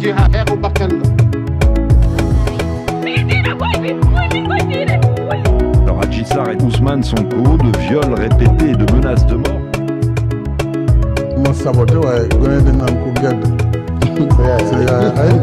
jiha xeexu bakkan la. Alors Adji Sarr et Ousmane Sonko de viols répétés et de menaces de mort. ma saboté waaye gone di naan ku gedd sa yaay ay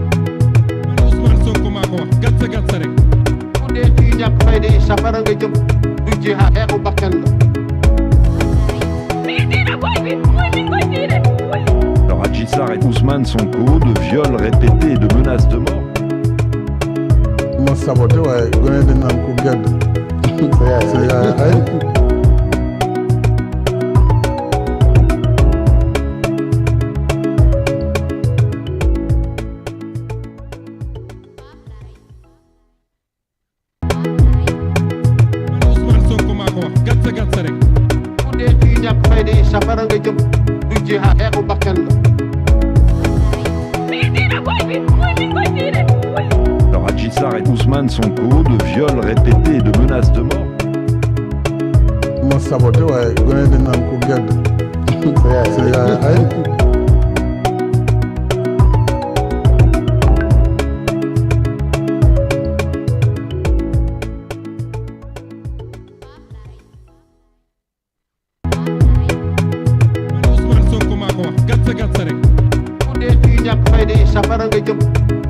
Ousmane Sonko maa ko wax gatsa gatsa rek. ku dee fii ñàkk fayda yi safara nga jëm du jiha xeexu bakkan la. Alors Adji Sarr et Ousmane Sonko de viols répétés et de menaces de mort. ma saboté waaye gone di naan ku gedd sa yaay ay Ousmane Sonko maa ko wax gatsa gatsa rek. ku dee fii ñàkk fayda yi safara nga jëm du jiha xeexu bakkan la. Alors Adji Sarr et Ousmane Sonko de viols répétés et de menaces de mort. ma saboté waaye gone di naan ku gedd sa yaay ay Ousmane Sonko maa ko wax gatsa gatsa rek. ku dee fii ñàkk fayda yi safara nga jëm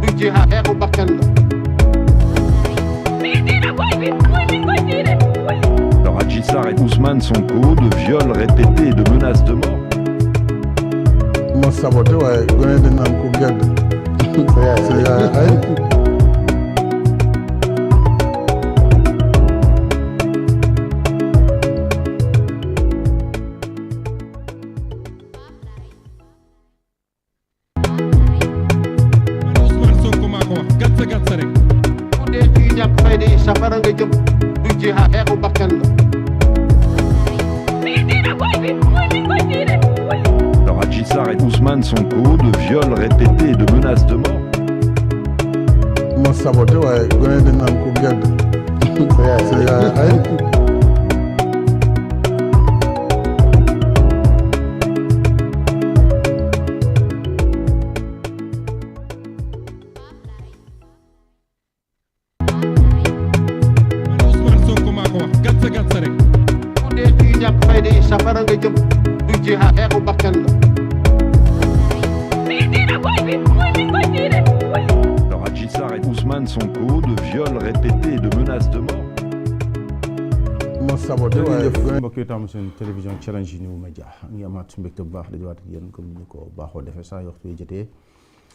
du jiha xeexu bakkan la. Alors Adji Sarr et Ousmane Sonko de viols répétés et de menaces de mort. ma saboté waaye gone di naan ku gedd sa yaay ay Ousmane Sonko maa ko wax gatsa gatsa rek. ku dee fii ñàkk fayda yi safara nga jëm du jiha xeexu bakkan la. Alors Adji Sarr et Ousmane Sonko de viols répétés et de menaces de mort. ma saboté waaye gone di naan ku gedd sa yaay ay Ousmane Sonko maa ko wax gatsa gatsa rek. ku dee fii ñàkk fayda yi safara nga jëm du jiha xeexu bakkan la. Alors Adji Sarr et Ousmane Sonko de viols répétés et de menaces de mort. ma saboté waaye gone mbokk yi tam seen télévision challenge yi New Media ngi amaat su mbégte bu baax dañu waat ak yéen comme ni ñu ko baaxoo defee saa yoo waxtu jotee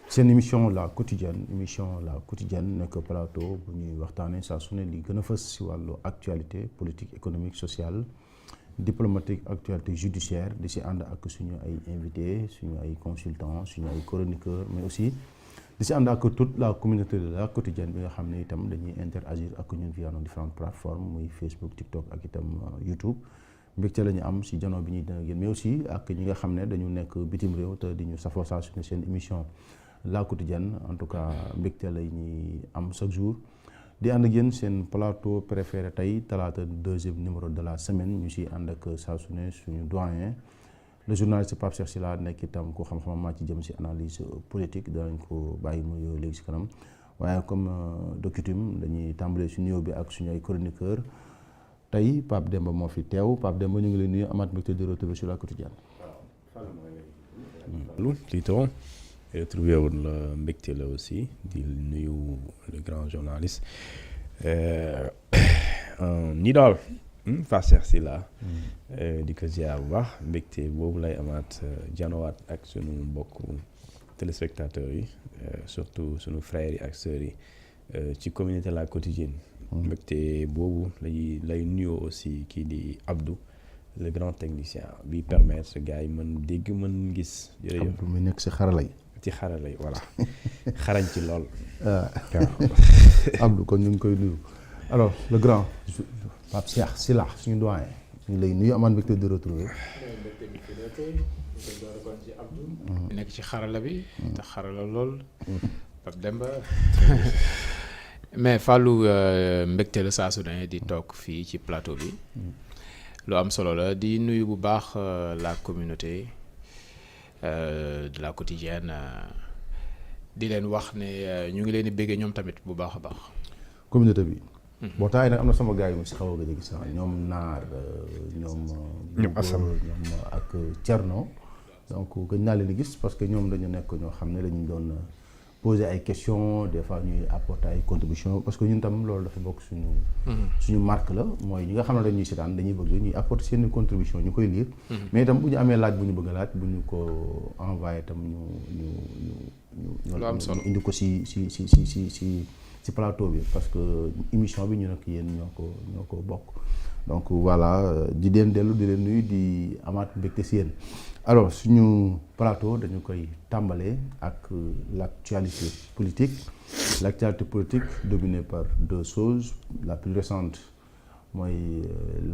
seen émission la quotidienne nekk plateau bu ñuy waxtaanee saa su ne li gën a fës si wàllu actualité politique économique sociale diplomatique actualité judiciaire di si ànd ak suñu ay invité suñu ay consultants suñu ay chroniqueurs mais aussi di si ànd ak toute la communauté de la quotidienne bi nga xam ne itam dañuy interagir ak ñun via nos différentes plateformes muy Facebook TikTok ak itam YouTube mbégte la ñu am si janoo bi ñuy dina génn mais aussi ak ñi nga xam ne dañu nekk bitim réew te di ñu safoo saa su ne seen émission la quotidienne en tout cas mbégte la ñuy am chaque jour di ànd ak yéen seen plateau préféré tey talaata deuxième numéro de la semaine ñu si ànd ak saa su ne suñu doyen le journaliste Pape Cheikh Sylla nekk itam ko xam-xamam maa ci jëm si analyse politique danañ ko bàyyi mu nuyoo léegi si kanam waaye comme de coutume dañuy tàmbalee si nuyoo bi ak suñu ay chroniqueur tey Pape Demba moo fi teew Pape Demba ñu ngi leen nuyu amaat mbégte de retrouver sur la quotidienne. Tito retrouvé woon la mbégte la aussi di nuyu le grand journaliste ni daal Pape Cheikh Sylla di ko ziar bu baax mbégte boobu lay amaat janowaat ak sunu mbokku téléspectateurs yi surtout sunu frères yi ak sœurs yi ci communauté la quotidienne mbégte boobu lay nuyoo aussi kii di Abdou le grand technicien bi permettre gars yi mën dégg mën gis jërëjëf Abdou mi nekk si xarala yi ci xarala yi voilà xarañ ci lool Abdou kon ñu ngi koy nuyu alors le grand Pape Cheikh Sylla suñu doyen ñu lay nuyu amaat mbégte de retrouver nekk ci xarala bi te xarala lool Pape Demba mais Fallou mbégte la saa su ne di toog fii ci plateau bi lu am solo la di nuyu bu baax la communauté de la quotidienne di leen wax ne ñu ngi leen di béggee ñoom tamit bu baax a baax. communauté bi. boo taay nag am na sama gars yi mu si xaw a gëj a gis ñoom Naar ñoom Assane ñoom ak Thierno donc gëj naa leen di gis parce que ñoom dañu nekk ñoo xam ne dañu doon poser ay questions des fois ñuy apporter ay contributions parce que ñun tam loolu dafa bokk suñu marque la mooy ñi nga xam ne dañuy seetaan dañuy bëgg ñuy apporter seen contribution ñu koy lire. mais itam bu ñu amee laaj bu ñu bëgg a laaj bu ñu ko envoyé itam lu am solo ñu indi ko ci plateau bi parce que émission bi ñu nag yéen ñoo ko bokk donc voilà di leen dellu di leen nuyu di amaat mbégte si yéen alors suñu plateau dañu koy tàmbalee ak l'actualité politique dominée par deux choses la plus récente mooy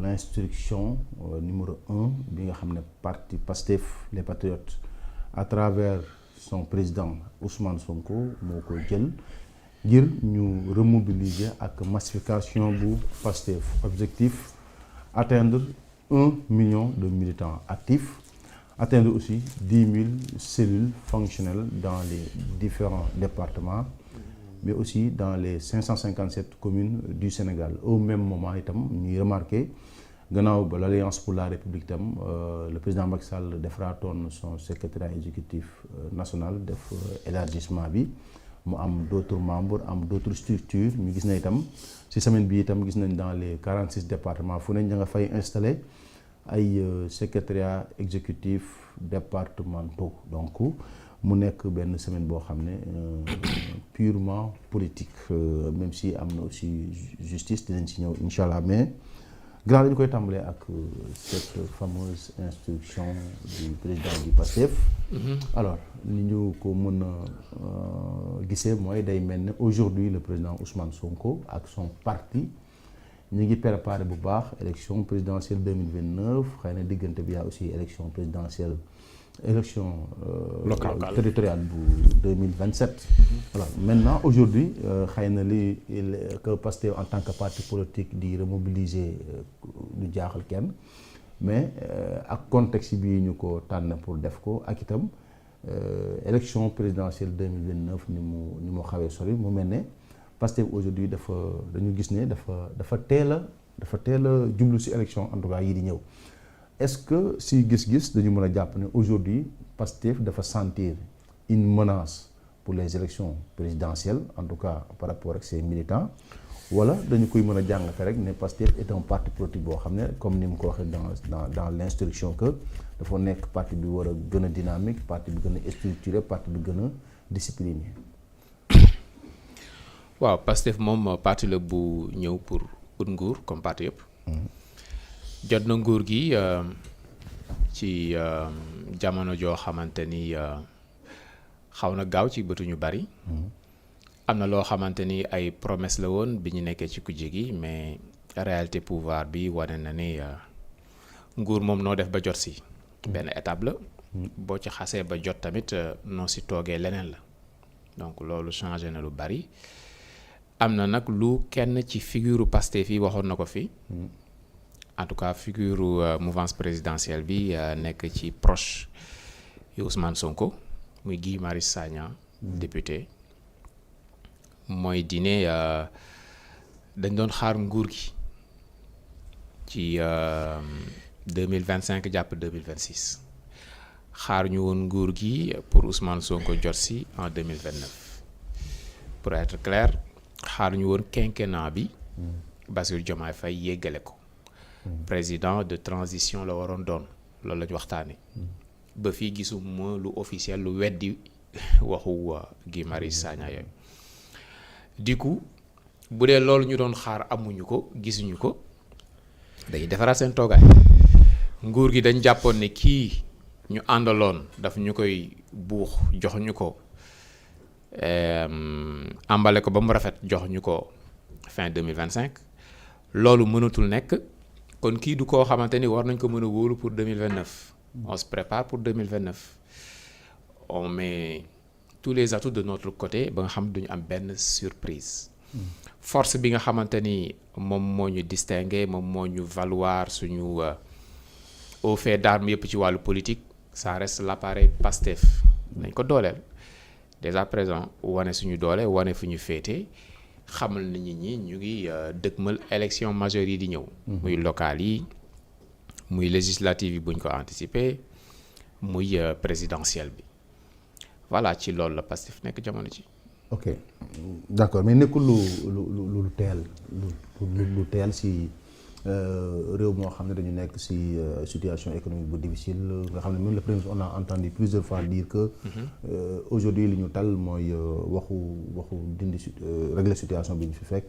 l'instruction numéro 1 bi nga xam ne parti Pastef les Patriotes à travers son président Ousmane Sonko moo ko jël ngir ñu remobiliser ak massification bu Pastef objectif atteindre 1 million de militants actifs atteindre aussi 10 000 cellules fonctionnelles dans les différents départements mais aussi dans les 557 communes du Sénégal au même moment itam ñuy remarqué gannaaw ba l'Alliance pour la République itam le président Macky Sall defaraatoon son secrétariat exécutif national def élargissement bi mu am d'autres membres am d'autres structures ñu gis na itam ci semaine bi itam gis nañ dans les 46 départements fu ne ña nga fay installer ay secrétariat exécutif départementaux donc mu nekk benn semaine boo xam ne purement politique même si am na aussi justice dinañ ci ñëw incha allah mais grand dañu koy tàmbalee ak cette fameuse instruction du président du PASTEF. Alors ni ñu ko mën a gisee mooy day mel ne aujourd'hui le président Ousmane Sonko ak son parti ñu ngi préparé bu baax élection présidentielle 2029 xëy na diggante bi yaa aussi élection présidentielle élection locale territoriale bu 2027. Voilà maintenant aujourd'hui xëy na li que Pastef en tant que parti politique di remobiliser du jaaxal kenn mais ak contexte bi ñu ko tànn pour def ko ak itam élection présidentielle 2029 ni mu xawee sori mu mel ne Pastef aujourd'hui dañu gis ne dafa teel a jublu ci élection en tout cas yi di ñëw. Est-ce que si gis-gis dañu mën a jàpp ne aujourd'hui Pastef dafa sentir une menace pour les élections présidentielles en tout cas par rapport ak ses militants wala dañu koy mën a jàngate rek ne Pastef est un parti politique boo xam ne comme ni mu ko waxee dans l'instruction que dafa nekk parti bi war a gën a dynamique parti bi gën a structuré parti bi gën a discipliné. waaw Pastef moom parti la bu ñëw pour ut nguur comme parti yëpp. jot na nguur gi ci jamono joo xamante ni xaw na gaaw ci bëtu ñu bari. am na loo xamante ni ay promesse la woon bi ñu nekkee ci kujje gi mais réalité pouvoir bi wane na ni nguur moom noo def ba jot si. benn étape la. boo ci xasee ba jot tamit noo si toogee leneen la donc loolu changé na lu bari. am na nag lu kenn ci figure Pastef yi waxoon na ko fi. En tout cas figure mouvance présidentielle bi nekk ci proche yu Ousmane Sonko muy Guy Marius Sagna député mooy dine dañ doon xaar nguur gi ci 2025 jàpp 2026 xaar ñu woon nguur gi pour Ousmane Sonko jot si en 2029 pour être clair xaar ñu woon quinquennat bi Bassirou Diomaye Faye yéggale ko président de transition la waroon doon loolu la ñu waxtaanee ba fii gisuma lu officiel lu weddi waxu Guy Marius Sagna yooyu du coup bu dee loolu ñu doon xaar amuñu ko gisuñu ko dañuy defaraat seen toogaay nguur gi dañ jàppoon ne kii ñu àndaloon daf ñu koy buux jox ñu ko ambale ko ba mu rafet jox ñu ko fin 2025 loolu mënatul nekk. kon kii du koo xamante ni war nañ ko mën a wóolu pour 2029 on se prépare pour 2029 on met tous les atouts de notre côté ba nga xam duñu am benn surprise force bi nga xamante ni moom moo ñu distingué moom moo ñu valoir suñu au fait d'armes yëpp ci wàllu politique ça reste l'appareil Pastef nañ ko dooleel dès à présent wane suñu doole wane fu ñu féete xamal na nit ñi ñu ngi dëgmal élection majeure yi di ñëw muy locales yi muy législative yi buñ ko anticiper muy présidentielle bi voilà ci loolu la Pastef nekk jamono ci ok d'accord mais nekkul lu teel lu teel si réew moo xam ne dañu nekk si situation économique bu difficile nga xam ne même le premier ministre on a entendu plusieurs fois dire que aujourd'hui li ñu tal mooy waxu dindi régler situation bi ñu fi fekk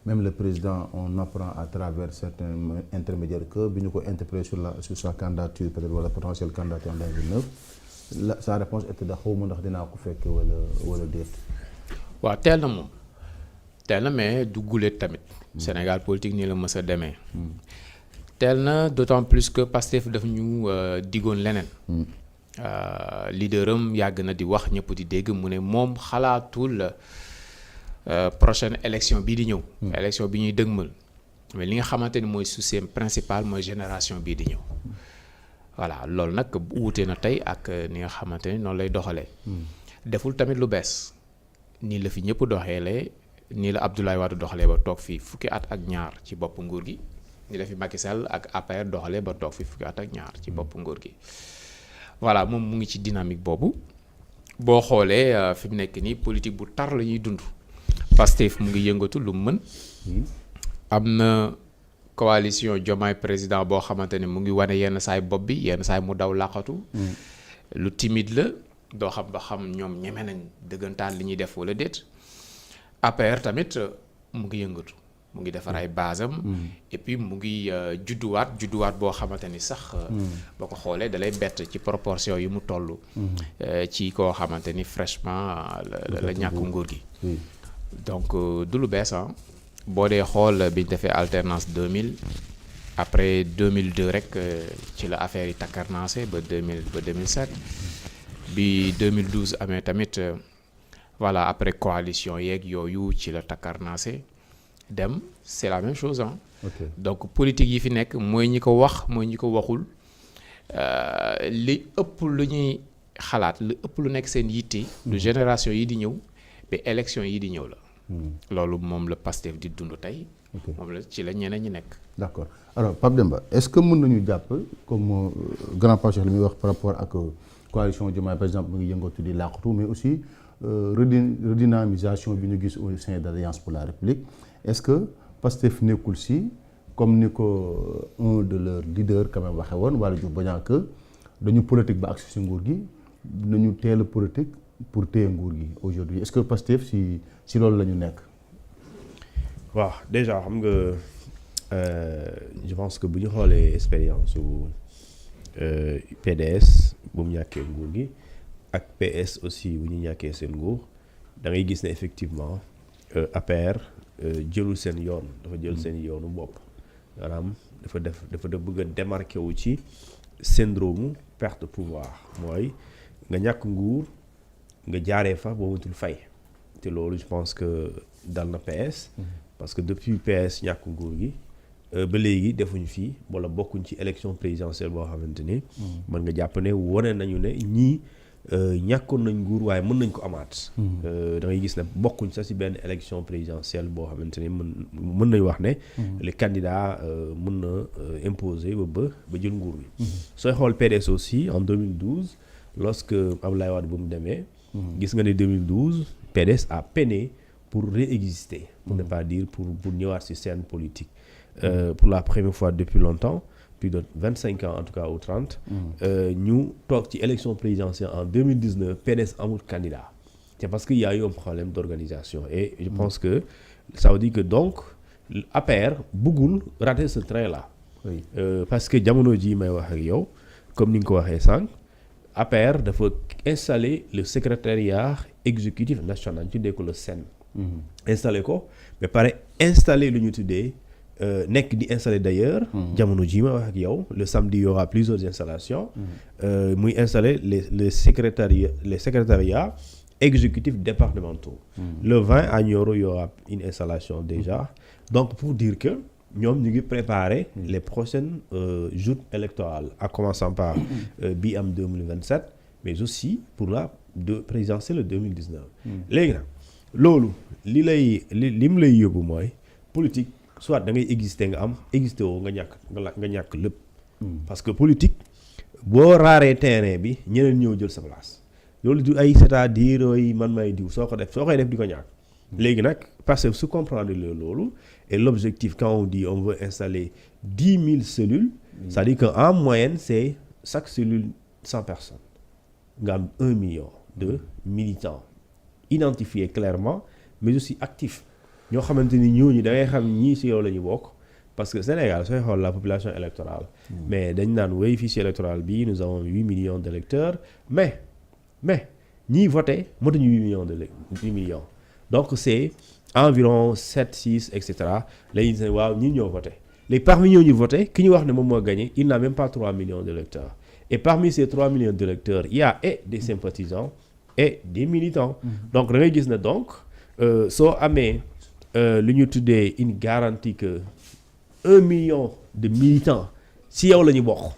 même le président on apprend à travers certains intermédiaires que bi ñu ko interpellé sur sa candidature peut-être wala potentielle candidature en 2029 sa réponse était da xawma ndax dinaa ko fekk wala déet. waaw teel na moom teel na mais du guléet tamit Sénégal politique nii la mës a demee teel na d'autant plus que Pastef daf ñu digoon leneen leader am yàgg na di wax ñëpp di dégg mu ne moom xalaatul prochaine élection bii di ñëw élection bi ñuy dëgmal mais li nga xamante ni mooy souci principal mooy génération bii di ñëw voilà loolu nag wuute na tey ak ni nga xamante ni noonu lay doxalee deful tamit lu bees nii la fi ñëpp doxalee nii la Abdoulaye Wade doxalee ba toog fii fukki at ak ñaar ci bopp nguur gi nii la fi Macky Sall ak APR doxalee ba toog fii fukki at ak ñaar ci bopp nguur gi voilà moom mu ngi ci dynamique boobu boo xoolee fi mu nekk nii politique bu tar la ñuy dund Pastef mu ngi yëngatu lu mën am na coalition Diomaye président boo xamante ne mu ngi wane yenn saay bopp bi yenn saay mu daw laqatu lu timide la doo xam ba xam ñoom ñeme nañ dëggantaan li ñuy def wala déet APR tamit mu ngi yëngatu mu ngi defar ay basam et puis mu ngi judduwaat boo xamante ni sax boo ko xoolee dalay bett ci proportion yi mu toll ci koo xamante ni fraîchement la ñàkk nguur gi donc du lu bees boo dee xool bi ñu defee alternance 2000 après 2002 rek ci la affaire yi takkarnaase ba 2007 bi 2012 amee tamit voilà après coalition yeeg yooyu ci la takkarnaase dem c'est la même chose Okay. donc politique yi fi nekk mooy ñi ko wax mooy ñi ko waxul li ëpp lu ñuy xalaat li ëpp lu nekk seen yitte du génération yi di ñëw ba élection yi di ñëw la loolu moom la Pastef di dund tey moom la ci la ñeneen ñi nekk d'accord alors Pape Demba est-ce que mën nañu jàpp comme grand Pape Cheikh li muy wax par rapport ak coalition Diomaye par exemple mu ngi yëngatu di làqatu mais aussi redynamisation bi ñu gis au sein de l'Alliance pour la République est-ce que Pastef nekkul si comme ni ko un de leurs leaders quand même waxee woon wala Diouf Bodiang que dañu politique ba agsi si nguur gi nañu teel a politique pour téye nguur gi aujourd'hui est-ce que Pastef si loolu la ñu nekk. waaw déjà xam nga je pense que bu ñu xoolee expérience su PDS bu mu ñàkkee nguur gi ak PS aussi bu ñu ñàkkee seen nguur da ngay gis ne effectivement APR jëlul seen yoon dafa jël seen yoonu bopp maanaam dafa bëgg a démarqué wu ci syndrome perte de pouvoir mooy nga ñàkk nguur nga jaaree fa boo matul fay te loolu je pense que dal na PS parce que depuis PS ñàkk nguur gi ba léegi defuñu fii wala bokkuñ ci élection présidentielle boo xamante ni mën nga jàpp ne wane nañu ne ñii ñàkkoon nañ nguur waaye mën nañ ko amaat da ngay gis ne bokkuñ sax ci benn élection présidentielle boo xamante ni mën nañ wax ne les candidats mën na imposer ba jël nguur gi sooy xool PDS aussi en 2012 lorsque Abdoulaye Wade bu mu demee gis nga ne 2012 PDS a peiné pour réexister pour ne pas dire pour ñëwaat ci scène politique pour la première fois depuis longtemps plus de 25 ans en tout cas ou 30 ñu toog ci élection présidentielle en 2019 PDS amul candidat c'est parce qu'il y a eu un problème d'organisation et je pense que ça veut dire que donc APR bëggul rater ce train là parce que jamono ji may wax ak yow comme ni nga ko waxee sànq APR dafa installer le secrétariat exécutif national ñu tuddee ko le SEN installer ko ba pare installer lu ñu tuddee nekk di installer d'ailleurs jamono ji ma wax ak yow le samedi il y aura plusieurs installations muy installer les secrétariats exécutifs départementaux. Le 20 à Nioro, il y aura une installation déjà. Donc pour dire que ñoom ñu ngi préparer les prochaines joutes électorales, en commençant par bi am 2027, mais aussi pour la présidentielle de 2019. léegi nag loolu li mu lay yóbbu mooy politique soit da ngay exister nga am exister woo nga ñàkk lépp. parce que politique boo raaree terrain bi ñeneen ñëw jël sa place loolu du ay c'est-à-dire ooy man may diw soo koy def di ko ñàkk. léegi nag parce que su comprendre loolu et l'objectif quand on dit on veut installer 10 000 cellules, c'est-à-dire qu'en moyenne c'est chaque cellule 100 personnes nga am 1 million de militants identifiés clairement mais aussi actifs ñoo xamante ni ñooñu da ngay xam ñii ci yow la ñu bokk. Parce que Sénégal sooy xool la population électorale mais dañ naan wéy fichier électoral bi nous avons 8 millions d'électeurs mais ñiy voté motuñu 8 millions donc c'est environ 7 6 et cetera lañuy gis ne waaw ñii ñoo voté léegi parmi ñoo ñu voté ki ñu wax ne moom moo gagné il n'a même pas 3 millions d'électeurs et parmi ces 3 millions d'électeurs il y a et des sympathisants et des militants donc da ngay gis ne donc soo amee lu ñu tuddee une garantie que 1 million de militants si yow la ñu bokk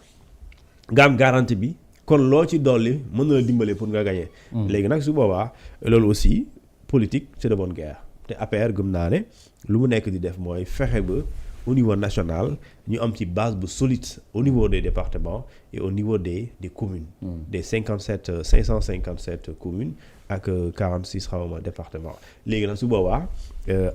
nga am garantie bi kon loo ci dolli mën na la dimbale pour nga gagner. léegi nag su boobaa loolu aussi politique c'est de bonne guerre te APR gëm naa ne lu mu nekk di def mooy fexe ba au niveau national ñu am ci base bu solide au niveau des départements et au niveau des communes. des 557 communes ak 46 xawma départements léegi nag su boobaa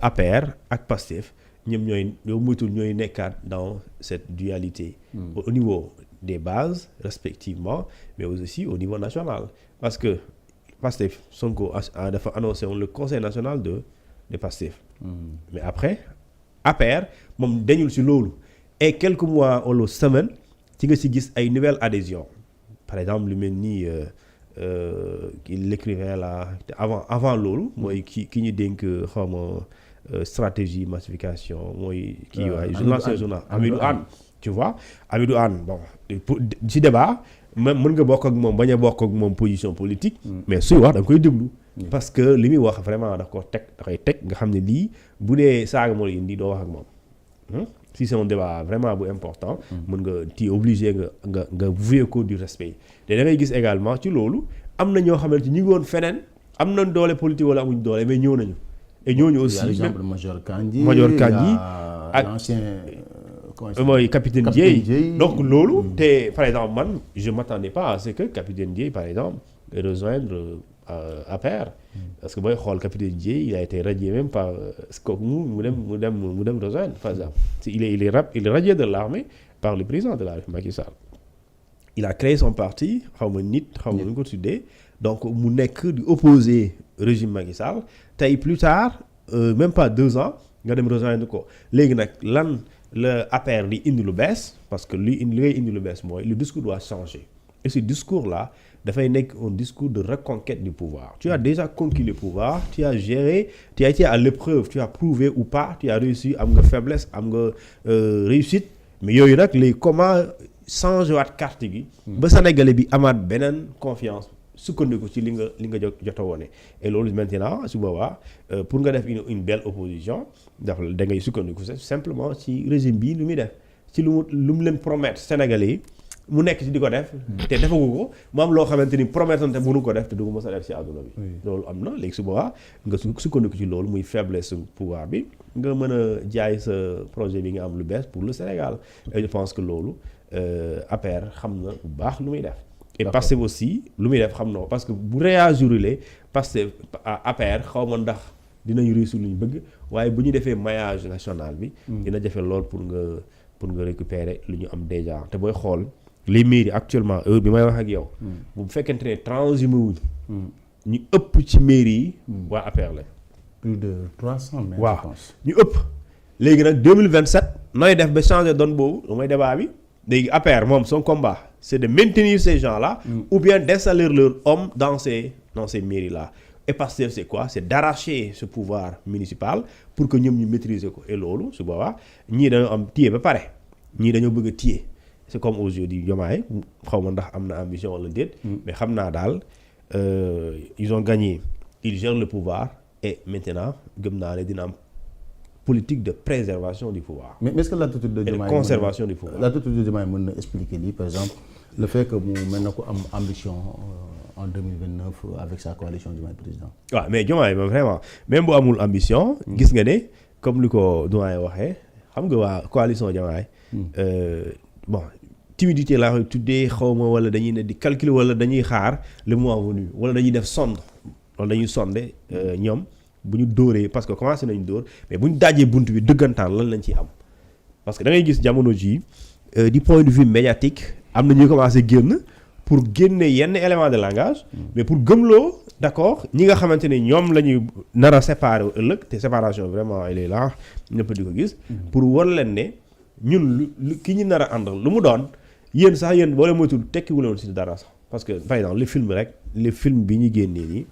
APR ak PASTEF. ñooy nekkaat dans cette dualité au niveau des bases respectivement mais aussi au niveau national parce que Pastef Sonko dafa annoncé le conseil national de Pastef mais après APR moom dañul ci loolu et quelques mois wala semaine ci nga ci gis ay nouvelles adhésions par exemple lu mel ni l'écrivain là avant loolu mooy ki ñu dénk xawma stratégie massification mooy kii waay journal Amidou Anne tu vois Amidou Anne bon ci débat même mën nga bokk ak moom bañ a bokk ak moom position politique mais suy wax da nga koy déglu parce que li muy wax vraiment da koy teg nga xam ne lii bu dee saaga moo la indi doo wax ak moom si c'est un débat vraiment bu important mën nga ti obligé nga vouer ko du respect te da ngay gis également ci loolu am na ñoo xamante ñi ngi woon feneen am nañ doole politique wala amuñ doole mais ñëw nañu et ñooñu aussi par exemple Major Kandji ak l'ancien mooy capitaine Dièye donc loolu te par exemple man je m'attendais pas à ce que capitaine Dièye par exemple rejoindre APR parce que booy xool capitaine Dièye il a été radié même par kooku mu dem rejoindre par exemple il est radié de l'armée par le président de la République Macky Sall il a créé son parti xaw ma nu ñu ko tuddee donc mu nekk di opposer régime Macky Sall tey plus tard même pas 2 ans nga dem rejoindre ko léegi nag lan la APR di indi lu bees parce que li ngay indi lu bees mooy le discours doit changer et ce discours là dafay nekk un discours de reconquête du pouvoir tu as déjà conquis le pouvoir tu as géré tu as été à l'épreuve tu as prouvé ou pas tu as réussi am nga faiblesse am nga réussite mais yooyu nag léegi comment changer waat carte gi ba Sénégalais bi amaat beneen confiance sukkandiku ci li nga jot a wone et loolu maintenant su boobaa pour nga def une belle opposition da ngay sukkandiku simplement ci régime bi lu muy def ci lu mu leen promettre Sénégalais yi mu nekk ci di ko def te defagu ko mu am loo xamante ni promettre te mënu ko def te du ko mës a def ci àdduna bi loolu am na léegi su boobaa nga sukkandiku ci loolu muy faiblesse pouvoir bi nga mën a jaay sa projet bi nga am lu bees pour le Sénégal et je pense que loolu APR xam na bu baax lu muy def et Pastef aussi lu muy def xam na parce que bu réajurulee Pastef APR xaw ma ndax dinañu réussir lu ñu bëgg waaye bu ñu defee maillage national bi dina jafe lool pour nga récupérer lu ñu am déjà te booy xool les mairies actuellement heure bi may wax ak yow bu fekkente ne transhumé wuñ ñu ëpp ci mairie yi waa APR la plus de 300 maires waaw ñu ëpp léegi nag 2027 nooy def ba changer donne boobu lu may débat bi léegi APR moom son combat c'est de maintenir ces gens-là ou bien d'installer leurs hommes dans ces mairies-là et Pastef c'est quoi c'est d'arracher ce pouvoir municipal pour que ñoom ñu maîtriser ko et loolu su boobaa ñii dañoo am téye ba pare ñii dañoo bëgg a téye c'est comme aujourd'hui Diomaye xaw ma ndax am na ambition wala déet mais xam naa daal ils ont gagné, ils gèrent le pouvoir et maintenant gëm naa ne dina am politique de préservation du pouvoir. mais est-ce que l'attitude de et de Diomaye conservation du pouvoir. l'attitude de Diomaye mën na expliquer lii par exemple le fait que mu mel na ko am ambition en 2029 avec sa coalition Diomaye président. waaw mais Diomaye moom vraiment même bu amul ambition. gis nga ne comme li ko Diomaye waxee xam nga waa coalition Diomaye. Bon timidité laa koy tuddee xaw ma wala dañuy ne di calculer wala dañuy xaar le moment venu wala dañuy def sonde wala dañuy sonde ñoom bu ñu dóoree parce que commencé nañu dóor mais bu ñu dajee bunt bi dëggantaan lan lañ ciy am parce que da ngay gis jamono jii du point de vue médiatique am na ñuy commencé génn pour génne yenn éléments de langage mais pour gëmloo d'accord ñi nga xamante ne ñoom la ñuy nar a séparer ëllëg te séparation vraiment elle est là ñëpp di ko gis pour war leen ne ñun lu ki ñu nar a àndal lu mu doon yéen sax yéen boo leen moytuwul tekkiwuloon si dara sax parce que par exemple les films bi ñu génnee nii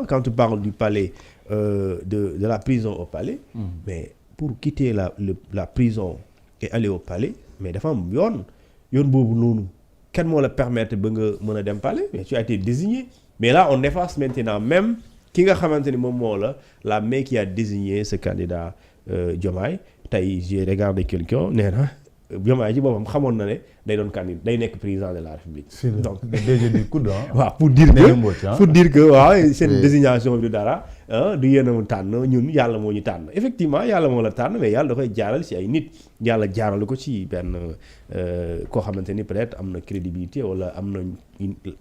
quand tu parles du palais de la prison au palais mais pour quitter la prison et aller au palais mais dafa am yoon boobu noonu kan moo la permettre ba nga mën a dem palais mais tu as été désigné mais là on efface maintenant même ki nga xamante ni moom moo la main qui a désigné ce candidat Diomaye tey j'ai regardé quelqu'un nee na Diomaye ci boppam xamoon na ne day doon candidat day nekk président de la République. donc DG du COUD waaw pour dire que waaw seen désignation bi du dara du yéen a mu tànn ñun yàlla moo ñu tànn effectivement yàlla moo la tànn mais yàlla da koy jaaral ci ay nit yàlla jaaral ko ci benn koo xamante ni peut-être am na crédibilité wala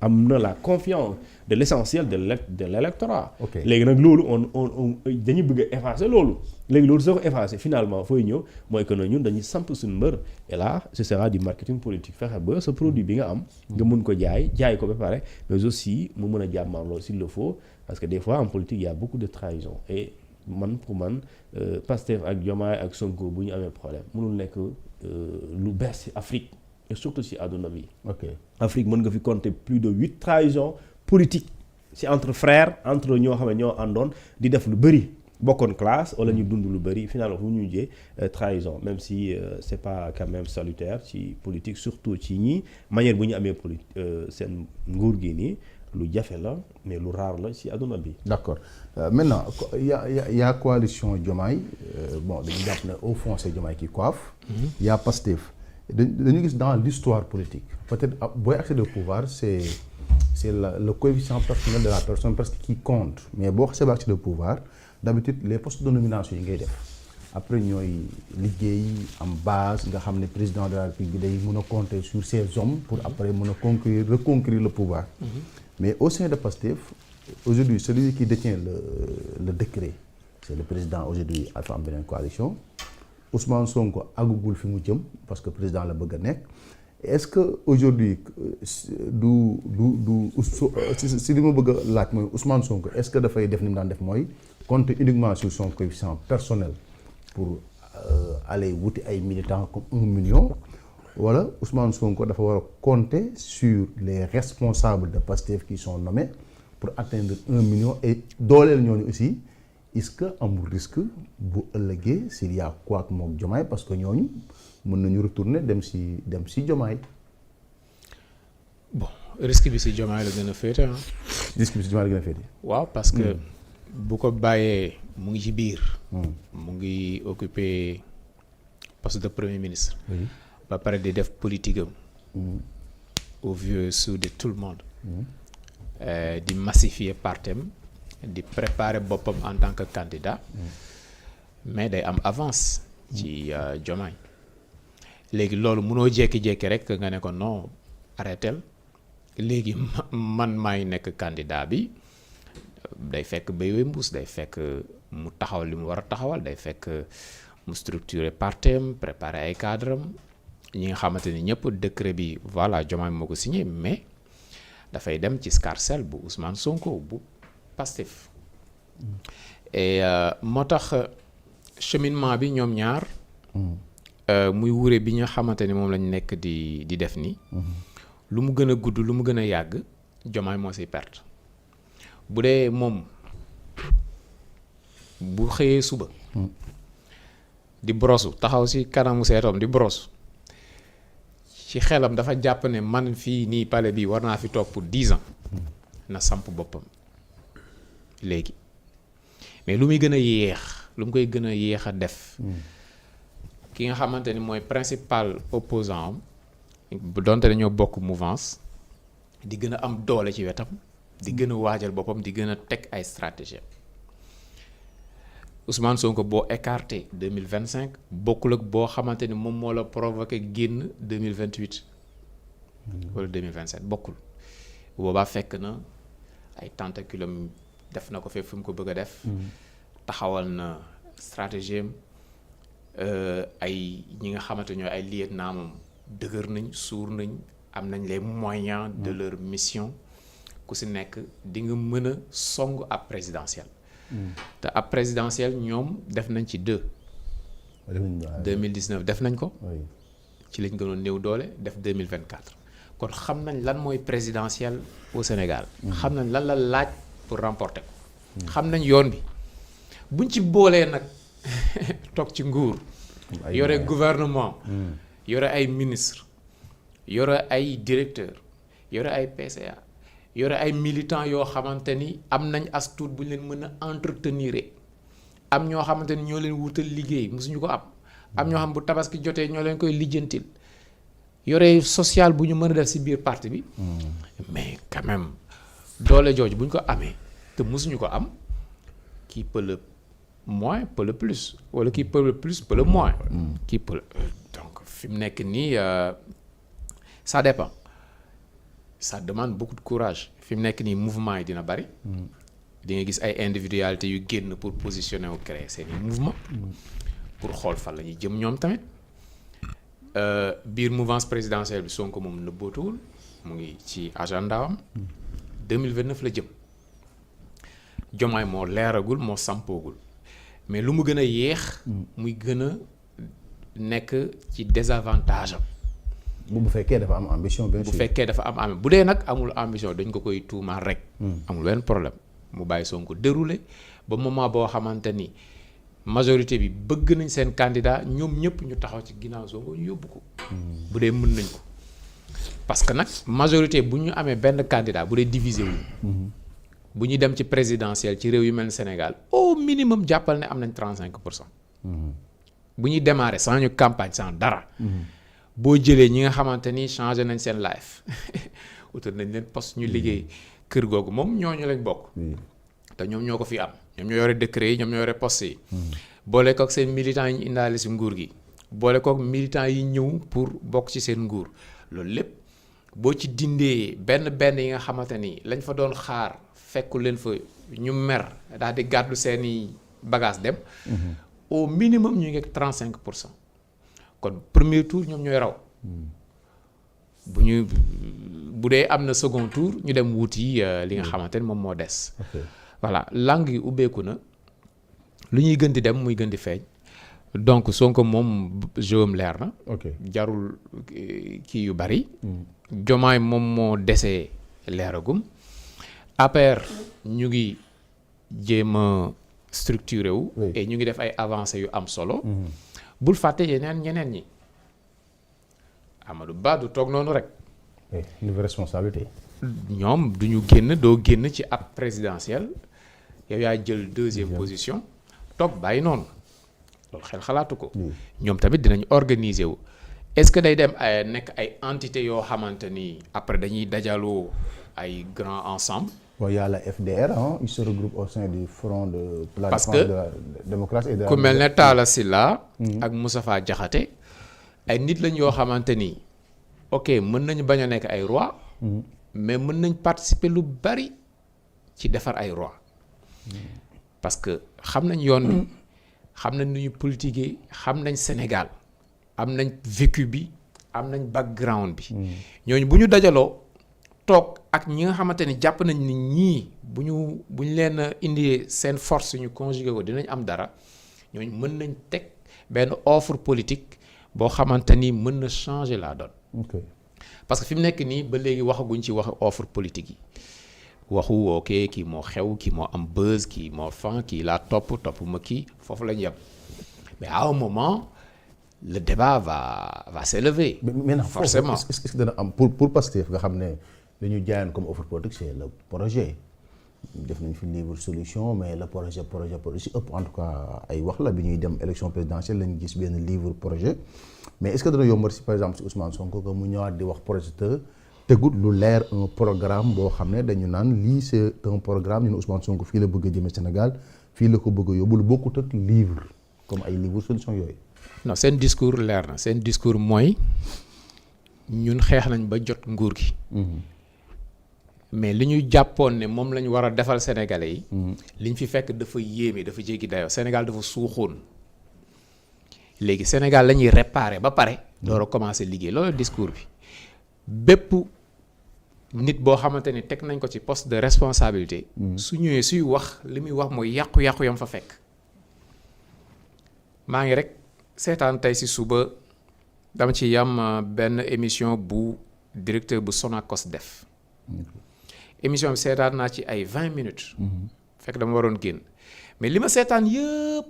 am na la confiance de l'essentiel de l'électorat. léegi nag loolu on dañu bëgg a effacer loolu. léegi loolu soo ko effacé finalement fooy ñëw mooy que ñun dañuy samp suñu mbër et là ce sera du marketing politique fexe ba sa produit bi nga am nga mun ko jaay ko ba pare mais aussi mu mën a jàmmarloo s'il le faut parce que des fois en politique il y a beaucoup de trahison et pour man Pastef ak Diomaye ak Sonko bu ñu amee problème mënul nekk lu bees ci Afrique et surtout ci àdduna bi. Afrique mën nga fi compter plus de 8 trahisons politiques ci entre frères entre ñoo xam ne ñoo àndoon di def lu bëri. bokkoon classe wala ñu dund lu bëri finalement fu ñu mujjee trahison même si c'est pas quand même salutaire ci politique surtout ci ñi manière bu ñu amee seen nguur gi nii lu jafe la mais lu rare la ci àdduna bi. d'accord maintenant y a coalition Diomaye bon dañu jàpp ne au fond c'est Diomaye qui coiffe. y a Pastef dañu gis dans l'histoire politique peut-être booy accéder au pouvoir c'est le coefficient personnel de la personne presque qui compte mais boo xasee ba accéder au pouvoir. D'habitude les postes de nomination yi ngay def après ñooy liggéey am base nga xam ne président de la République bi day mën a compter sur ses hommes pour après mën a reconquérir le pouvoir. Mais au sein de Pastef aujourd'hui celui qui détient le décret c'est le président aujourd'hui dafa am beneen coalition Ousmane Sonko àggugul fi mu jëm parce que président la bëgg a nekk est-ce que aujourd'hui si li ma bëgg a laaj mooy Ousmane Sonko est-ce que dafay def ni mu daan def mooy compter uniquement sur son coefficient personnel pour aller wuti ay militants comme 1 million wala Ousmane Sonko dafa war a compter sur les responsables de Pastef qui sont nommés pour atteindre 1 million et dooleel ñooñu aussi est-ce que amul risque bu ëllëgee s'il y a quoi que mook Diomaye parce que ñooñu mën nañu retourner dem si Diomaye. bon risque bi si Diomaye la gën a féete risque bi si Diomaye la gën a féete. waaw parce que bu ko bàyyee mu ngi ci biir. mu ngi occuper poste de premier ministre. ba pare di def politique am. au vu su de tout le monde. di massifier partem di préparer boppam en tant que candidat. mais day am avance. ci Diomaye. léegi loolu mënoo jékki-jékki rek nga ne ko non arrêtel léegi man maay nekk candidat bi. day fekk béywee mbuus day fekk mu taxaw li mu war a taxawal day fekk mu structurer partem préparer ay cadres ñi nga xamante ni ñëpp décret bi voilà Diomaye moo ko signé mais dafay dem ci scarcelle bu Ousmane Sonko bu Pastef et moo tax cheminement bi ñoom ñaar muy wure bi nga xamante ni moom lañ nekk di def ni lu mu gën a gudd lu mu gën a yàgg Diomaye moo siy perte bu dee moom bu xëyee suba di brosu taxaw ci kanamu seetoom di brosu ci xelam dafa jàpp ne man fii nii palais bi war naa fi toog pour 10 ans na samp boppam léegi mais lu muy gën a yéex lu mu koy gën a yéex a def ki nga xamante ni mooy principal opposant am bu donte dañoo bokk mouvance di gën a am doole ci wetam di gën a waajal boppam di gën a teg ay stratégie Ousmane Sonko boo écarté 2025 bokkul ak boo xamante ni moom moo la provoqué génn 2028 wala 2027 bokkul boobaa fekk na ay tentaculum def na ko fépp fu mu ko bëgg a def taxawal na stratégie am ay ñi nga xamante ñooy ay lieutenant moom dëgër nañ suur nañ am nañ les moyens de leur mission ku si nekk di nga mën a song ab présidentielle te ab présidentielle ñoom def nañ ci 2019 def nañ ko ci lañ gënoon néew doole def 2024 kon xam nañ lan mooy présidentielle au Sénégal xam nañ lan la laaj pour remporter ko xam nañ yoon bi buñ ci boolee nag toog ci nguur yore gouvernement yore ay ministre yore ay directeur yore ay PCA yore ay militants yoo xamante ni am nañ as tuut bu ñu leen mën a entretenir am ñoo xamante ni ñoo leen wutal liggéey mosuñu ko am ñoo xam bu tabaski jotee ñoo leen koy lijjantil yore social bu ñu mën a def ci biir parti bi mais quand même doole jooju bu ñu ko amee te mosuñu ko am qui peut le moins peut le plus wala qui peut le plus peut le moins qui peut donc fi mu nekk nii ça dépend ça demande beaucoup de courage fi mu nekk nii mouvement yi dina bari di nga gis ay individualités yu génn pour positionner wu créer seeni mouvement pour xool fan la ñuy jëm ñoom tamit biir mouvance présidentielle bi Sonko moom nëbbootuwul mu ngi ci agenda am 2029 la jëm Diomaye moo leeragul moo sampoogul mais lu mu gën a yéex muy gën a nekk ci désavantage am bu fekkee dafa am ambition bien sûr bu fekkee dafa am bu dee nag amul ambition dañ ko koy tuumaal rek amul benn problème mu bàyyi Sonko déroulé ba moment boo xamante ni majorité bi bëgg nañ seen candidat ñoom ñëpp ñu taxaw ci ginnaaw Sonko ñu yóbbu ko bu dee mën nañ ko parce que nag majorité bu ñu amee benn candidat bu dee divisé wu bu ñu dem ci présidentielle ci réew yu mel ni Sénégal au minimum jàppal ne am nañ 35%. bu ñuy démarrer sans ñu campagne sans dara. boo jëlee ñi nga xamante ni changé nañ seen life utal nañ leen poste ñu liggéey kër googu moom ñooñu lañ bokk. te ñoom ñoo ko fi am ñoom ñoo yore décret yi ñoom ñoo yore poste yi. boole kook seen militants yi ñu indaale si nguur gi. boole kook militants yi ñëw pour bokk ci seen nguur loolu lépp boo ci dindee benn yi nga xamante ni lañ fa doon xaar. fekkul leen fa ñu mer daal di gàddu seeni bagage dem au minimum ñu ngi ak 35% kon premier tour ñoom ñooy raw bu dee am na second tour ñu dem wuti li nga xamante ni moom moo des voilà langue yi ubbeeku na lu ñuy gën di dem muy gën di feeñ donc Sonko moom jëwam leer na jarul kii yu bari Diomaye moom moo desee leeragum APR ñu ngi jéem a structuré wu. et ñu ngi def ay avancées yu am solo. bul fàtte ñeneen ñi Amadou Ba du toog noonu rek. niveau responsabilité. ñoom du ñu génn doo génn ci ab présidentielle yow yaa jël deuxième position toog bàyyi noonu loolu xel xalaatu ko. ñoom tamit dinañ organiser wu. est-ce que day dem nekk ay entités yoo xamante ni après dañuy dajaloo ay grands ensemble. Bon, il y a la FDR, hein, ils se regroupent au sein du Front de la Parce défense que, de la démocratie et de la ku mel ne Talla Sylla ak Moustapha Diakhaté ay nit lañ yoo xamante ni ok mën nañu bañ a nekk ay roi mais mën nañ participer lu bari ci defar ay roi parce que xam nañ yoon bi xam nañ nu ñu politiquer xam nañ Sénégal am nañ vécu bi am nañ background bi ñooñu bu ñu dajaloo toog ak ñi nga xamante ni jàpp nañ ni ñii bu ñu leen indi seen force ñu conjugué ko dinañ am dara ñooñu mën nañ teg benn offre politique boo xamante ni mën na changer la donne. Okay. parce que fi mu nekk nii ba léegi waxaguñ ci wax offre politique yi waxu ok kii moo xew kii moo am buzz kii moo fan kii laa topp ma kii foofu lañ yem mais à un moment le débat va s'élever. mais forcément est-ce que dana am pour Pastef nga xam ne li ñu jaayoon comme offre politique c'est le projet def nañ fi livre solution mais le projet si ëpp en tout cas ay wax la bi ñuy dem élection présidentielle lañu gis benn livre projet mais est-ce que dana yombal si par exemple si Ousmane Sonko que mu ñëwaat di wax projet tegut lu leer un programme boo xam ne dañu naan lii c'est un programme ñu ne Ousmane Sonko fii la bëgg a jëme Sénégal fii la ko bëgg a yóbbu lu bokkut ak livre comme ay livre solution yooyu. non seen discours leer na seen discours mooy ñun xeex nañ ba jot nguur gi. mais li ñu jàppoon ne moom la ñu war a defal sénégalais yi. liñ fi fekk dafa yéeme dafa jéggi dayoo Sénégal dafa suuxoon léegi Sénégal la ñuy réparer ba pare. door a commencer liggéey loolu discours bi bépp nit boo xamante ni teg nañ ko ci poste de responsabilité. su ñëwee suy wax li muy wax mooy yàqu-yàqu yam fa fekk. maa ngi rek seetaan tey si suba dama ci yam benn émission bu directeur bu Sonacos def. émission bi seetaan naa ci ay 20 minutes. fekk dama waroon génn mais li ma seetaan yëpp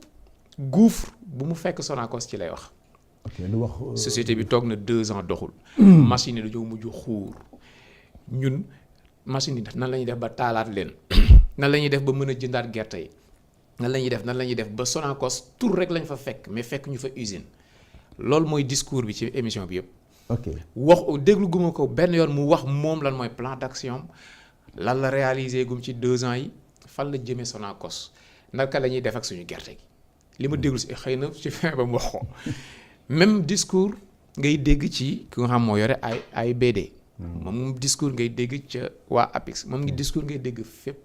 gouffre bu mu fekk Sonacos ci lay wax. ok lu wax. société bi toog na 2 ans doxul. machine yi dañoo mujj xuur ñun machine yi nan la ñuy def ba taalaat leen nan la ñuy def ba mën a jëndaat gerte yi nan la ñuy def ba Sonacos tur rek lañ fa fekk mais fekk ñu fa usine loolu mooy discours bi ci émission bi yëpp. ok wax déglu guma ko benn yoon mu wax moom lan mooy plan d'action lan la réaliser gum ci 2 ans yi fan la jëmee Sonacos naka la ñuy def ak suñu gerte gi li ma déglu si xëy na ci fin ba mu wax ko même discours ngay dégg ci ki nga xam moo yore ay AIBD. moom discours ngay dégg ca waa APIX moom ngi discours ngay dégg fépp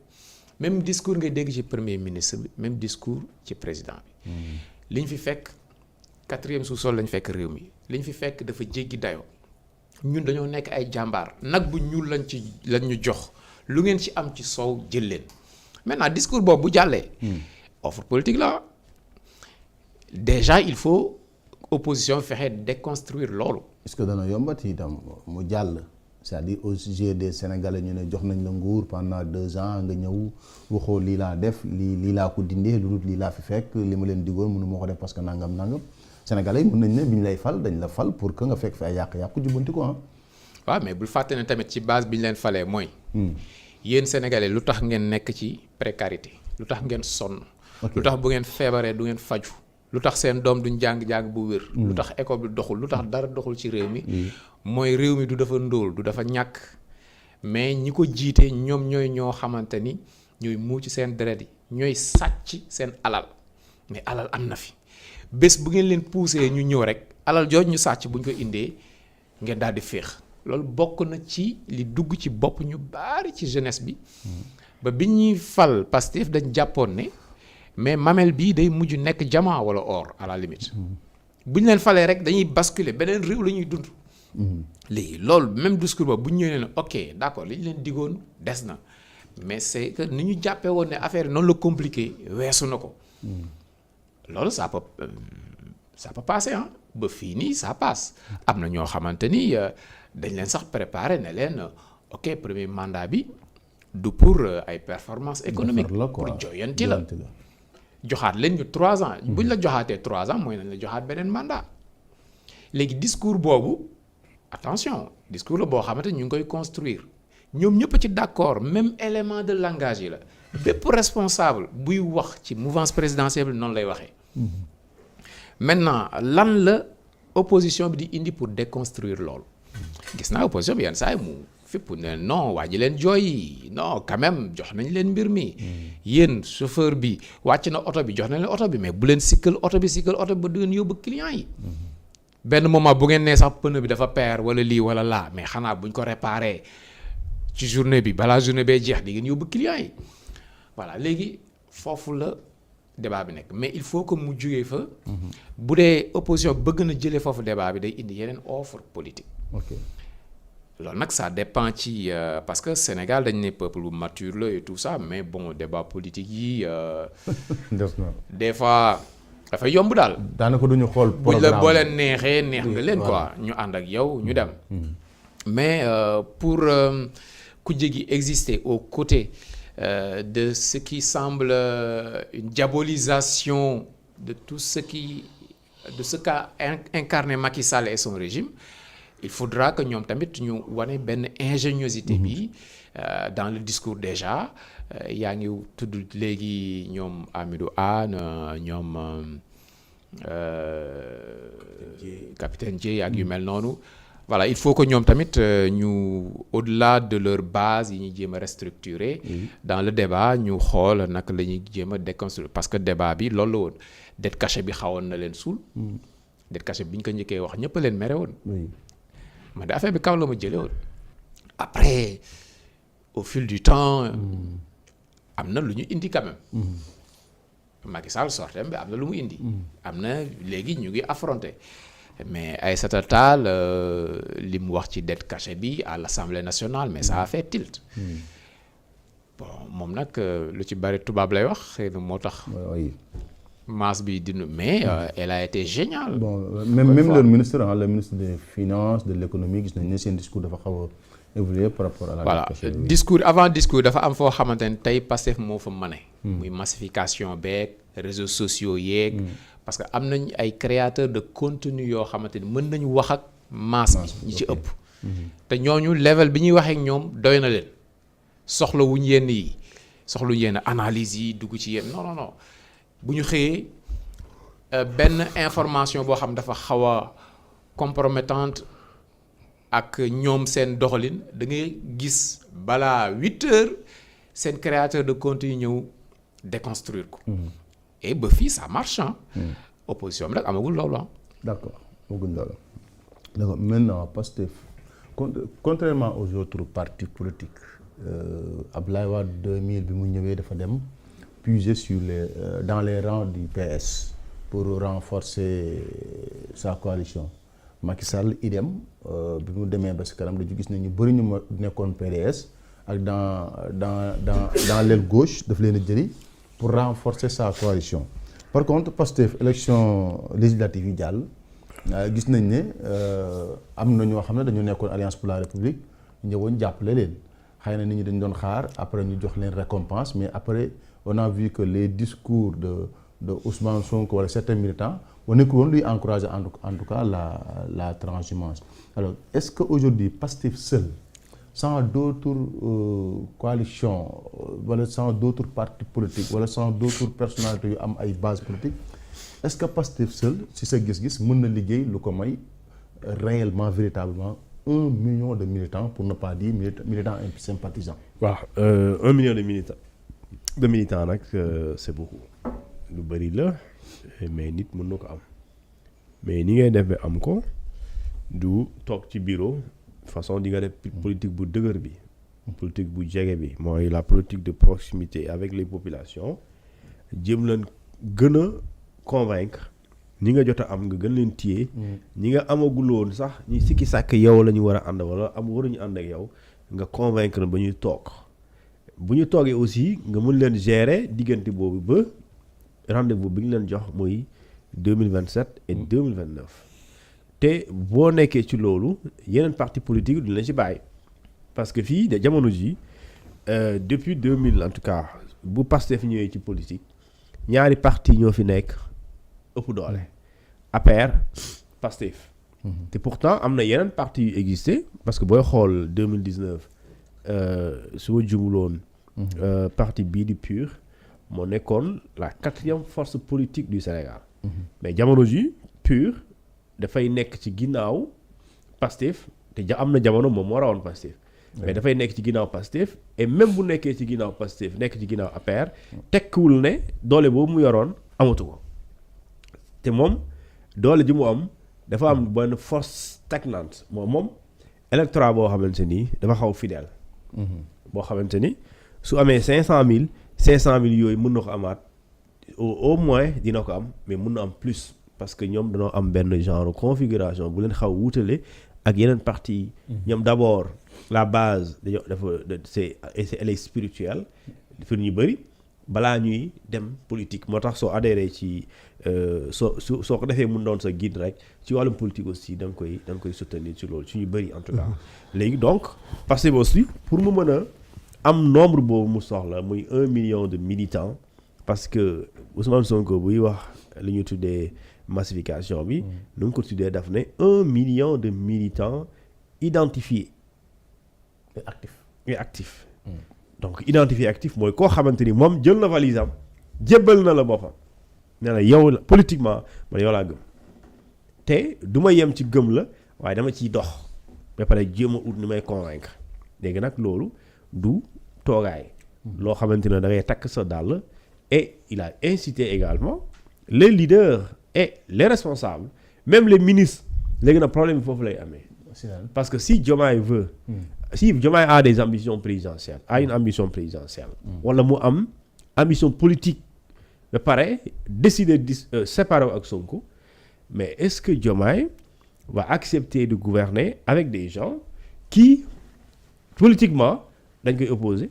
même discours ngay dégg ci premier ministre bi même discours ci président bi. li ñu fi fekk 4e sous-sol lañ fekk réew mi li ñu fi fekk dafa jéggi dayoo ñun dañoo nekk ay jàmbaar nag bu ñuul lañ ñu jox lu ngeen ci am ci soow jël leen maintenant discours boobu bu jàllee. offre politique la déjà il faut opposition fexe déconstruire loolu. est-ce que dana yombati itam mu jàll c'est-à-dire aux yeux des Sénégalais ñu ne jox nañ la nguur pendant 2 ans nga ñëw waxoo lii laa def lii laa ko dindee lu dul lii laa fi fekk li ma leen digoon mënu ma ko def parce que nangam Sénégalais yi mën nañ ne bi ñu lay fal dañ la fal pour que nga fekk fi ay yàq-yàq jubbanti ko ah. waaw mais bul fàtte ne tamit ci base bi ñu leen falee mooy. yéen Sénégalais lu tax ngeen nekk ci précarité lu tax ngeen sonn. lu tax bu ngeen feebaree du ngeen faju lu tax seen doom duñ jàng bu wér. lu tax école bi doxul lu tax dara doxul ci réew mi. mooy réew mi du dafa ndóol du dafa ñàkk mais ñi ko jiite ñoom ñooy ñoo xamante ni ñooy muuc seen deret yi ñooy sàcc seen alal mais alal am na fi bés bu ngeen leen poussé ñu ñëw rek alal jooju ñu sàcc bu ñu ko indee ngeen daal di féex loolu bokk na ci li dugg ci bopp ñu bari ci jeunesse bi ba bi ñuy fal Pastef dañ jàppoon ne mais mamel bii day mujj nekk diamant wala or à la limite bu ñu leen falee rek dañuy basculer beneen réew la ñuy dund. léegi loolu même discours ba bu ñu ñëwee ne ok d'accord li ñu leen digoon des na mais c'est que ni ñu jàppee woon ne affaire noonu la compliqué weesu na ko loolu ça peut passer ah ba fii nii ça passe am na ñoo xamante ni dañ leen sax préparer ne leen ok premier mandat bi du pour ay performance économique pour joyanti la joxaat leen ñu 3 ans buñ la joxaatee 3 ans mooy nañ la joxaat beneen mandat léegi discours boobu attention discours la boo xamante ñu ngi koy construire ñoom ñëpp ci d'accord même élément de langage yi la bépp responsable buy wax ci mouvance présidentielle bi noonu lay waxee maintenant lan la opposition bi di indi pour déconstruire loolu gis naa opposition bi yenn saa yi mu fépp ne non waa ji leen jooy non quand même jox nañ leen mbir mi yéen chauffeur bi wàcc na oto bi jox nañ leen oto bi mais bu leen sikkal oto bi ba du ngeen yóbbu client yi benn moment bu ngeen nee sax pneu bi dafa peer wala lii wala laa mais xanaa buñ ko réparer ci journée bi balaa journée bee jeex di ngeen yóbbu client yi voilà léegi foofu la débat bi nekk mais il faut que mu jógee fa. bu dee opposition bëgg na jëlee foofu débat bi day indi yeneen offre politique. ok loolu nag ça dépend ci parce que Sénégal dañ ne peuple bu mature la et tout ça mais bon débat politique yi. des fois dafay yomb daal. daanaka duñu xool buñ la boo leen neexee neex nga leen quoi ñu ànd ak yow ñu dem. mais pour ku jégi exister aux côtés. De ce qui semble une diabolisation de tout ce qu'a incarné Macky Sall et son régime, il faudra que ñoom tamit ñu wane benn ingéniosité bi dans le discours déjà yaa ngi tudd léegi ñoom Amidou Anne ñoom capitaine Dièye ak yu mel noonu voilà il faut que ñoom tamit ñu au-delà de leur base yi ñuy jéem a restructurer dans le débat ñu xool naka la ñuy jéem a déconstruire parce que débat bi loolu la woon dette cachée bi xawoon na leen suul dette cachée bi ñu ko njëkkee wax ñëpp a leen mere woon man de affaire bi kaw la ma jëlee woon après au fil du temps am na lu ñu indi quand même Macky Sall sortem bi am na lu mu indi am na léegi ñu ngi affronter mais Aïssata Tall li mu wax ci dette cachée bi à l'Assemblée nationale mais ça a fait tilt bon moom nag lu ci bari tubaab lay wax xëy na moo tax masse bi dinu mais elle a été géniale. Bon même le ministre des finances de l'économie gis nañ ne seen discours dafa xaw a évoluer par rapport à la voilà dette cachée. discours dafa am foo xamante ne tey Pastef moo fa mane. muy massification beeg réseaux sociaux yeeg. parce que am nañ ay créateurs de contenu yoo xamante ni mën nañu wax ak masse bi ñi ci ëpp. te ñooñu level bi ñuy waxee ak ñoom doy na leen soxlawuñ yenn yi soxlawuñ yenn analyse yi dugg ci yenn non. bu ñu xëyee benn information boo xam dafa xaw a compromettante ak ñoom seen doxalin da ngay gis balaa 8 heures seen créateur de contenu ñëw déconstruire ko. et ba fii ça marche opposition bi nag amagul loolu D'accord amagul loolu. D'accord maintenant Pastef contrairement aux autres partis politiques Abdoulaye Wade 2000 bi mu ñëwee dafa dem. puiser dans les rangs du PS pour renforcer sa coalition Macky Sall idem bi mu demee ba si kanam dañu gis ne ñu bëri ñu ma nekkoon PDS ak dans l'aile gauche daf leen a jëli pour renforcer sa coalition. Par contre Pastef élection législative yi jàll gis nañ ne am na ñoo xam ne dañu nekkoon Alliance pour la République ñëwoon jàppale leen xëy na nit ñi dañu doon xaar après ñu jox leen récompense mais après. On a vu que les discours de Ousmane Sonko wala certains militants on nekkul woon luy encourager en tout cas la transhumance. Alors est-ce que aujourd'hui Pastef seul sans d'autres coalitions wala sans d'autres partis politiques wala sans d'autres personnalités yu am ay bases politiques est-ce que Pastef seul si sa gis-gis mën na liggéey lu ko may réellement véritablement 1 million de militants pour ne pas dire militants et sympathisants. waaw 1 million de militants nag c'est beaucoup lu bari la mais nit mën na ko am mais ni ngay def ba am ko du toog ci bureau façon di nga def politique bu dëgër bi politique bu jege bi mooy la politique de proximité avec les populations jëm leen gën a convaincre ñi nga jot a am nga gën leen téye ñi nga amaguloon sax ñi sikki sàkk yow la ñu war a ànd wala waruñu ànd ak yow nga convaincre ba ñuy toog bu ñu toogee aussi nga mën leen gérer diggante boobu ba rendez-vous bi ñu leen jox muy 2027 et 2029 te boo nekkee ci loolu yeneen parti politique du leen ci bàyyi parce que fii de jamono ji depuis 2000 en tout cas bu Pastef ñëwee ci politique ñaari parti ñoo fi nekk ëpp doole APR Pastef te pourtant am na yeneen parti yu existé parce que booy xool 2019 su ma jumuloon parti bii di PUR moo nekkoon la 4e force politique du Sénégal mais jamono ji PUR dafay nekk ci ginnaaw Pastef te am na jamono moom moo rawoon Pastef mais dafay nekk ci ginnaaw Pastef et même bu nekkee ci ginnaaw Pastef nekk ci ginnaaw APR tekkiwul ne doole boobu mu yoroon amatu ko te moom doole ji mu am dafa am benn force stagnante moom électorat boo xamante ni dafa xaw fidèle boo xamante ni su amee 500,000 yooyu mën na ko amaat au moins dina ko am mais mën na am plus parce que ñoom dañoo am benn genre configuration bu leen xaw wutale ak yeneen parti yi ñoom d'abord la base elle est spirituelle fi ñu bëri balaa ñuy dem politique moo tax soo adhéré ci soo ko defee mun doon sa guide rek ci wàllum politique aussi da nga koy soutenir ci loolu ci ñu bëri en tout cas léegi donc parce que aussi pour mu mën a am nombre boobu mu soxla muy 1 million de militants parce que Ousmane Sonko buy wax li ñu tuddee massification bi nu mu ko tuddee daf ne 1 million de militants identifiés et actifs donc identifié actif mooy koo xamante ni moom jël na valise am jébbal na la boppam nee na yow la politiquement man yow laa gëm te du ma yem ci gëm la waaye dama ciy dox ba pare jéem a ut ni may convaincre léegi nag loolu du toogaay loo xamante ne da ngay takk sa dàll et il a incité également les leaders et les responsables même les ministres léegi nag problème bi foofu lay amee parce que si Diomaye veut si Diomaye a des ambitions présidentielles a une ambition présidentielle wala mu am ambition politique ba pare décider de séparer ak Sonko mais est-ce que Diomaye va accepter de gouverner avec des gens qui politiquement dañ koy opposer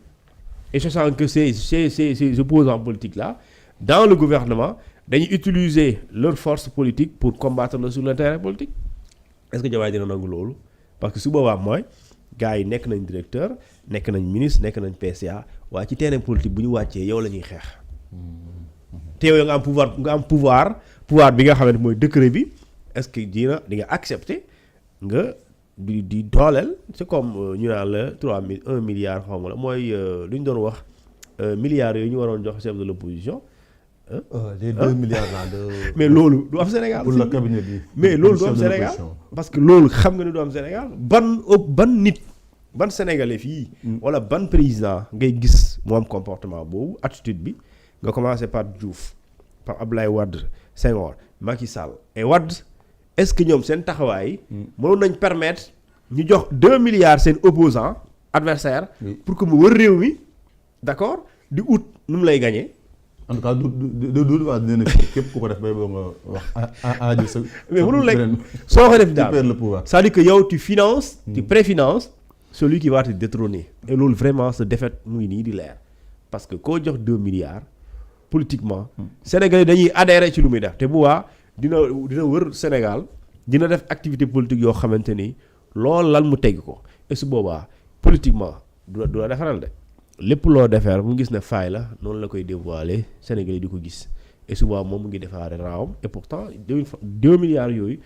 et sachant que ces opposants politiques là dans le gouvernement dañuy utiliser leur force politique pour combattre le sur le terrain politique est-ce que Diomaye dina nangu loolu parce que su boobaa mooy gars yi nekk nañ directeur nekk nañ ministre nekk nañ PCA waaye ci terrain politique bu ñu wàccee yow la ñuy xeex te yow nga am pouvoir bi nga xamante mooy décret bi est-ce que di nga accepter nga di dooleel c'est comme ñu naan la 1 milliard xaw ma la mooy lu ñu doon wax milliards yooyu ñu waroon jox chef de l'opposition les 2 milliards là de. mais loolu du am Sénégal. pour le cabinet bi. mais loolu du am Sénégal parce que loolu xam nga ni du am Sénégal ban nit ban sénégalais fii. wala ban président ngay gis mu am comportement boobu attitude bi nga commencé par Diouf par Abdoulaye Wade Senghor Macky Sall et Wade est-ce que ñoom seen taxawaay. mënoon nañ permettre ñu jox 2 milliards seen opposant adversaire pour que mu wër réew mi d'accord di ut nu mu lay gagner. en tout cas du waa dina ne képp ku ko def bay boo nga wax sa mais mënul lekk soo ko def daal le pouvoir c'est-à-dire que yow tu finances tu préfinances celui qui va te détrôner et loolu vraiment sa défaite mu ngi nii di leer parce que koo jox 2 milliards politiquement Sénégalais dañuy adhérer ci lu muy def te bu waa dina wër Sénégal dina def activité politique yoo xamante ni loolu lan mu tegg ko et su boobaa politiquement du la defaral de lépp loo defeer mu gis ne faay la noonu la koy dévoiler Sénégalais di ko gis et souvent moom mu ngi defaare raawam et pourtant 2 milliards yooyu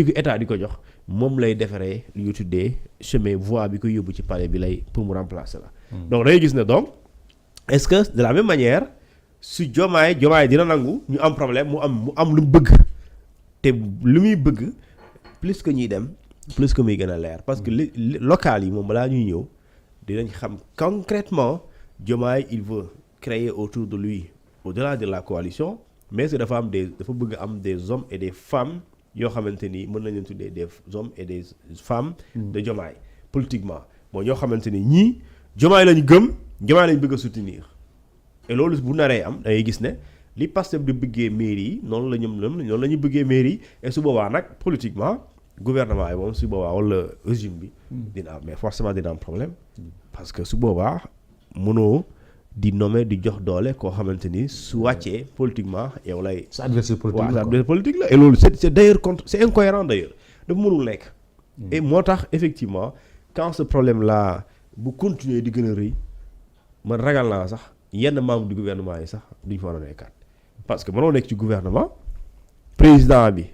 ko état di ko jox moom lay defaree lu ñu tuddee chemin voie bi koy yóbbu ci palais bi lay pour mu remplacer la donc dangay gis ne donc est-ce que de la même manière su Diomaye dina nangu ñu am problème mu am lu mu bëgg te lu muy bëgg plus que ñuy dem plus que muy gën a leer parce que local yi moom balaa ñuy ñëw dinañ xam concrètement Diomaye il veut créer autour de lui au-delà de la coalition mais que dafa bëgg am des hommes et des femmes yoo xamante ni mën nañ leen tuddee des hommes et des femmes de Diomaye politiquement bon ñoo xamante ni ñii Diomaye lañu gëm Diomaye lañu bëgg a soutenir et loolu bu naree am da ngay gis ne li Pastef di bëggee mairie yi noonu la ñu bëggee mairie yi et su boobaa nag politiquement gouvernement yi moom su boobaa wala régime bi dina am mais forcément dina am problème parce que su boobaa mënoo di nommer di jox doole koo xamante ni su wàccee politiquement yow lay. sa adversaire politique la sa adversaire politique la et loolu c'est d'ailleurs c'est incohérent d'ailleurs dafa mënul nekk. et moo tax effectivement quand ce problème là bu continuer di gën a rëy man ragal naa sax yenn membres du gouvernement yi sax duñ fa mën a nekkaat parce que mënoo nekk ci gouvernement président bi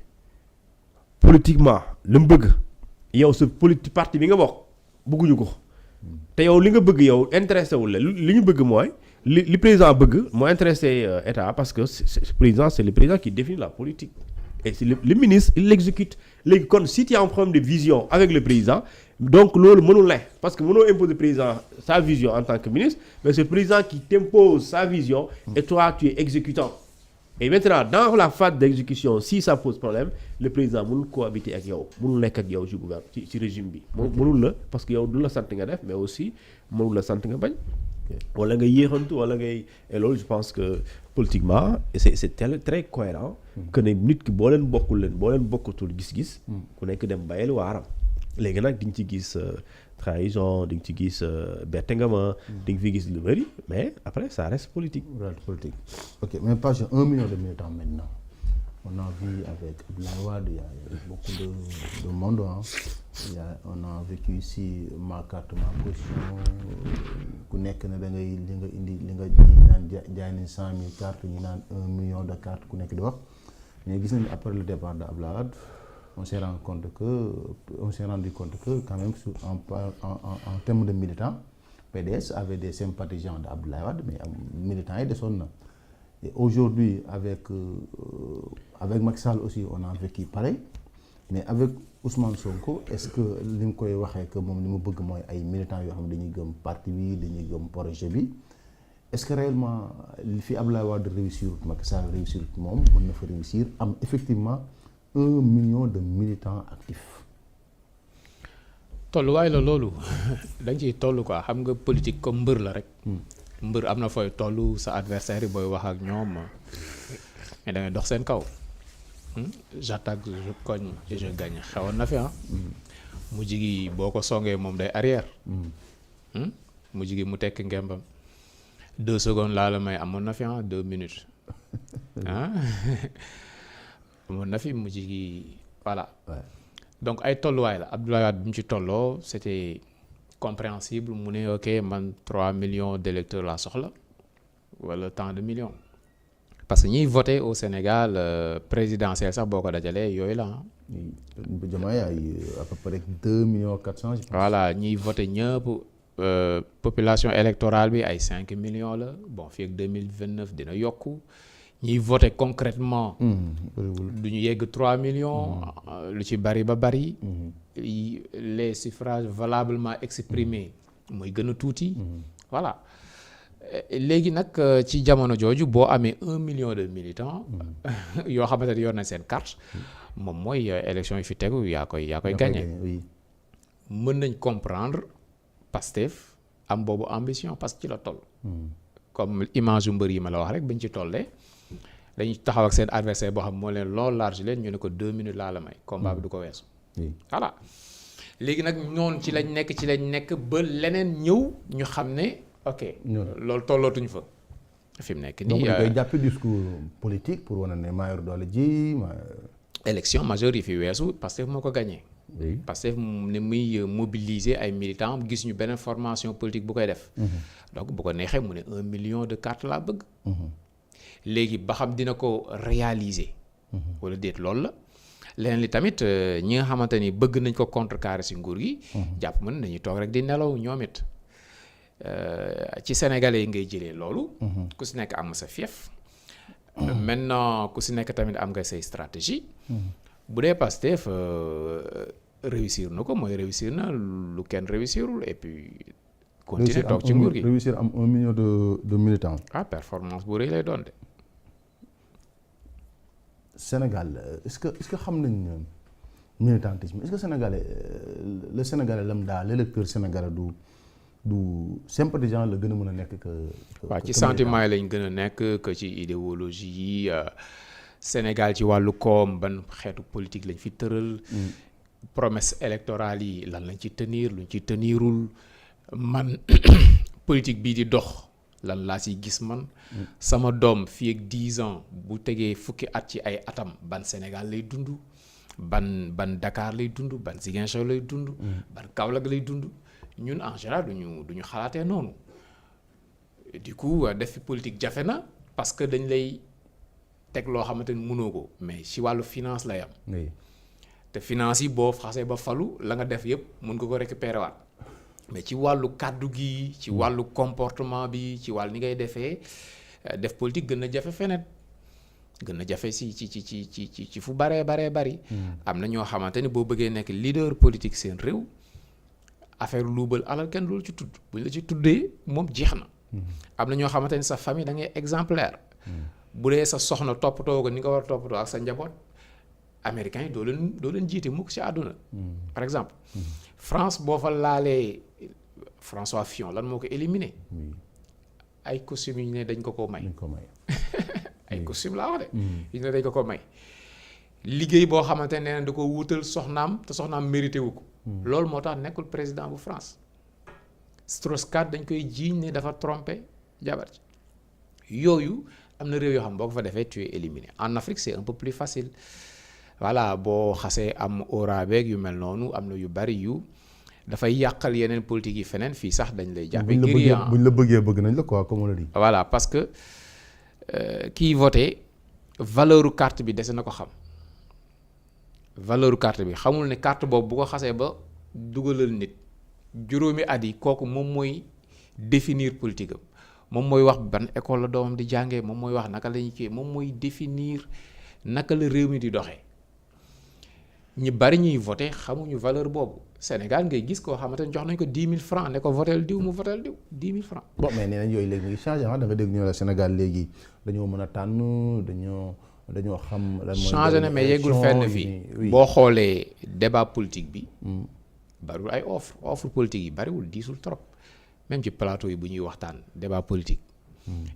politiquement lu mu bëgg yow sa parti bi nga bokk bëgguñu ko. te yow li nga bëgg yow intéressé wul la li ñu bëgg mooy li président bëgg moo intéressé état parce que président c'est le président qui définit la politique et c'est le ministre il l'exécute léegi kon si tu as un problème de vision avec le président donc loolu mënul ne parce que mënoo imposer président sa vision en tant que ministre mais c'est le président qui t'impose sa vision et toi tu es exécutant et maintenant dans la phase d'exécution si ça pose problème le président mënul cohabiter ak yow mënul nekk ak yow ci gouvernement ci régime bi mënul la parce que yow du la sant nga def mais aussi mënul la sant nga bañ wala nga yéexantu wala ngay et loolu je pense que politiquement c'est très cohérent que ne nit ki boo leen bokkatul gis-gis ku nekk dem bàyyil waaram léegi nag di nga ci gis trahison di nga ci gis bette nga ma di nga fi gis lu bëri mais après ça reste politique. Ok, mais pas 1 million de militants maintenant. On a vu avec Abdoulaye Wade, il y a beaucoup de monde. On a vécu ici ma carte, ma position. Ku nekk ne da ngay li nga indi li nga ñi naan jaay nañ 100 000 cartes ñu naan 1 million de cartes ku nekk di wax. mais gis nañu après le départ de Abdoulaye Wade on s'est rendu compte que quand même en termes de militants PDS avait des sympathisants de Abdoulaye Wade mais militants yi desoon na et aujourd'hui avec Macky Sall aussi on a vécu pareil mais avec Ousmane Sonko est-ce que li nga koy waxee que moom li mu bëgg mooy ay militants yoo xam ne dañuy gëm parti bi dañuy gëm projet bi est-ce que réellement li fi Abdoulaye Wade réussir Macky Sall réussir moom mën na fa réussir am effectivement 1 million de militants actifs. tolluwaay la loolu da nga ciy toll quoi xam nga politique comme mbër la rek. mbër am na fooy toll sa adversaire yi booy wax ak ñoom mais da ngay dox seen kaw. J'attaque je cogne et je gagne xewoon na fi mujj gi boo ko songee moom day arrière. mujj gi mu tekk ngembam 2 secondes laa la may amoon na fi 2 minutes amoon na fi mujj gi voilà. donc ay tolluwaay la Abdoulaye Wade bi mu ci tolloo c'était compréhensible mu ne ok man 3 millions d'électeurs laa soxla wala tant de millions. parce que ñiy voté au Sénégal présidentiel sax boo ko dajalee yooyu la Diomaye ay à peu près 2 millions 400. voilà ñiy voté ñëpp population électorale bi ay 5 millions la bon fii ak 2029 dina yokku ñiy voté concrètement du ñu yegg 3 millions lu ci bari ba bari les suffrages valablement exprimés mooy gën a tuuti voilà. léegi nag ci jamono jooju boo amee 1 million de militants yoo xamante ne yor nañ seen carte moom mooy élection yi fi tegu yaa koy gagné mën nañ comprendre Pastef am boobu ambition parce que ci la toll comme image yu mbër yi ma la wax rek bañ ci tollee dañuy taxaw ak seen adversaire boo xam moo leen lool large leen ñu ne ko 2 minutes laa la may combat bi du ko weesu voilà léegi nag noonu ci lañ nekk ba leneen ñëw ñu xam ne ok loolu tollootuñ fa fi mu nekk nii. donc dañ koy jàppe discours politique pour wane ne maa yor doole ji élection majeure yi fi weesu Pastef moo ko gagné. Pastef ne muy mobiliser ay militants gis ñu beneen formation politique bu koy def. donc bu ko neexee mu ne 1 million de cartes laa bëgg. léegi ba xam dina ko réaliser. wala déet loolu la. leneen li tamit ñi nga xamante ni bëgg nañ ko contrecarrer ci nguur gi. jàpp mën nañu toog rek di nelaw ñoom it. ci sénégalais yi ngay jëlee loolu. ku si nekk am sa fief. maintenant ku si nekk tamit am nga say stratégie. bu dee Pastef réussir na ko mooy réussir na lu kenn réussirul et puis. continuer toog ci nguur gi réussir am 1 million de militants. performance bu rëy lay doon de. Sénégal est-ce que xam nañ militantisme est-ce que sénégalais le sénégalais lambda l'électeur sénégalais du sympathisant la gën a mën a nekk que. waaw ci sentiment yi lañ gën a nekk que ci idéologie yi Sénégal ci wàllu koom ban xeetu politique lañ fi tëral. promesse électorale yi lan lañ ci tenir luñ ci tenirul man politique bii di dox lan laa siy gis man. sama doom fii ak 10 ans bu tegee fukki at ci ay atam ban Sénégal lay dund ban Dakar lay dund ban Ziguinchor lay dund. ban Kaolack lay dund. ñun en général duñu xalaatee noonu du coup def fi politique jafe na parce que dañ lay teg loo xamante ni mënoo ko mais ci wàllu finance lay am. te finance yi boo xasee ba falu la nga def yëpp mën nga ko récupérer waat mais ci wàllu kàddu gi ci wàllu comportement bi ci wàllu ni ngay defee def politique gën na jafe feneen gën na jafe ci fu bari. am na ñoo xamante ni boo bëggee nekk leader politique seen réew. affaire luubal alal kenn loolu ci tudd buñ la ci tuddee moom jeex na. am na ñoo xamante ni sa famille da ngay exemplaire. bu dee sa soxna toppatoo ko ni nga war a toppatoo ak sa njaboot américains yi doo leen jiite mukk ci àdduna. par exemple. France boo fa laalee François Fillon lan moo ko éliminé. ay costume yi ñu ne dañ ko may. ay costume laa wax de. yi ñu ne dañ ko may. liggéey boo xamante ne da ko wutal soxnaam te soxnaam mérité wu ko. loolu moo tax nekkul président bu France. Strauss-Kahn dañ koy jiiñ ne dafa trompé jabar ji yooyu am na réew yoo xam boo ko fa defee tu es éliminé en Afrique c'est un peu plus facile voilà boo xasee am aura beeg yu mel noonu am na yu bari yu dafay yàqal yeneen politique yi feneen fii sax dañ lay jàppee. buñ la bëggee bëgg nañ la quoi comme on le dit. voilà parce que kiy voté valeur carte bi dese na ko xam valeur carte bi xamul ne carte boobu bu ko xasee ba dugalal nit juróomi at yi kooku moom mooy définir politique am moom mooy wax ban école la doomam di jàngee moom mooy wax naka la ñuy kii moom mooy définir naka la réew mi di doxee ñu bari ñuy voté xamuñu valeur boobu Sénégal ngay gis koo xamante ne jox nañ ko 10 000 francs ne ko votel diw mu votel diw 10 000 francs. bon mais nee nañ yooyu léegi mu ngi changé da nga dégg ñu la Sénégal léegi dañoo mën a tànn dañoo xam. lan mooy changé na mais yeggul fenn fii boo xoolee débat politique bi. bariwul ay offre politique yi bariwul diisul trop même ci plateau yi bu ñuy waxtaan débat politique.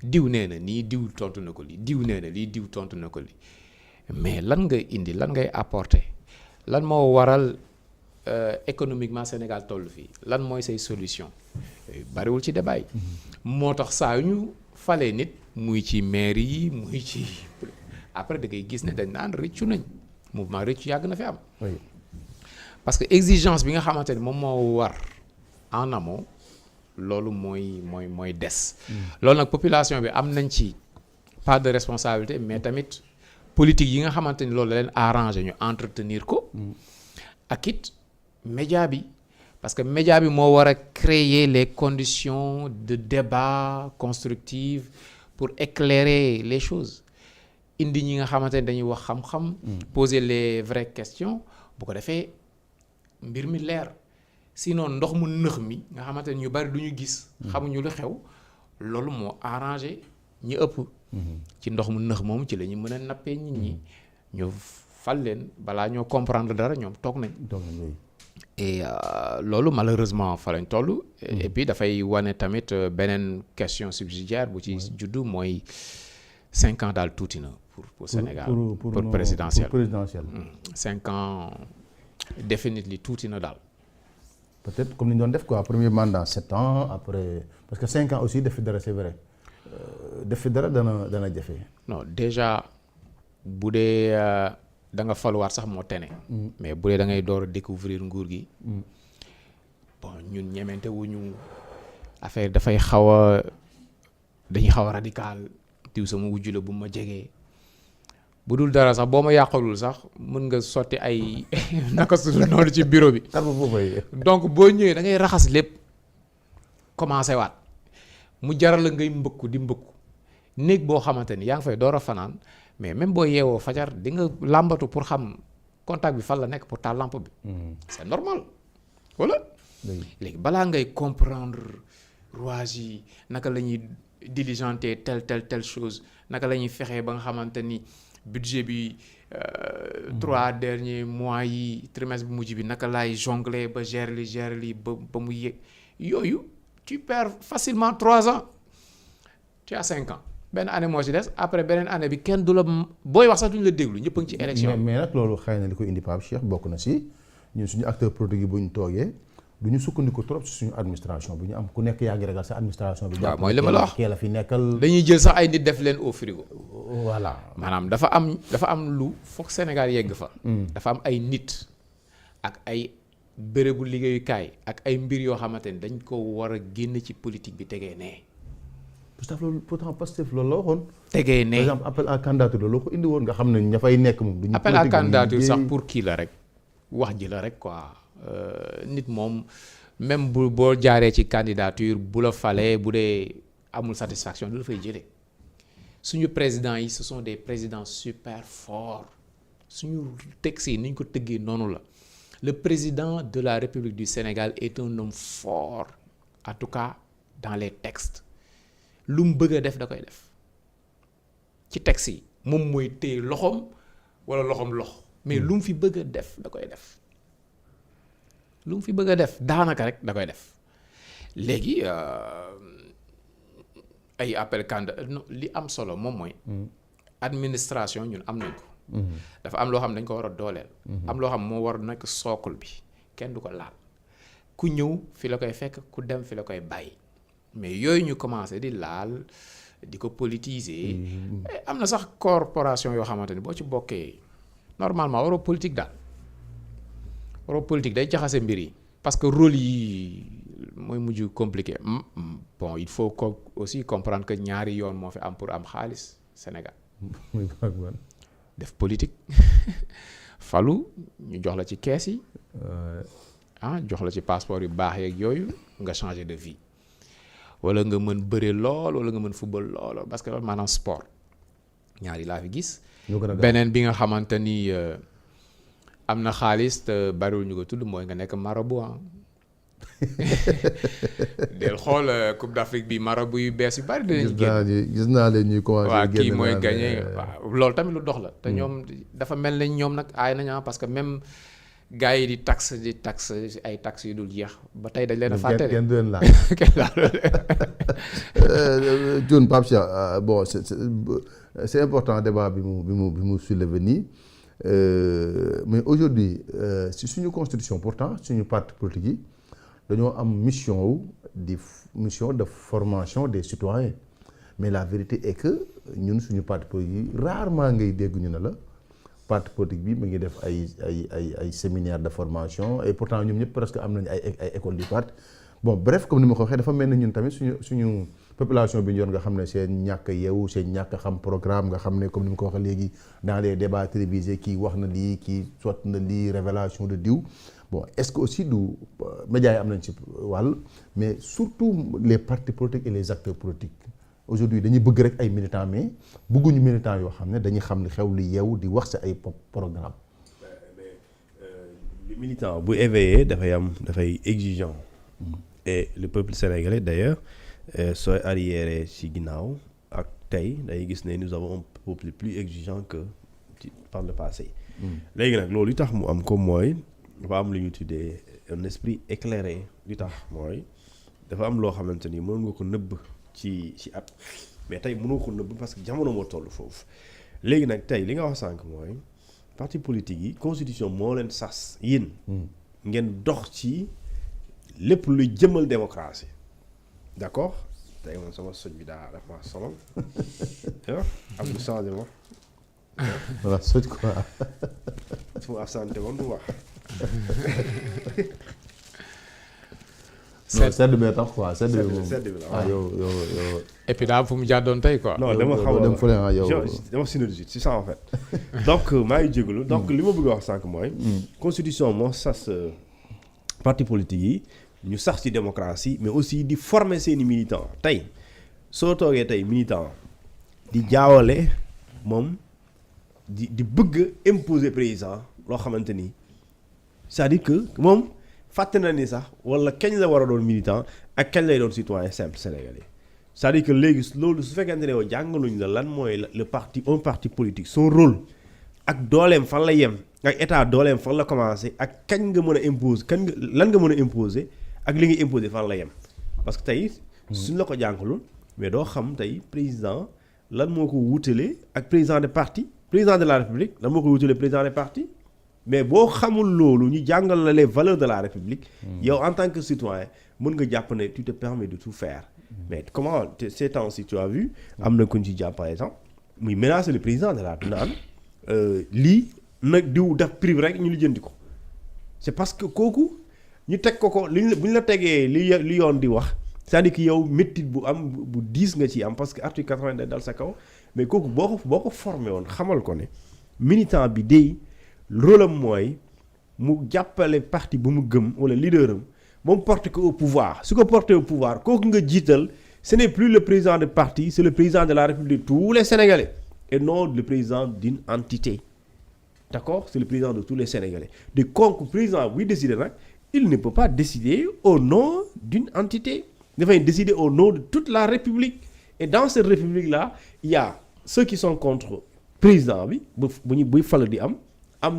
diw nee na nii diw tontu na ko lii diw nee na lii diw tontu na ko lii mais lan nga indi lan ngay apporter lan moo waral économiquement Sénégal toll fii lan mooy say solution bariwul ci débat yi. moo tax saa yu ñu falee nit muy ci maire yi muy ci après da ngay gis ne dañ naan rëccu nañ mouvement rëccu yàgg na fi am. parce que exigence bi nga xamante ne moom moo war en amont loolu mooy des. loolu nag population bi am nañ ci part de responsabilité mais tamit politique yi nga xamante ni loolu la leen arrangé ñu entretenir ko. ak it média bi parce que média bi moo war a créer les conditions de débat constructif pour éclairer les choses indi ñi nga xamante ne dañuy wax xam-xam. poser les vraies questions bu ko defee mbir mi leer sinon ndox mu nëx mi nga xamante ne ñu bari du ñu gis. xamuñu lu xew loolu moo arrangé ñi ëpp. ci ndox mu nëx moom ci la ñu mën a nappee nit ñi ñu fal leen balaa ñoo comprendre dara ñoom toog nañ. et loolu malheureusement fa lañ toll. et puis dafay wane tamit beneen question subsidiaire bu ci juddu mooy 5 ans daal tuuti na pour Sénégal pour présidentiel. 5 ans definitely tuuti na daal. peut-être comme ni ñu doon def quoi premier mandat 7 ans après parce que 5 ans aussi def fi dara c'est vrai def fi dara dana jafe. non déjà bu dee da nga faluwaat sax moo tene. mais bu dee da ngay door a découvrir nguur gi. bon ñun ñemente wuñu affaire dafay dañuy xaw a radical diw sama wujju la bu ma jegee bu dul dara sax boo ma yàqalul sax mën nga sotti ay naka su noonu ci bureau bi. donc boo ñëwee da ngay raxas lépp commencé waat mu jaral la ngay mbëkku di mbëkku néeg boo xamante ni yaa ngi fay door a fanaan mais même boo yeewoo fajar di nga làmbatu pour xam contact bi fan la nekk pour taal lampe bi. c'est normal wala. léegi balaa ngay comprendre rouage yi naka la ñuy diligenter telle chose naka la ñuy fexee ba nga xamante ni. budget bi 3 derniers mois yi trimestre bu mujj bi naka laay jongler ba gérer li ba mu yëg yooyu tu perds facilement 3 ans tu as 5 ans benn année moo ci des après beneen année bi kenn du la booy wax sax duñu la déglu ñëpp a ngi ci élection. mais nag loolu xëy na li ko indi Pape Cheikh bokk na si ñun suñu acteur politique bu ñu toogee du ñu sukkandiku trop si suñu administration bi ñu am ku nekk yaa ngi ragal sa administration bi. waaw mooy li ma la wax kee la fi nekkal. dañuy jël sax ay nit def leen au frigo. voilà maanaam dafa am lu foog Sénégal yegg fa. dafa am ay nit ak ay bérébu liggéeyukaay ak ay mbir yoo xamante ni dañ ko war a génn ci politique bi tegee nee. pourtant Pastef loolu la waxoon. tegee nee par exemple appel à candidature loolu ko indi woon nga xam ne ña fay nekk moom. duñu appel à candidature sax pour kii la rek wax ji la rek quoi. nit moom même boo jaaree ci candidature bu la falee bu dee amul satisfaction du la fay jëlee suñu présidents yi ce sont des présidents super forts suñu texte yi ni ñu ko tëggee noonu la le président de la République du Sénégal est un homme fort en tout cas dans les textes lu mu bëgg a def da koy def ci texte yi moom mooy téye loxoom wala loxoom loxo mais lu mu fi bëgg a def da koy def lu mu fi bëgg a def daanaka rek da koy def léegi ay appel candidat li am solo moom mooy administration ñun am nañ ko dafa am loo xam ne dañ ko war a dooleel am loo xam moo war a nekk sookul bi kenn du ko laal ku ñëw fi la koy fekk ku dem fi la koy bàyyi mais yooyu ñu commencé di laal di ko politiser am na sax corporation yoo xamante ni boo ci bokkee normalement waroo politique daal waroo politique day jaxase mbir yi parce que rôle yi mooy mujj compliqué bon il faut aussi comprendre que ñaari yoon moo fi am pour am xaalis Sénégal muy ban ak ban. def politique falu ñu jox la ci kees yi jox la ci passeport yu baax yeeg yooyu nga changer de vie wala nga mën bëre lool wala nga mën football lool parce que maanaam sport ñaari laa fi gis. beneen bi nga xamante ni am na xaalis te bariwul ñu ko tudd mooy nga nekk marabout del xool Coupe d'Afrique bi marabout yu bees yu bari dinañ génn gis naa leen ñuy commencé waaw kii mooy gagné waaw loolu tamit lu dox la te ñoom dafa mel ne ñoom nag aay nañu parce que même gars yi di taxe ay taxes yu dul jeex ba tey dañ leen a fàtte kenn du leen laal kenn laal John Pape Cheikh bon c'est important débat bi mu soulevé nii mais aujourd'hui si suñu constitution pourtant suñu parti politique yi dañoo am mission de formation des citoyens mais la vérité est que ñun suñu parti politique yi rarement ngay dégg ñu ne la parti politique bi mu ngi def ay séminaire de formation et pourtant ñoom ñëpp presque am nañu ay école du parti bon bref comme ni ma ko waxee dafa mel ni ñun tamit suñu population bi ñu yor nga xam ne seen ñàkk yeewu seen ñàkk xam programme nga xam ne comme ni ma ko waxee léegi dans les débats télévisés kii wax na lii kii sot na lii révélation de diw bon est-ce que aussi du médias yi am nañ ci wàll mais surtout les partis politiques et les acteurs politiques aujourd'hui dañuy bëgg rek ay militants mais bëgguñu militants yoo xam ne dañuy xam li xew li yeewu di wax ci ay programme le militant bu éveillé dafay exigeant et le peuple sénégalais d'ailleurs sooy arriéré ci ginnaaw ak tey day gis ne nous avons un peuple plus exigeant que par le passé léegi nag loolu li tax mu am ko mooy dafa am lu ñu tuddee un esprit éclairé li tax mooy dafa am loo xamante ni mën nga ko nëbb ci at mais tey mënoo ko nëbb parce que jamono moo toll foofu léegi nag tey li nga wax sànq mooy parti politique yi constitution moo leen sas yéen ngeen dox ci lépp luy jëmal démocratie d'accord tey moom sama soj bi daa def ma solo am lu changé ma voilà soj quoi su ma absenté woon du wax sedd bee tax quoi sedd bi moom sedd bi la yow et puis daa fu mu jàddoon tey quoi. non dama xaw a dem fële yow dama synergie c'est ça en fait donc maa ngi jégalu donc li ma bëgg a wax sànq mooy constitution moo sas parti politique yi ñu sax ci démocratie mais aussi di former seeni militants tey soo toogee tey militant di jaawale moom di bëgg imposer président loo xamante ni c'est-à-dire que moom fàtte na ni sax wala kañ la war a doon militant ak kañ lay doon citoyen simple sénégalais c'est-à-dire que léegi loolu su fekkente ne yow jàngaluñ la lan mooy le parti un parti politique son rôle ak dooleem fan la yem ak état dooleem fan la commencé ak kañ nga mën a imposer lan nga mën a imposer ak li nga imposer fan la yem parce que tey suñ la ko jàngalul mais doo xam tey président lan moo ko wutale ak président de parti président de la république lan moo ko wutale président de parti mais boo xamul loolu ñu jàngal la les valeurs de la république yow en tant que citoyen mën nga jàpp ne tu te permets de tout faire mais comment ces temps-ci tu as vu am na ku ñu ci jàpp par exemple muy menacer le président de la république naan lii nag diw def privé rek ñu lijjanti ko c'est parce que kooku ñu teg ko bu ñu la tegee li yoon di wax c'est-à-dire que yow métit bu diis nga ci am parce que article 80 day dal sa kaw mais kooku boo ko formé woon xamal ko ne militant bi day rôle am mooy mu jàppale parti bu mu gëm wala leader am moom porte ko au pouvoir su ko porté au pouvoir kooku nga jiital ce n'est plus le président de parti c'est le président de la République de tous les Sénégalais et non le président d'une entité d'accord c'est le président de tous les Sénégalais de konk président buy décider nag il ne peut pas décider au nom d'une entité dafay décider au nom de toute la République et dans cette République là il y a ceux qui sont contre président bi buy fal di am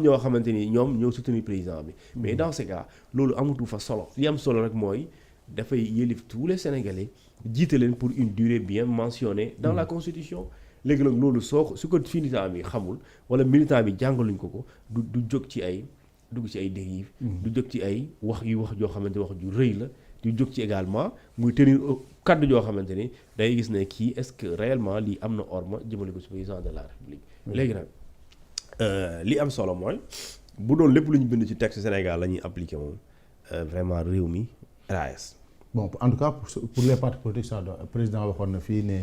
ñoo xamante ni ñoom ñoo soutenir président bi mais dans ce cas loolu amatu fa solo li am solo rek mooy dafay yëlif tous les Sénégalais jiite leen pour une durée bien mentionnée dans la Constitution léegi nag loolu su ko militant bi xamul wala militant bi jàngaluñ ko du jóg ci ay dugg ci ay dérives du jóg ci ay wax joo xamante wax ju rëy la du jóg ci également muy tenir kaddu joo xamante ni day gis ne kii est-ce que réellement lii am na orma jëmale ko ci président de la République léegi nag li am solo mooy bu doon lépp lu ñu bind ci texte Sénégal la ñuy appliquer moom vraiment réew mi RAS. bon en tout cas pour les partis politiques ça doit président waxoon na fii ne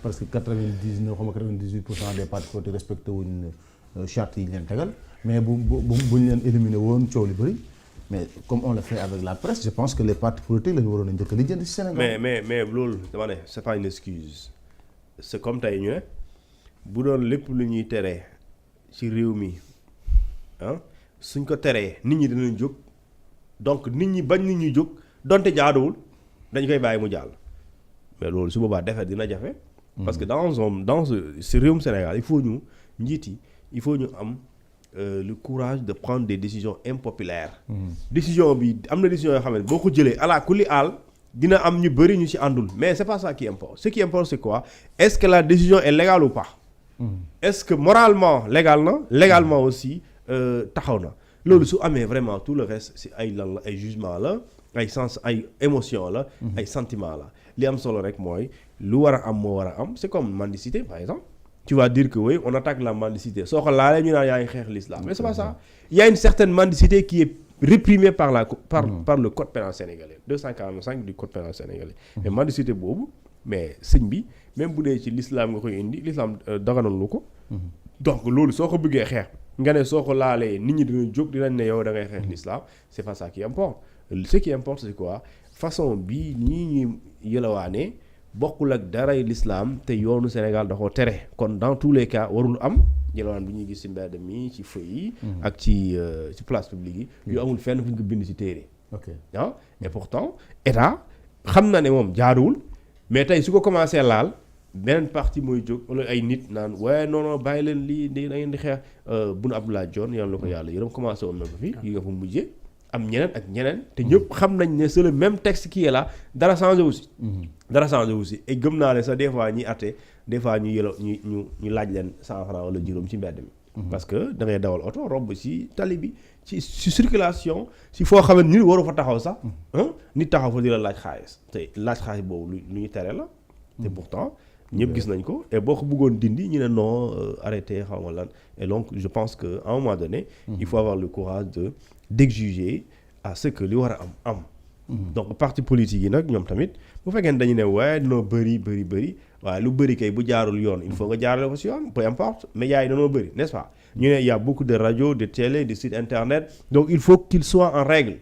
parce que 99 ou 98% des partis politiques respecté wuñ charte yi leen tegal mais bu ñu leen éliminé woon coow li bëri mais comme on le fait avec la presse je pense que les partis politiques la ñu waroon a njëkk a lijjanti ci Sénégal. mais loolu dama ne c'est pas une excuse c'est comme tey ñu ne bu doon lépp lu ñuy teree ci réew mi suñ ko teree nit ñi dinañ jóg donc nit ñi bañ nit ñi jóg donte jaaduwul dañ koy bàyyi mu jàll mais loolu su boobaa defet dina jafe. parce que dans ce réewum Sénégal il faut ñu njiit yi il faut ñu am le courage de prendre des décisions impopulaires. décision bi am na décision yoo xam ne boo ko jëlee ala kulli aal dina am ñu bëri ñu ci àndul mais c'est pas ça qui importe ce qui importe c'est quoi est-ce que la décision est légale ou pas. est-ce que moralement légal na légalement aussi taxaw na loolu su amee vraiment tout le reste c'est ay lan la ay jugement la ay sens ay émotion la ay sentiment la li am solo rek mooy lu war a am moo war a am c'est comme mendicité par exemple tu vas dire que oui on attaque la mendicité soo ko laalee ñu naan yaa ngi xeex l'islam mais c'est pas ça il y a une certaine mendicité qui est réprimée par le code pénal sénégalais 245 du code pénal sénégalais mais mendicité boobu mais sëñ bi même bu dee ci l'islam nga koy indi l'islam daganal lu ko donc loolu soo ko bëggee xeex nga ne soo ko laalee nit ñi dina jóg dinañ ne yow da ngay xeex l'islam c'est pas ça qui importe ce qui importe c'est quoi façon bii nii ñuy yëlawaane bokkul ak daray l'islam te yoonu Sénégal da koo tere kon dans tous les cas warul am yëlawaan bi ñuy gis ci mbedd mi ci feu yi ak ci place publique yi yu amul fenn fu ñu ko bind ci téere et pourtant état xam na ne moom jaaduwul mais tey su ko commencé laal beneen parti mooy jóg wala ay nit naan waaye non bàyyi leen lii da ngeen di xeex Boun Abdallah Dionne yàlla na ko yàlla yërëm commencé woon na ko fi yi nga fa mujjee am ñeneen ak ñeneen te ñëpp xam nañ ne c'est le même texte qui est là dara changé aussi et gëm naa ne sax des fois ñuy atte des fois ñu ñu laaj leen 100 francs wala juróom ci mbedd mi parce que da ngay dawal oto robb ci tali bi ci circulation ci foo xam ne nit waru fa taxaw sax nit taxaw fa di la laaj xaalis te laaj xaalis boobu lu ñu tere la te pourtant ñëpp gis nañ ko et boo ko bëggoon dindi ñu ne non arrêté xaw ma lan et donc je pense que à un moment donné il faut avoir le courage d'exiger à ce que li war a am donc parti politique yi nag ñoom tamit bu fekkee ne dañu ne waaye danoo bëri waaye lu bëri kay bu jaarul yoon il faut nga jaarale ko ci yoon peu importe médias yi danoo bëri n'est-ce pas ñu ne il y a beaucoup de radios de télé de sites internet donc il faut qu'ils soient en règle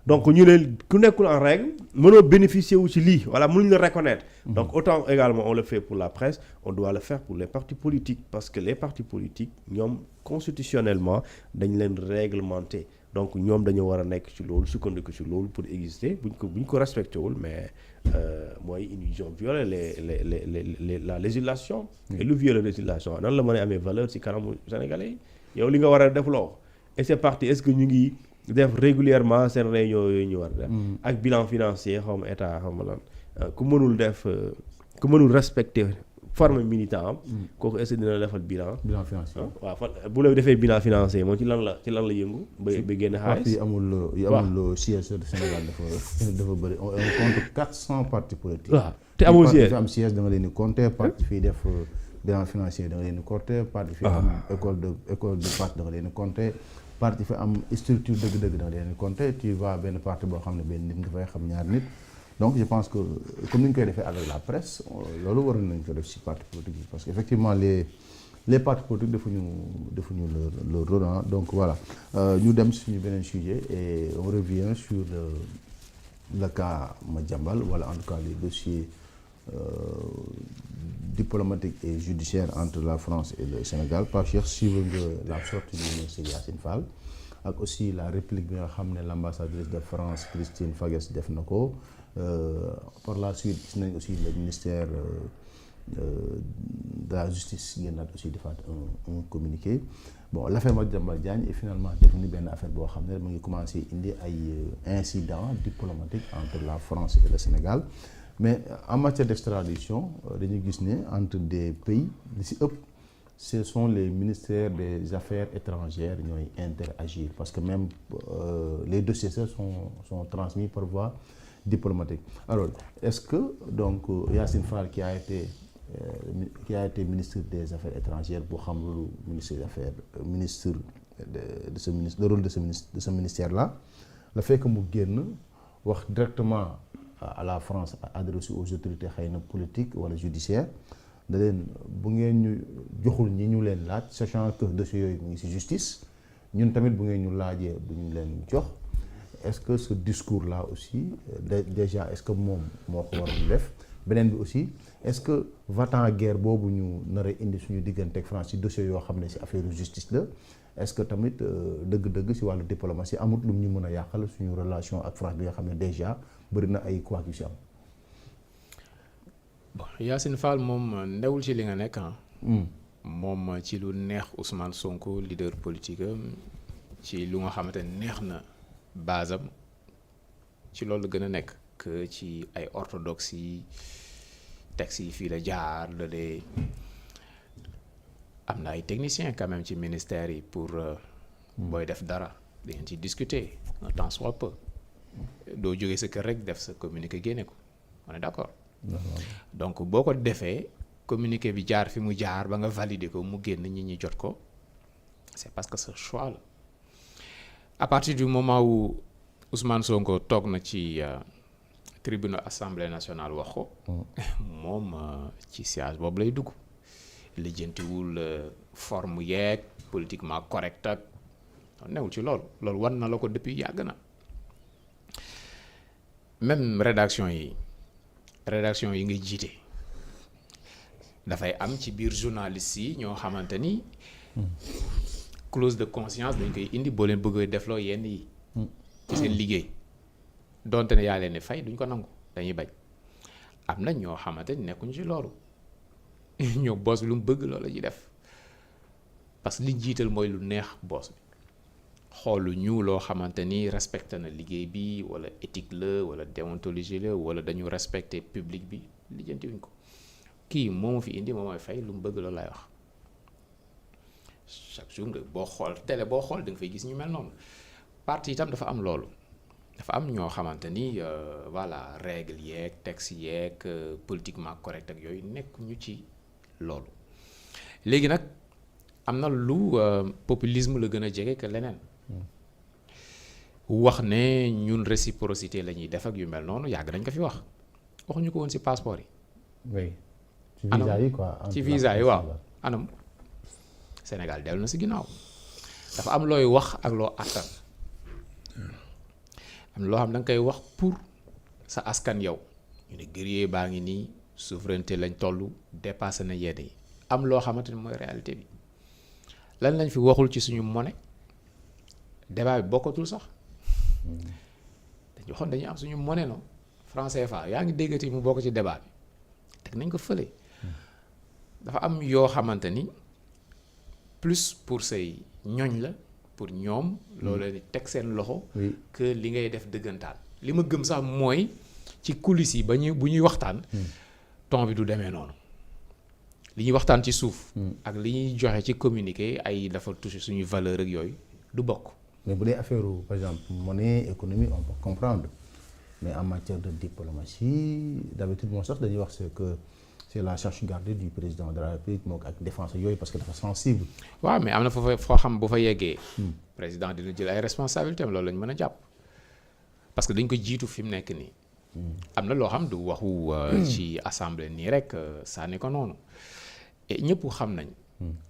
donc ñu ne ku nekkul en règle mënoo bénéficier wu ci lii voilà mënuñu la reconnaître donc autant également on le fait pour la presse on doit le faire pour les partis politiques parce que les partis politiques ñoom constitutionnellement dañ leen réglementer donc ñoom dañoo war a nekk ci loolu sukkandiku ci loolu pour exister buñ ko respecté wul mais mooy ils ont violé la législation et lu violé législation nan la mën a amee valeur ci kanamu sénégalais yi yow li nga war a def loo et c'est parti est-ce que ñu ngi def régulièrement seen réunion yooyu ñu war def ak bilan financier xaw ma état xaw ma lan ku mënul respecter forme militant am kooku est-ce que dina defal bilan financier waaw bu la defee bilan financier moom ci lan la yëngu ba génn xaalis yi amul siège de Sénégal dafa bëri on compte 400 partis politiques waaw te amul siège fi am siège da nga leen di compter parti fii def bilan financier da nga leen di compter parti fii am école de parti da nga leen di compter parti fi am structure dëgg-dëgg da nga leen di compter tu vois benn parti boo xam ne benn nit nga fay xam ñaar nit donc je pense que comme ni ñu koy defee avec la presse loolu waroon nañ ko def ci parti politique yi parce que effectivement les partis politiques defuñu leur rôle donc voilà ñu dem suñu beneen sujet et on revient sur le cas Madiambal wala en tout cas les dossiers diplomatiques et judiciaires entre la France et le Sénégal par Cheikh suivre nga la sortie du ministre Yassine Fall ak aussi la réplique bi nga xam ne l'ambassadrice de France Christine Fagues def na ko par la suite gis nañ aussi le ministère de la justice génnaat aussi defaat un communiqué bon l'affaire Madiambal Diagne est finalement devenu benn affaire boo xam ne mu ngi commencé indi ay incidents diplomatiques entre la France et le Sénégal mais en matière d'extradition dañu gis ne entre des pays li ci ëpp ce sont les ministères des affaires étrangères ñooy interagir parce que même les dossiers sont transmis par voie diplomatique. Alors est-ce que donc Yassine Fall qui a été ministre des affaires étrangères boo xam loolu ministre des affaires ministre de ce ministre le rôle de ce ministère là le fait que mu génn wax directement à la France adressé aux autorités xëy na politiques wala judiciaires da leen bu ngeen ñu joxul ñi ñu leen laaj sachant que dossier yooyu mu ngi ci justice ñun tamit bu ngeen ñu laajee du ñu leen jox est-ce que ce discours là aussi déjà est-ce que moom moo ko waroon def beneen bi aussi est-ce que va-t-en guerre boobu ñu nar a indi suñu diggante ak France ci dossier yoo xam ne ci affaire justice la est-ce que tamit dëgg-dëgg ci wàllu diplomatie amut lu ñu mën a yàqal suñu relation ak France bi nga xam ne déjà bëri na ay couac yu ci am. bon Yacine Fall moom newul ci li nga nekk moom ci lu neex Ousmane Sonko leader politique am ci lu nga xamante ne neex na basam ci loolu gën a nekk que ci ay orthodoxie texte yi fii la jaar la de am na ay techniciens quand même ci ministère yi pour booy def dara da ngeen ci discuter un temps soit peu doo jógee sa kër rek def sa communiqué génne ko on est d'accord. donc boo ko defee communiqué bi jaar fi mu jaar ba nga valider ko mu génn nit ñi jot ko c'est parce que ce choix la à partir du moment où Ousmane Sonko toog na ci tribune assemblée nationale wax ko moom ci siège boobu lay dugg lijjantiwul forme yeeg politiquement correct ak newul ci loolu war na la ko depuis yàgg na même rédaction yi ngay jiite dafay am ci biir journalistes yi ñoo xamante ni clause de conscience dañ koy indi boo leen bëggee defloo yenn yi ci seen liggéey donte ne yaa leen di fay duñ ko nangu dañuy bañ am na ñoo xamante ni nekkuñu ci loolu ñoo boss bi lu mu bëgg loolu la ñuy def parce que li jiital mooy lu neex boss bi xoolu ñu loo xamante ni respecté na liggéey bi wala éthique la wala déontologie la wala dañu respecté public bi lijjanti wuñ ko kii moo ma fi indi moo may fay lu mu bëgg loolu lay wax chaque jour nga boo xool télé boo xool da nga fay gis ñu mel noonu parti itam dafa am loolu dafa am ñoo xamante ni voilà règle yeeg texte yeeg politiquement correct ak yooyu nekk ñu ci loolu léegi nag am na lu populisme la gën a jege que leneen wax ne ñun réciprocité la ñuy def ak yu mel noonu yàgg dañ ko fi wax waxuñu ko woon ci passeport yi. oui ci visa yi quoi. ci visa yi waaw anam Sénégal dellu na ci ginnaaw dafa am looy wax ak loo attan am loo xam da nga koy wax pour sa askan yow ñu ne guerrier baa ngi nii souveraineté lañ toll dépassé na yenn yi am loo xamante ni mooy réalité bi lan lañ fi waxul ci suñu monnaie débat bi bokkatul sax dañu waxoon dañuy am suñu monnaie no franc CFA yaa ngi déggati mu bokk ci débat bi teg nañ ko fële dafa am yoo xamante ni plus pour say ñoñ la pour ñoom loolu ni teg seen loxo que li ngay def dëggantaan li ma gëm sax mooy ci coulisses yi bu ñuy waxtaan ton bi du demee noonu li ñuy waxtaan ci suuf ak li ñuy joxe ci communiqué ay dafa touché suñu valeur ak yooyu du bokk. mais bu dee affaire par exemple monnaie économie on peut comprendre mais en matière de diplomatie d'habitude moo sax dañuy wax c'est que c'est la charge gardée du président de la République moo ak défense yooyu parce que dafa sensible. waaw mais am na foo xam bu fa yeggee. président dina jël ay responsabilités am loolu lañ mën a jàpp parce que dañ ko jiitu fi mu nekk nii. am na loo xam du waxu ci assemblée nii rek sànni ko noonu et ñëpp xam nañ.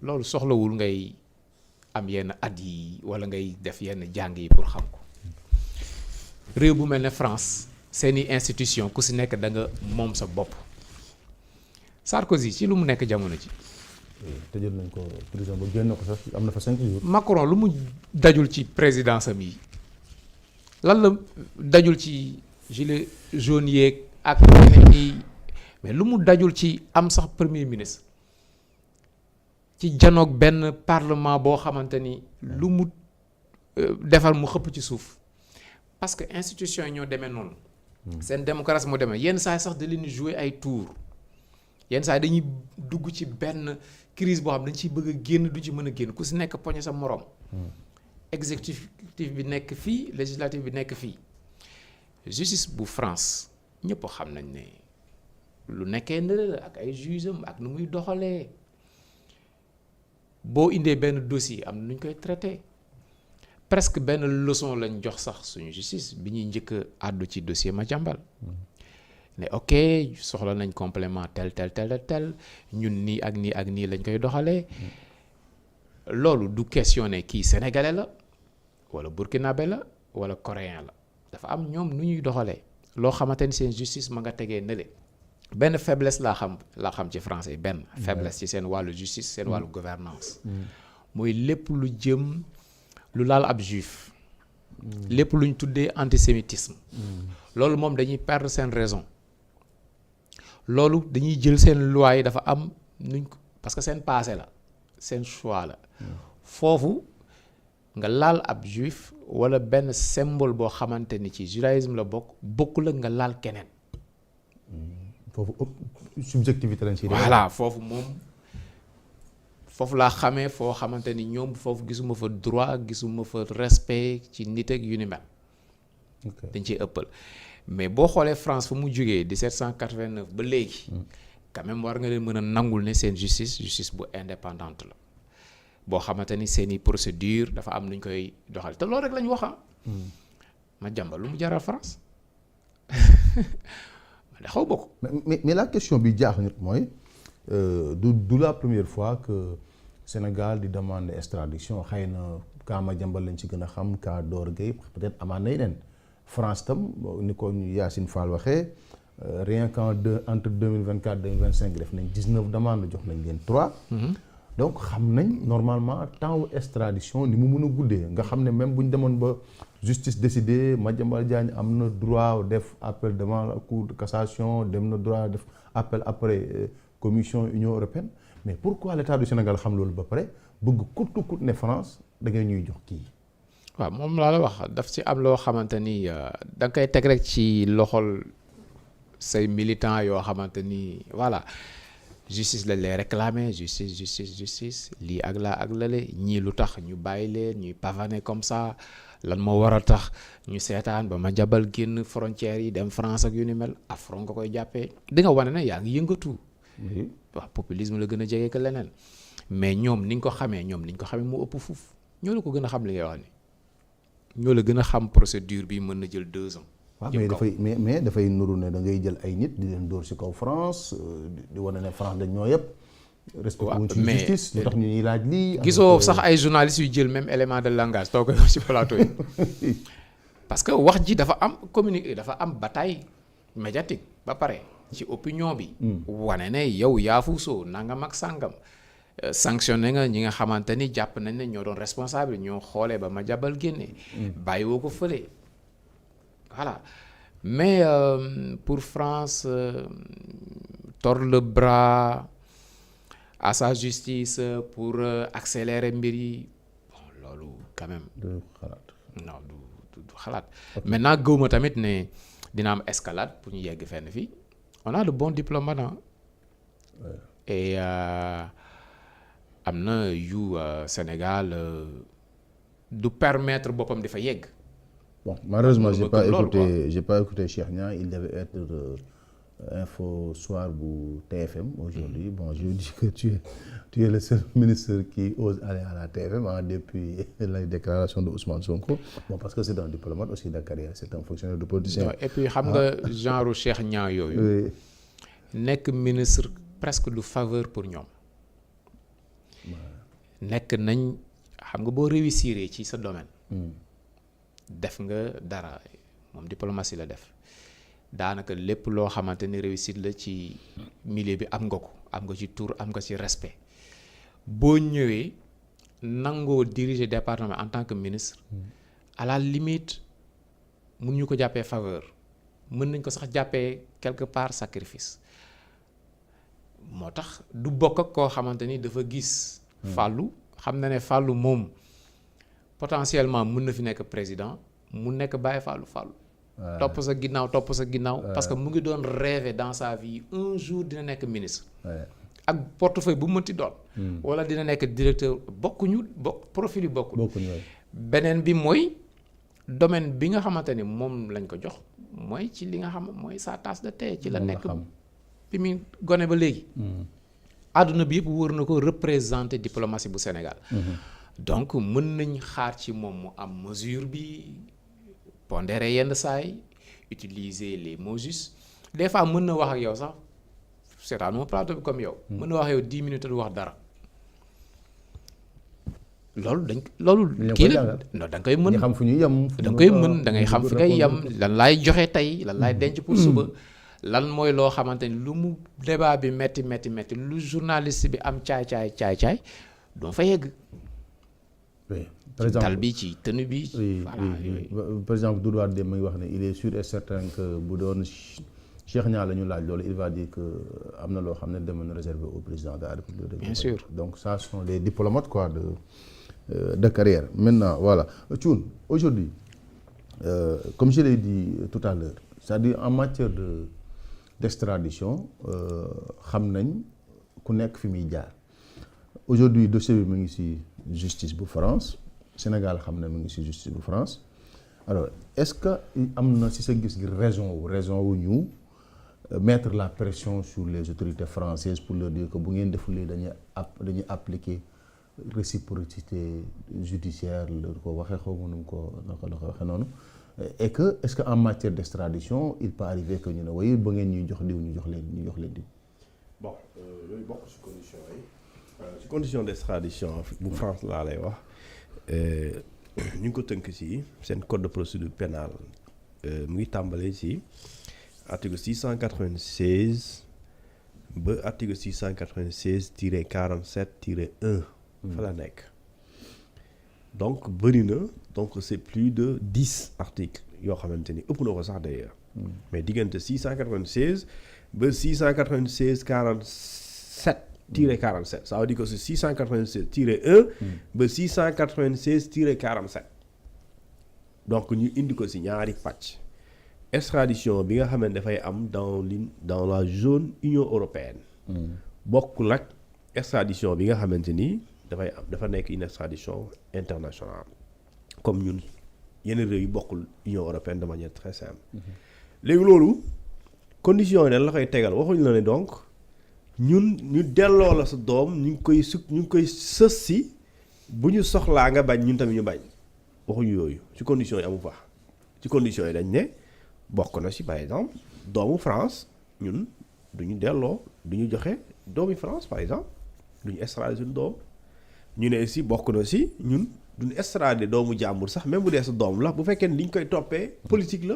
loolu soxlawul ngay am yenn at yi wala ngay def yenn jàng yi pour xam ko réew bu mel ne France seeni institution ku si nekk da nga moom sa bopp Sarkozy ci lu mu nekk jamono ji. tëjal nañ ko prison ba génn ko sax am na fa 5 jours. Macron lu mu dajul ci présidence am yi lan la dajul ci gilet jaune yeeg ak ñeneen ñi mais lu mu dajul ci am sax premier ministre ci janoog benn parlement boo xamante ni lu mu defal mu xëpp ci suuf parce que institution yi ñoo demee noonu. seen démocratie moo demee yenn saa yi sax da leen jouer ay tour yenn saa yi dañuy dugg ci benn crise boo xam dañ ciy bëgg a génn du ci mën a génn ku si nekk poñe sa moroom. exécutif bi nekk fii législatif bi nekk fii justice bu France ñëpp xam nañ ne lu nekkee ndële la ak ay juges ak nu muy doxalee boo indee benn dossier am na nu ñu koy traité presque benn leçon lañ jox sax suñu justice bi ñuy njëkk a àddu ci dossier Madiambal ne ok soxla nañ complément tel ñun nii ak nii lañ koy doxalee loolu du questionner kii sénégalais la wala burkinabé la wala coréen la dafa am ñoom nu ñuy doxalee loo xamante ni seen justice ma nga tegee nële benn faiblesse laa xam ci français benn faiblesse ci seen wàllu justice seen wàllu gouvernance mooy lépp lu jëm lu laal ab juif lépp luñ tuddee antisémitisme loolu moom dañuy perdre seen raison loolu dañuy jël seen loi yi dafa am nuñ ko parce que seen passé la seen choix la foofu nga laal ab juif wala benn symbole boo xamante ni ci judaïsme la bokkul ak nga laal keneen foofu subjectivité lañ ci voilà foofu moom foofu laa xamee foo xamante ni ñoom foofu gisuma fa droit gisuma fa respect ci nit ak yu ni mel dañ ciy ëppal mais boo xoolee France fu mu jógee 1789 ba léegi quand même war nga leen mën a nangul ne seen justice bu indépendante la boo xamante ni seeni procédure dafa am nuñ koy doxal te loolu rek lañ wax ma jàmbal lu mu jaral France ma xaw bokk mais la question bi jaaxal nit mooy du la première fois que Sénégal di demande extradition xëy na cas Madiambal lañ ci gën a xam cas Doro Gueye peut-être amaan na yeneen France tam ni ko Yacine Fall waxee rien qu'en entre 2024 2025 def nañ 19 demandes jox nañ leen 3 donc xam nañ normalement temps extradition ni mu mën a guddee nga xam ne même bu ñu demoon ba justice décidé Madiambal Diagne am na droit def appel devant la cour de cassation dem na droit def appel après commission Union européenne mais pourquoi l'état du Sénégal xam loolu ba pare bëgg coûte que coûte ne France da ngay ñuy jox kii. waaw moom laa la wax daf ci am loo xamante ni da nga koy teg rek ci loxol say militants yoo xamante ni voilà justice lañ lay réclamer justice lii ak laa ak lale ñii lu tax ñu bàyyi leen ñuy pavaner comme ça lan moo war a tax ñu seetaan ba Madiambal génn frontières yi dem France ak yu ni mel affront nga koy jàppee di nga wane ne yaa ngi yëngatu. waaw populisme la gën a jege que leneen mais ñoom niñ ko xamee mu ëpp fuuf ñoo la ko gën a xam li ngay wax ni ñoo la gën a xam procédure bi mën na jël 2 ans. waaw mais dafay nuru ne da ngay jël ay nit di leen dóor ci kaw France di wane ne France dañ ñoo yëpp. respecté wuñ ci justice lu tax ñu ñuy laaj lii. gisoo sax ay journalistes yu jël même élément de langage toog ko ci plateau yi parce que wax ji dafa am communiqué dafa am bataille médiatique ba pare ci opinion bi. wane ne yow yaa fuusoo nangam ak sàngam. sanctionné nga ñi nga xamante ni jàpp nañ ne ñoo doon responsable ñoo xoolee ba Madiambal génne. bàyyiwoo ko fële. voilà mais pour France tordre le bras à sa justice pour accélérer mbir yi bon loolu quand même. du xalaat. non du xalaat. maintenant gëwma tamit ne dina am escalade pour ñu yegg fenn fii on a de bons diplomates et am na yu Sénégal du permettre boppam dafa yegg. Bon, malheureusement, j'ai pas écouté Cheikh Niang, il devait être info soir bu TFM aujourd'hui. Bon, je dis que tu es le seul ministre qui ose aller à la TFM depuis la déclaration de Ousmane Sonko. Bon, parce que c'est un diplomate aussi de carrière, c'est un fonctionnaire de politicien. Et puis xam nga genre Cheikh Niang yooyu. nekk ministre presque du faveur pour ñoom. nekk nañ xam nga boo réussir ci sa domaine. def nga dara moom diplomatie la def daanaka lépp loo xamante ni réussite la ci milieu bi am nga ko am nga ci tour am nga ci respect boo ñëwee nangoo diriger département en tant que ministre à la limite mun ñu ko jàppee faveur mën nañ ko sax jàppee quelque part sacrifice moo tax du bokk ak koo xamante ni dafa gis Fallou xam na ne Fallou moom potentiellement mën na fi nekk président mu nekk bàyyi Fallou topp sa ginnaaw parce que mu ngi doon rêver dans sa vie un jour dina nekk ministre ak portefeuille bu mënti doon wala dina nekk directeur profil yi bokkuñu beneen bi mooy domaine bi nga xamante ni moom lañ ko jox mooy ci li nga xam mooy sa tasse de thé ci la nekk bi mu gone ba léegi àdduna bi yëpp wër na ko représenter diplomatie bu Sénégal donc mën nañ xaar ci moom mu am mesure bi pondérer yenn saay utiliser les mots justes des fois mën na wax ak yow sax seetaan moom plateau bi comme yow. mën na wax ak yow 10 minutes du wax dara. loolu kii la non da nga koy mën xam fu ñuy yem. da nga koy mën da ngay xam fi ngay yem lan laay joxe tey lan laay denc pour suba. lan mooy loo xamante ni lu mu débat bi métti lu journaliste bi am caay doo fa yegg. oui par exemple dal bi ci tenue bi. par exemple Doudou Wade dem muy wax ne il est sûr et certain que bu doon Cheikh Niang la ñu laaj loolu il va dire que am na loo xam ne demoon na réservé au président de la République. bien sûr donc ça sont des diplomates quoi de carrière. Maintenant voilà Thioune aujourd'hui comme je l'ai dit tout à l'heure c'est-à-dire en matière d'extradition xam nañ ku nekk fi muy jaar aujourd'hui dossier bi mu ngi ci justice bu France Sénégal xam na mu ngi ci justice bu France alors est-ce que am na ci sa gis gi raison wu ñu mettre la pression sur les autorités françaises pour leur dire que bu ngeen defulee dañuy appliquer réciprocité judiciaire la ko waxee xaw ma nu mu ko naka la ko waxee noonu et que est-ce que en matière d'extradition il peut arriver que ñu ne waaye ba ngeen ñuy jox diw ñu jox leen diw. bon yooyu bokk ci condition yi ci condition d'extradition bu France laa lay wax ñu ngi ko tënk ci seen code de procédure pénale mu ngi tàmbalee ci article 696 ba article 696-47-1 fa la nekk donc bëri na donc c'est plus de 10 articles yoo xamante ni ëpp na ko sax d'ailleurs mais diggante 696 ba 696-47-47 ça veut dire que c'est 696-1 ba 696-47 donc ñu indi ko ci ñaari pàcc extradition bi nga xam ne dafay am dans la zone Union européenne bokkul ak extradition bi nga xamante ni dafa nekk une extradition internationale comme ñun yeneen réew yi bokkul Union européenne de manière très simple léegi loolu condition yi la koy tegal waxuñu la ne donc ñun ñu delloo la sa doom ñu ngi koy sës si bu ñu soxlaa nga bañ ñun tamit ñu bañ waxuñu yooyu ci condition yi amu fa ci condition yi dañ ne bokk na ci par exemple doomu France ñun duñu delloo duñu joxe doomi France par exemple duñu extrader suñu doom ñu ne aussi bokk na ci ñun duñu extrader doomu jàmbur sax même bu dee sa doom la bu fekkee ne li ñu koy toppee politique la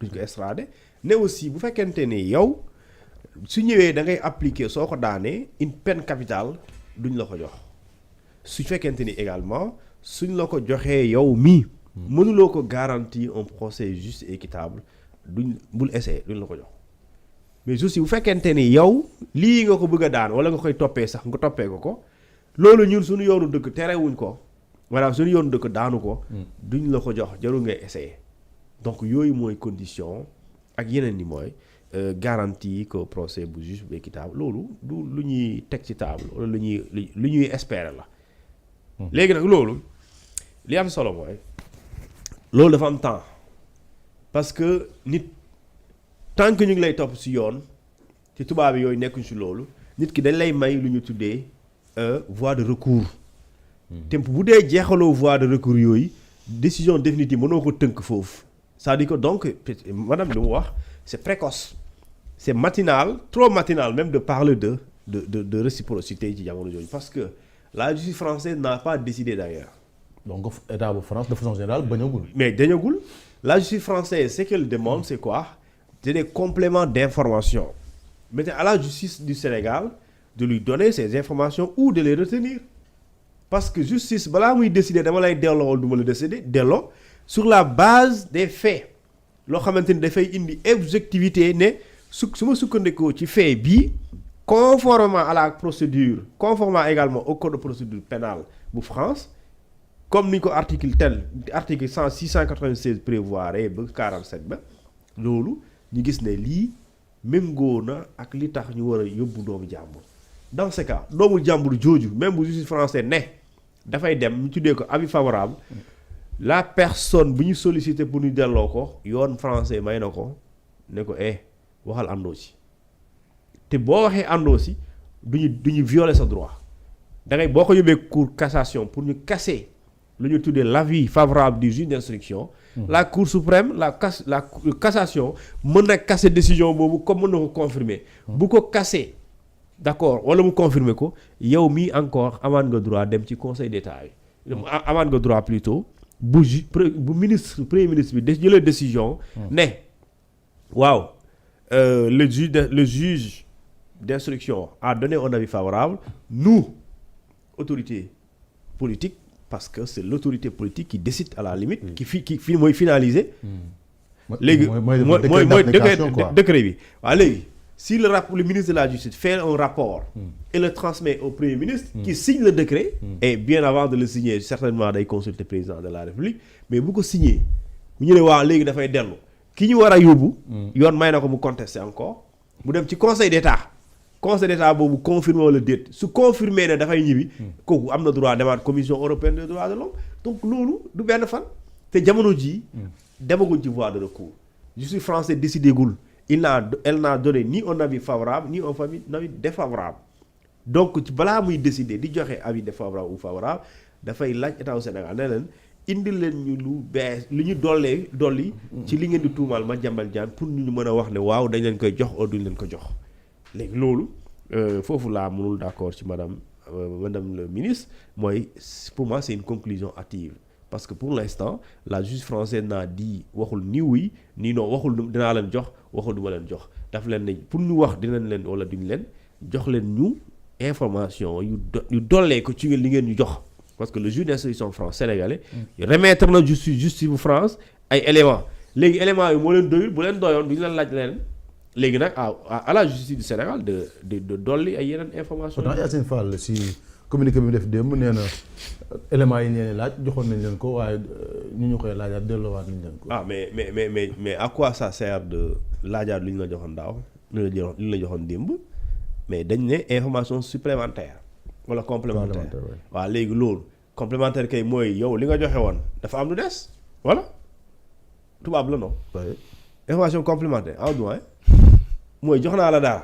duñ ko extrader ne aussi bu fekkente ne yow su ñëwee da ngay appliquer soo ko daanee une peine capitale duñ la ko jox su fekkente ni également suñ la ko joxee yow mii mënuloo ko garantir un procès juste et équitable bul essayer duñ la ko jox mais aussi bu fekkente ni yow lii nga ko bëgg a daan wala nga koy toppee sax nga toppee ko loolu ñun suñu yoonu dëkk terewuñ ko maanaam suñu yoonu dëkk daanu ko duñ la ko jox jarul ngay essayer donc yooyu mooy condition ak yeneen ni mooy garantie que procès bu juste bu équitable loolu du lu ñuy teg ci table wala lu ñuy espérer la léegi nag loolu li am solo mooy loolu dafa am temps parce que nit tant que ñu ngi lay topp ci yoon ci tubaab yooyu nekkuñ ci loolu nit ki dañ lay may lu ñu tuddee voie de recours te bu dee jeexaloo voie de recours yooyu décision définitive mënoo ko tënk foofu c'est-à-dire que donc madame li mu wax c'est précoce c'est matinal trop matinal même de parler de réciprocité ci jamono jooju parce que la justice française n'a pas décidé d'ailleurs donc état bu France de façon générale bañagul mais dañagul la justice française ce qu'elle demande c'est quoi c'est des compléments d'information mais à la justice du Sénégal de lui donner ces informations ou de les retenir parce que justice balaa muy décider dama lay delloo wala du ma la décider delloo sur la base des faits loo xamante ni dafay indi objectivité ne su ma sukkandikoo ci fait bii conformément à la procédure conformément également au code de procédure pénale bu France comme ni ko article 696 prévoir ba 47 ba loolu ñu gis ne lii méngoo na ak li tax ñu war a yóbbu doomu jàmbur dans ce cas doomu jàmbur jooju même bu justice français ne dafay dem ñu tuddee ko avis favorable la personne bu ñu sollicité pour ñu delloo ko yoon français may na ko ne ko waxal àndoo si te boo waxee àndoo si duñu violer sa droit da ngay boo ko yóbbee cour cassation pour ñu casser lu ñu tuddee l'avis favorable du juge d'instruction la cour suprême la cassation mën na casser décision boobu comme mën na ko confirmer bu ko casser d'accord wala mu confirmer ko yow mii encore amaat nga droit dem ci conseil d'état yi amaat nga droit plutôt bu premier ministre bi jëlee décision ne waaw le juge d'instruction a donné un avis favorable nous autorité politique parce que c'est l'autorité politique qui décide à la limite qui mooy finaliser léegi mooy décret bi waaw léegi si le ministre de la justice fait un rapport et le transmet au premier ministre qui signe le décret et bien avant de le signer certainement day consulter le président de la République mais bu ko signer bu ñu ne waaw léegi dafay dellu ki ñu war a yóbbu yoon may na ko mu contester encore mu dem ci conseil d'état boobu confirmer wala déet su confirmer ne dafay ñibbi kooku am na droit demaat commission européenne des droits de l'homme donc loolu du benn fan te jamono jii demaguñ ci voie de recours justice français décidé gul elle n'a donné ni un avis favorable ni un avis défavorable donc ci balaa muy décider di joxe avis défavorable ou favorable dafay laaj état au Sénégal ne leen indi leen ñu lu bees lu ñu dolli ci li ngeen di tuumaal Madiambal Diagne pour ñu mën a wax ne waaw dañ leen koy jox ou duñ leen ko jox léegi loolu foofu laa mënul d'accord ci madame le ministre mooy pour moi c'est une conclusion hâtive parce que pour l'instant la justice française n'a dit waxul ni oui ni non waxul dinaa leen jox waxul du ma leen jox daf leen ne pour ñu wax dinañ leen wala duñ leen jox leen ñu information yu dollee ko ci li ngeen ñu jox parce que le juge d'instruction France sénégalais remettre na justice bu France ay éléments léegi éléments yi moo leen doyul bu leen doyoon duñu leen laaj leen léegi nag à la justice du Sénégal de dolli ay yeneen information pourtant Yacine Fall si communiqué bi def démb nee na éléments yi nee laaj joxoon nañ leen ko waaye ñu koy laajaat delloowaat nañ leen ko. mais à quoi ça sert de laajaat lu ñu la joxoon daaw lu ñu la joxoon démb mais dañ ne information supplémentaire wala complémentaire waaw léegi loolu complémentaire kay mooy yow li nga joxe woon dafa am lu des voilà tubaab la non information complémentaire en doigt mooy jox naa la dara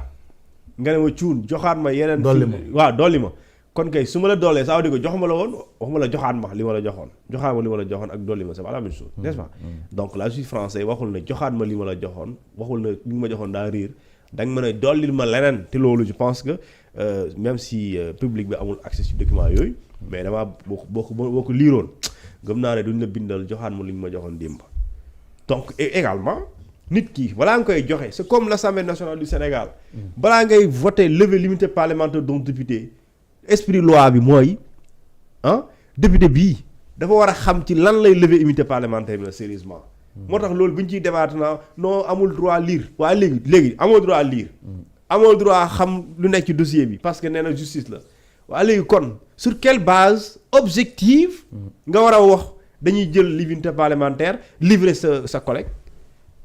nga ne ma cuun joxaat ma yeneen dolli ma kon kay su ma la doolee ça veut dire que jox ma la woon waxuma la joxaat ma li ma la joxoon ak dolli ma c'est pas la même chose n'est-ce pas donc la justice française waxul ne joxaat ma li ma la joxoon waxul ne li ma joxoon daa riir da nga mën a dollil ma leneen te loolu je pense que même si public bi amul accès ci document yooyu mais damaa boo ko liiroon gëm naa ne duñ la bindal joxaat ma li ñu ma joxoon démb donc également nit ki balaa nga koy joxe c'est comme l'Assemblée nationale du Sénégal balaa ngay voter lever l'immunité parlementaire d'un député esprit loi bi mooy député bii dafa war a xam ci lan lay lever immunité parlementaire bi sérieusement moo tax loolu bu ñu ciy débattre naa non amul droit lire waaye léegi amoo droit lire amoo droit xam lu nekk ci dossier bi parce que nee na justice la waaye léegi kon sur quelle base objective nga war a wax dañuy jël l'immunité parlementaire livrer sa collègue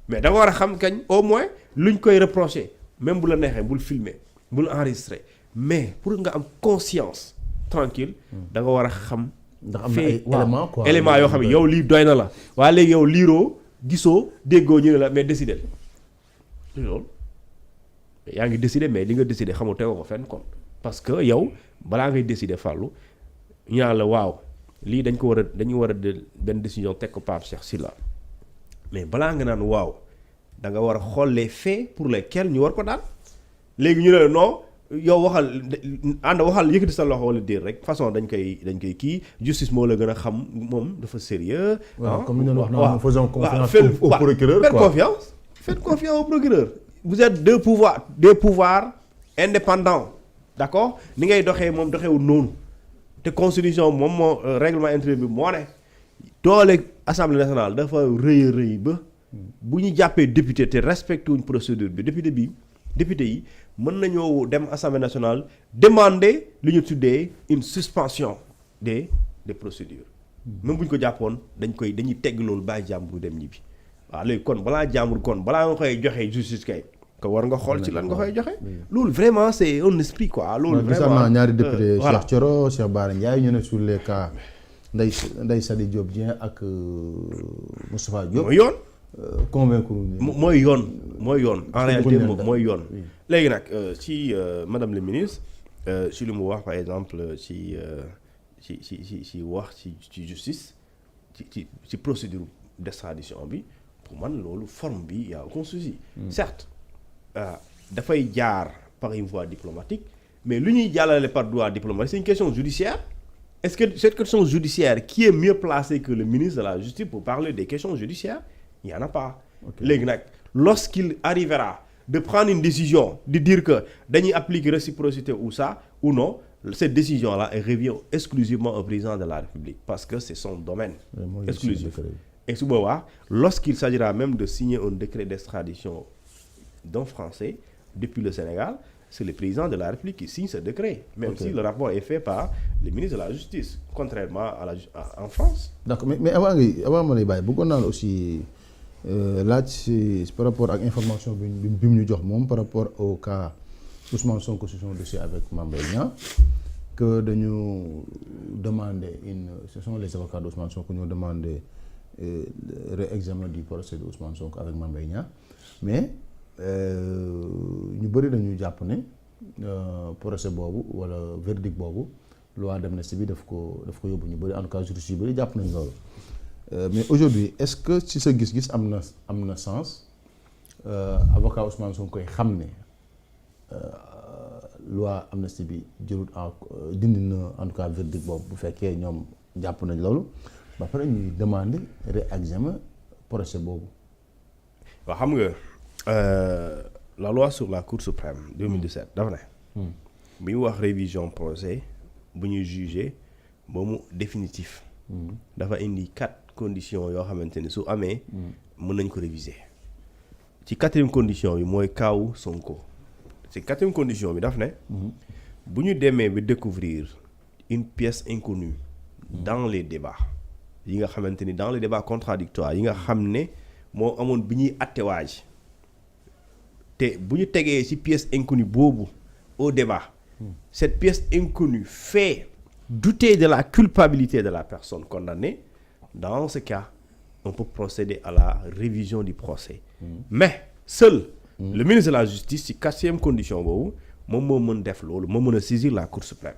mais da nga war a xam kañ au moins luñ koy reprocher même bu la neexee bul filmer bul enregistrer mais pour nga am conscience tranquille da nga war a xam ndax am na ay éléments quoi éléments yoo xam ne yow lii doy na la waaye léegi yow liiroo gisoo déggoo ñu ne la mais décider loolu yaa ngi décider mais li nga décider xamul tegoo ko fenn kon parce que yow balaa ngay décider fàllu ñu naan la waaw lii dañu war a benn décision teg ko Pape Cheikh Sylla mais balaa nga naan waaw da nga war a xool les faits pour lesquels ñu war ko daan léegi ñu ne la non yow waxal yëkkati sa loxo wala déet rek façon dañ koy kii justice moo la gën a xam moom dafa sérieux comme ñu wax non faisons confiance au procureur quoi faites confiance au procureur vous êtes deux pouvoirs indépendants d'accord ni ngay doxee moom doxewul noonu te constitution moom moo règlement intérieur bi moo ne doole assemblée nationale dafa rëy ba bu ñu jàppee député te respecté wuñ procédure bi député yi mën nañoo dem assemblée nationale demander li ñu tuddee une suspension des procédures même bu ñu ko jàppoon dañuy tegg loolu bàyyi jàmbur dem ñibbi waaw léegi kon balaa nga koy joxe justice kay ko war nga xool ci lan nga koy joxe loolu vraiment c'est un esprit quoi loolu vraiment ñaari député Cheikh Thioro Cheikh Bara Ndiaye ñu ne sur les cas Ndeye Saly Diop Dieng ak Moustapha Diop mooy yoon convaincre mooy yoon en réalité mooy yoon léegi nag ci madame le ministre ci li mu wax par exemple ci ci wax ci justice ci procédure d'extradition bi pour man loolu forme bi y a aucun souci. Certes dafay jaar par une voie diplomatique mais lu ñuy jàllale par voie diplomatique c'est une question judiciaire. Est-ce que cette question judiciaire qui est mieux placée que le ministre de la Justice pour parler des questions judiciaires? Il n'y en a pas. Léegi nag lorsqu'il arrivera de prendre une décision de dire que dañuy appliquer réciprocité ou ça ou non, cette décision-là elle revient exclusivement au président de la République parce que c'est son domaine exclusif. Et su boobaa lorsqu'il s'agira même de signer un décret d'extradition d'un Français depuis le Sénégal, c'est le président de la République qui signe ce décret, même si le rapport est fait par le ministre de la Justice, contrairement en France. D'accord, mais avant ma lay bàyyi bëggoon naa la aussi laaj si par rapport ak information bi mu ñu jox moom par rapport au cas Ousmane Sonko sur son dossier avec Mame Mbaye Niang que dañu demander ce sont les avocats d'Ousmane Sonko ñoo demandé réexamen du procès de Ousmane Sonko avec Mame Mbaye Niang mais ñu bëri dañu jàpp ne procès boobu wala verdict boobu loi d'amnistie bi daf ko yóbbu ñu bëri en tout cas juristes yu bëri jàpp nañ loolu mais aujourd'hui est-ce que ci sa gis-gis am na sens avocat Ousmane Sonko koy xam ne loi amnistie bi jëlut dindi na en tout cas verdict boobu bu fekkee ñoom jàpp nañ loolu ba pare ñuy demander réexamen procès boobu. waaw xam nga. La loi sur la Cour suprême 2017 dafa ne bu ñu wax révision procès bu ñuy juger ba mu définitif dafa indi 4 conditions yoo xamante ni su amee mën nañ ko réviser ci 4e condition bi mooy kaawu Sonko ci 4e condition bi daf ne bu ñu demee ba découvrir une pièce inconnue dans les débats yi nga xamante ni dans les débats contradictoires yi nga xam ne moo amoon bi ñuy attewaaj te bu ñu tegee ci pièce inconnue boobu au débat cette pièce inconnue fait douter de la culpabilité de la personne condamnée dans ce cas on peut procéder à la révision du procès mais seul le ministre de la Justice ci 4e condition boobu moom moo mën def loolu moo mën a saisir la Cour suprême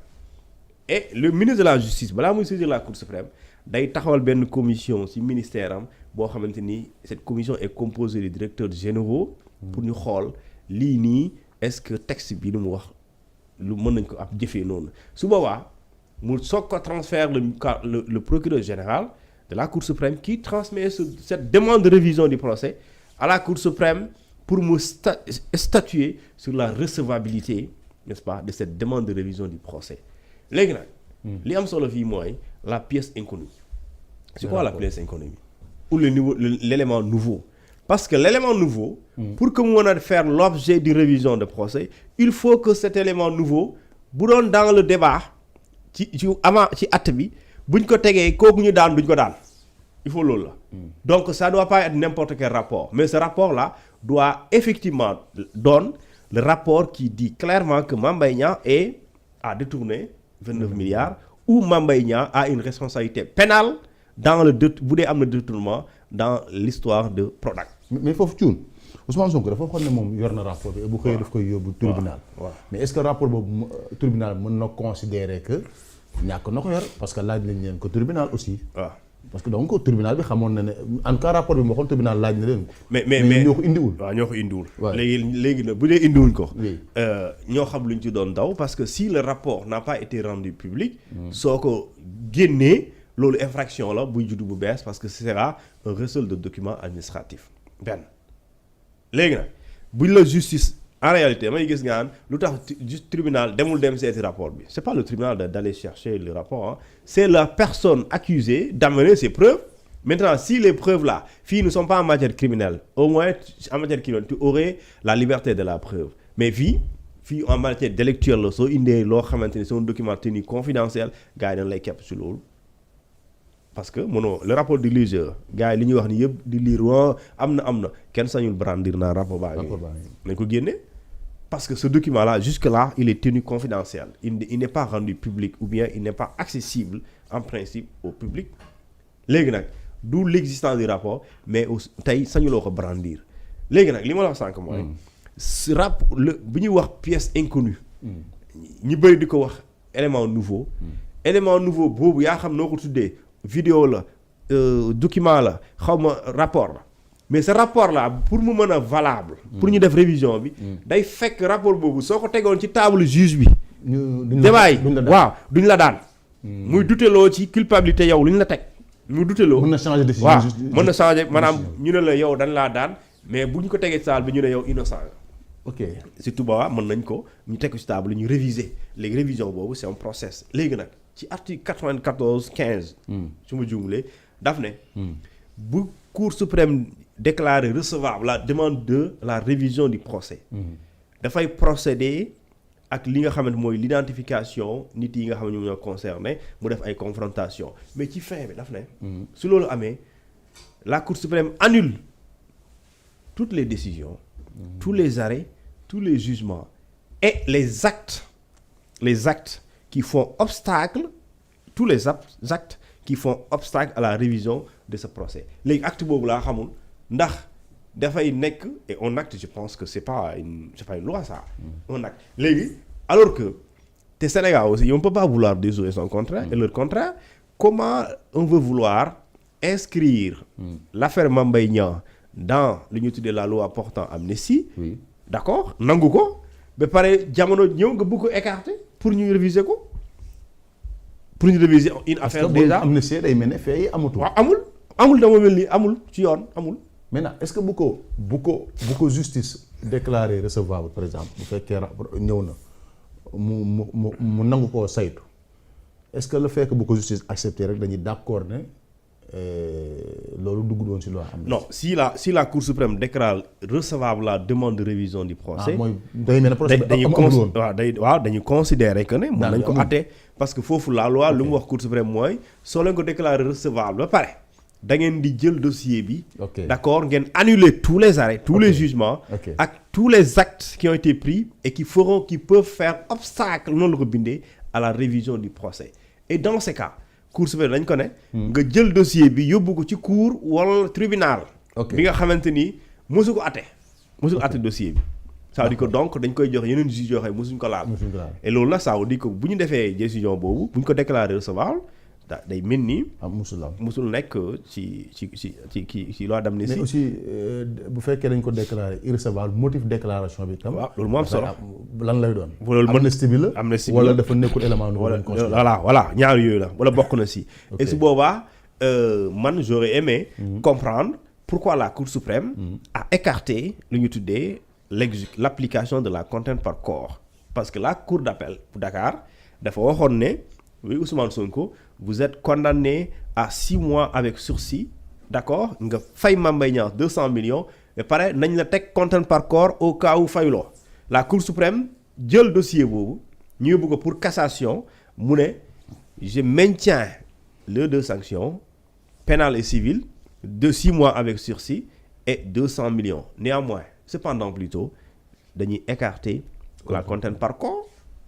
et le ministre de la Justice balaa muy saisir la Cour suprême day taxawal benn commission ci ministère am boo xamante ni cette commission est composée de directeurs généraux pour ñu xool lii nii est-ce que texte bi lu mu wax lu mën nañ ko ab jëfee noonu su boobaa mu soog ko transfère le procureur général de la Cour suprême qui transmet cette demande de révision du procès à la Cour suprême pour mu statuer sur la recevabilité n'est-ce pas de cette demande de révision du procès léegi nag li am solo fii mooy la pièce inconnue c'est quoi la pièce inconnue ou l'élément nouveau. Parce que l'élément nouveau, pour que nous puissions faire l'objet d'une révision de procès, il faut que cet élément nouveau, dans le débat, avant l'acte, il faut l'eau. Donc ça ne doit pas être n'importe quel rapport. Mais ce rapport-là doit effectivement donner le rapport qui dit clairement que Mame Mbaye Niang a détourné 29 milliards ou Mame Mbaye Niang a une responsabilité pénale dans le détournement dans l'histoire de Prodac. mais foofu cuun Ousmane Sonko dafa xam ne moom yor na rapport bi bu xëyee daf koy yóbbu tribunal. mais est-ce que rapport boobu tribunal mën na considérer que ñàkk na ko yor parce que laaj nañ leen ko tribunal aussi. waaw parce que donc tribunal bi xamoon na ne en tout cas rapport bi moo xool tribunal laaj na leen ko. mais ñoo ko indiwul. waaw ñoo ko indiwul. waaw léegi nag bu dee indiwuñ ko. ñoo xam luñ ci doon daw parce que si le rapport n'a pas été rendu public. soo ko génnee. loolu infraction la buy juddu bu bees parce que ce sera un recel de documents administratifs benn léegi nag buñ la justice en réalité may gis nga naan lu tax tribunal dem seeti rapport bi c'est pas le tribunal d'aller chercher le rapport c'est la personne accusée d'amener ses preuves maintenant si les preuves là fii ne sont pas en matière criminelle au moins en matière criminelle tu aurais la liberté de la preuve mais fii en matière délictuelle la soo indee loo xamante ni c'est un document tenu confidentiel gars yi dañ lay kepp ci loolu parce que le rapport du juge gars yi li ñuy wax ni yëpp di lire am na kenn sañul brandir naa rapport baa ngi nañ ko génne parce que ce document là jusque là il est tenu confidentiel il n'est pas rendu public ou bien il n'est pas accessible en principe au public léegi nag d'où l'existence du rapport mais tey sañuloo ko brandir léegi nag li ma la wax sànq mooy ce rapport bu ñuy wax pièce inconnue ñu bëri di ko wax élément nouveau élément nouveau boobu yaa xam noo ko tuddee vidéo la document la xaw ma rapport la mais ce rapport là pour mu mën a valable pour ñu def révision bi day fekk rapport boobu soo ko tegoon ci table juge bi débat yi waaw duñ la daan muy duteloo ci culpabilité yow lu ñu la teg mu duteloo mën na changer décision waaw mën na changer maanaam ñu ne la yow dañ laa daan mais bu ñu ko tegee ci table bi ñu ne yow innocent nga ok surtout boobaa mën nañ ko ñu teg ko ci table ñu réviser léegi révision boobu c'est un process léegi nag ci article 94 15 su ma juumlee daf ne bu Cour suprême déclarer recevable la demande de la révision du procès dafay procéder ak li nga xamante mooy l'identification nit yi nga xam ne ñoom ñoo concerné mu def ay confrontation mais ci fin bi daf ne su loolu amee la Cour suprême annule toutes les décisions tous les arrêts tous les jugements et les actes qui font obstacle tous les actes qui font obstacle à la révision de ce procès léegi acte boobu laa xamul ndax dafay nekk et un acte je pense que c'est pas une loi ça un acte léegi alors que te Sénégal aussi on peut pas vouloir déjouer son contraire et leur contraire comment on veut vouloir inscrire l'affaire Mame Mbaye Niang dans li ñu tuddee la loi portant amnistie d'accord nangu ko ba pare jamono ñëw nga bëgg ko écarter pour ñu réviser ko pour ñu réviser une affaire déjà amnistie day mel ne fee yi amatul. waaw amul dama mel ni amul ci yoon amul. maintenant est-ce que bu ko justice déclaré recevable par exemple bu fekkee ñëw na mu nangu koo saytu est-ce que le fait que bu ko justice accepté rek dañuy d'accord ne loolu dugg doon ci loi am. non si la Cour suprême déclare recevable la demande de révision du procès. mooy day mel ne procès bi amul woon dañuy considérer que ne. mën nañ ko àtte parce que foofu la loi lu mu wax Cour suprême mooy soo leen ko déclarer recevable ba pare da ngeen di jël dossier bi. d'accord ngeen annuler tous les arrêts tous les jugements. ak tous les actes qui ont été pris et qui peuvent faire obstacle noonu la ko bindee à la révision du procès et dans ces cas. Cour suprême dañ ko ne. nga jël dossier bi yóbbu ko ci cour wala tribunal. bi nga xamante ni mosu ko àtte dossier bi. ça veut dire que donc dañ koy jox yeneen juges yoo xam ne mosuñ ko laal. et loolu nag ça veut dire que bu ñu defee décision boobu bu ñu ko déclarer recevable day mel ni. musul nekk ci loi d'amnistie. mais aussi bu fekkee dañ ko déclarer irrecevable motif déclaration bi tam. waaw loolu moo am solo. lan lay doon. loolu amnistie bi la wala dafa nekkul élément nouveau. voilà ñaar yooyu la wala bokk na si. et su boobaa man j'aurais aimé comprendre pourquoi la Cour suprême a écarté lu ñu tuddee l'application de la contrainte par corps parce que la Cour d'appel pour Dakar dafa waxoon ne oui Ousmane Sonko vous êtes condamné à 6 mois avec sursis d'accord nga fay Mame Mbaye Niang 200 millions et pare nañ la teg contrainte par corps au cas où fayuloo la Cour suprême jël dossier boobu ñu yóbbu ko pour cassation mu ne je maintiens les 2 sanctions pénales et civiles de 6 mois avec sursis et 200 millions néanmoins cependant plutôt dañuy écarter la contrainte par corps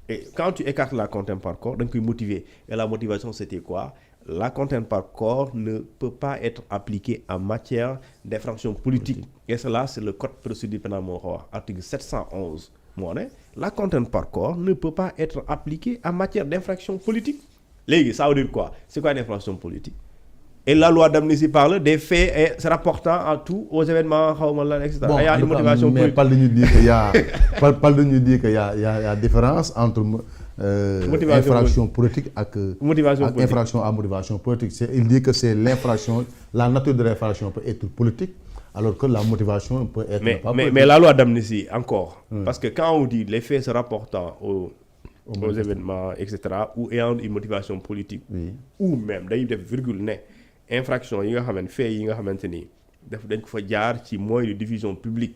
et quand tu écartes la contrainte par corps da nga koy motiver et la motivation c'était quoi la contrainte par corps ne peut pas être appliquée en matière d'infraction politique et cela c'est le code de procédure pénale moo ko wax article 711 moo ne la contrainte par corps ne peut pas être appliquée en matière d'infraction politique léegi ça veut dire quoi c'est quoi une infraction politique et la loi d'amnistie parle des faits et se rapportant à tout aux événements xawma lan et cetera. Il y a une motivation politique. Mais parle de nous dire qu'il y a différence entre infraction politique ak infraction à motivation politique. Il dit que c'est l'infraction, la nature de l'infraction peut être politique alors que la motivation peut être pas politique. Mais la loi d'amnistie encore parce que quand on dit les faits se rapportant aux événements et cetera ou ayant une motivation politique ou même dañuy def virgule ne infraction yi nga xamante fait yi nga xamante ni dañ ko fa jaar ci moyen de diffusion publique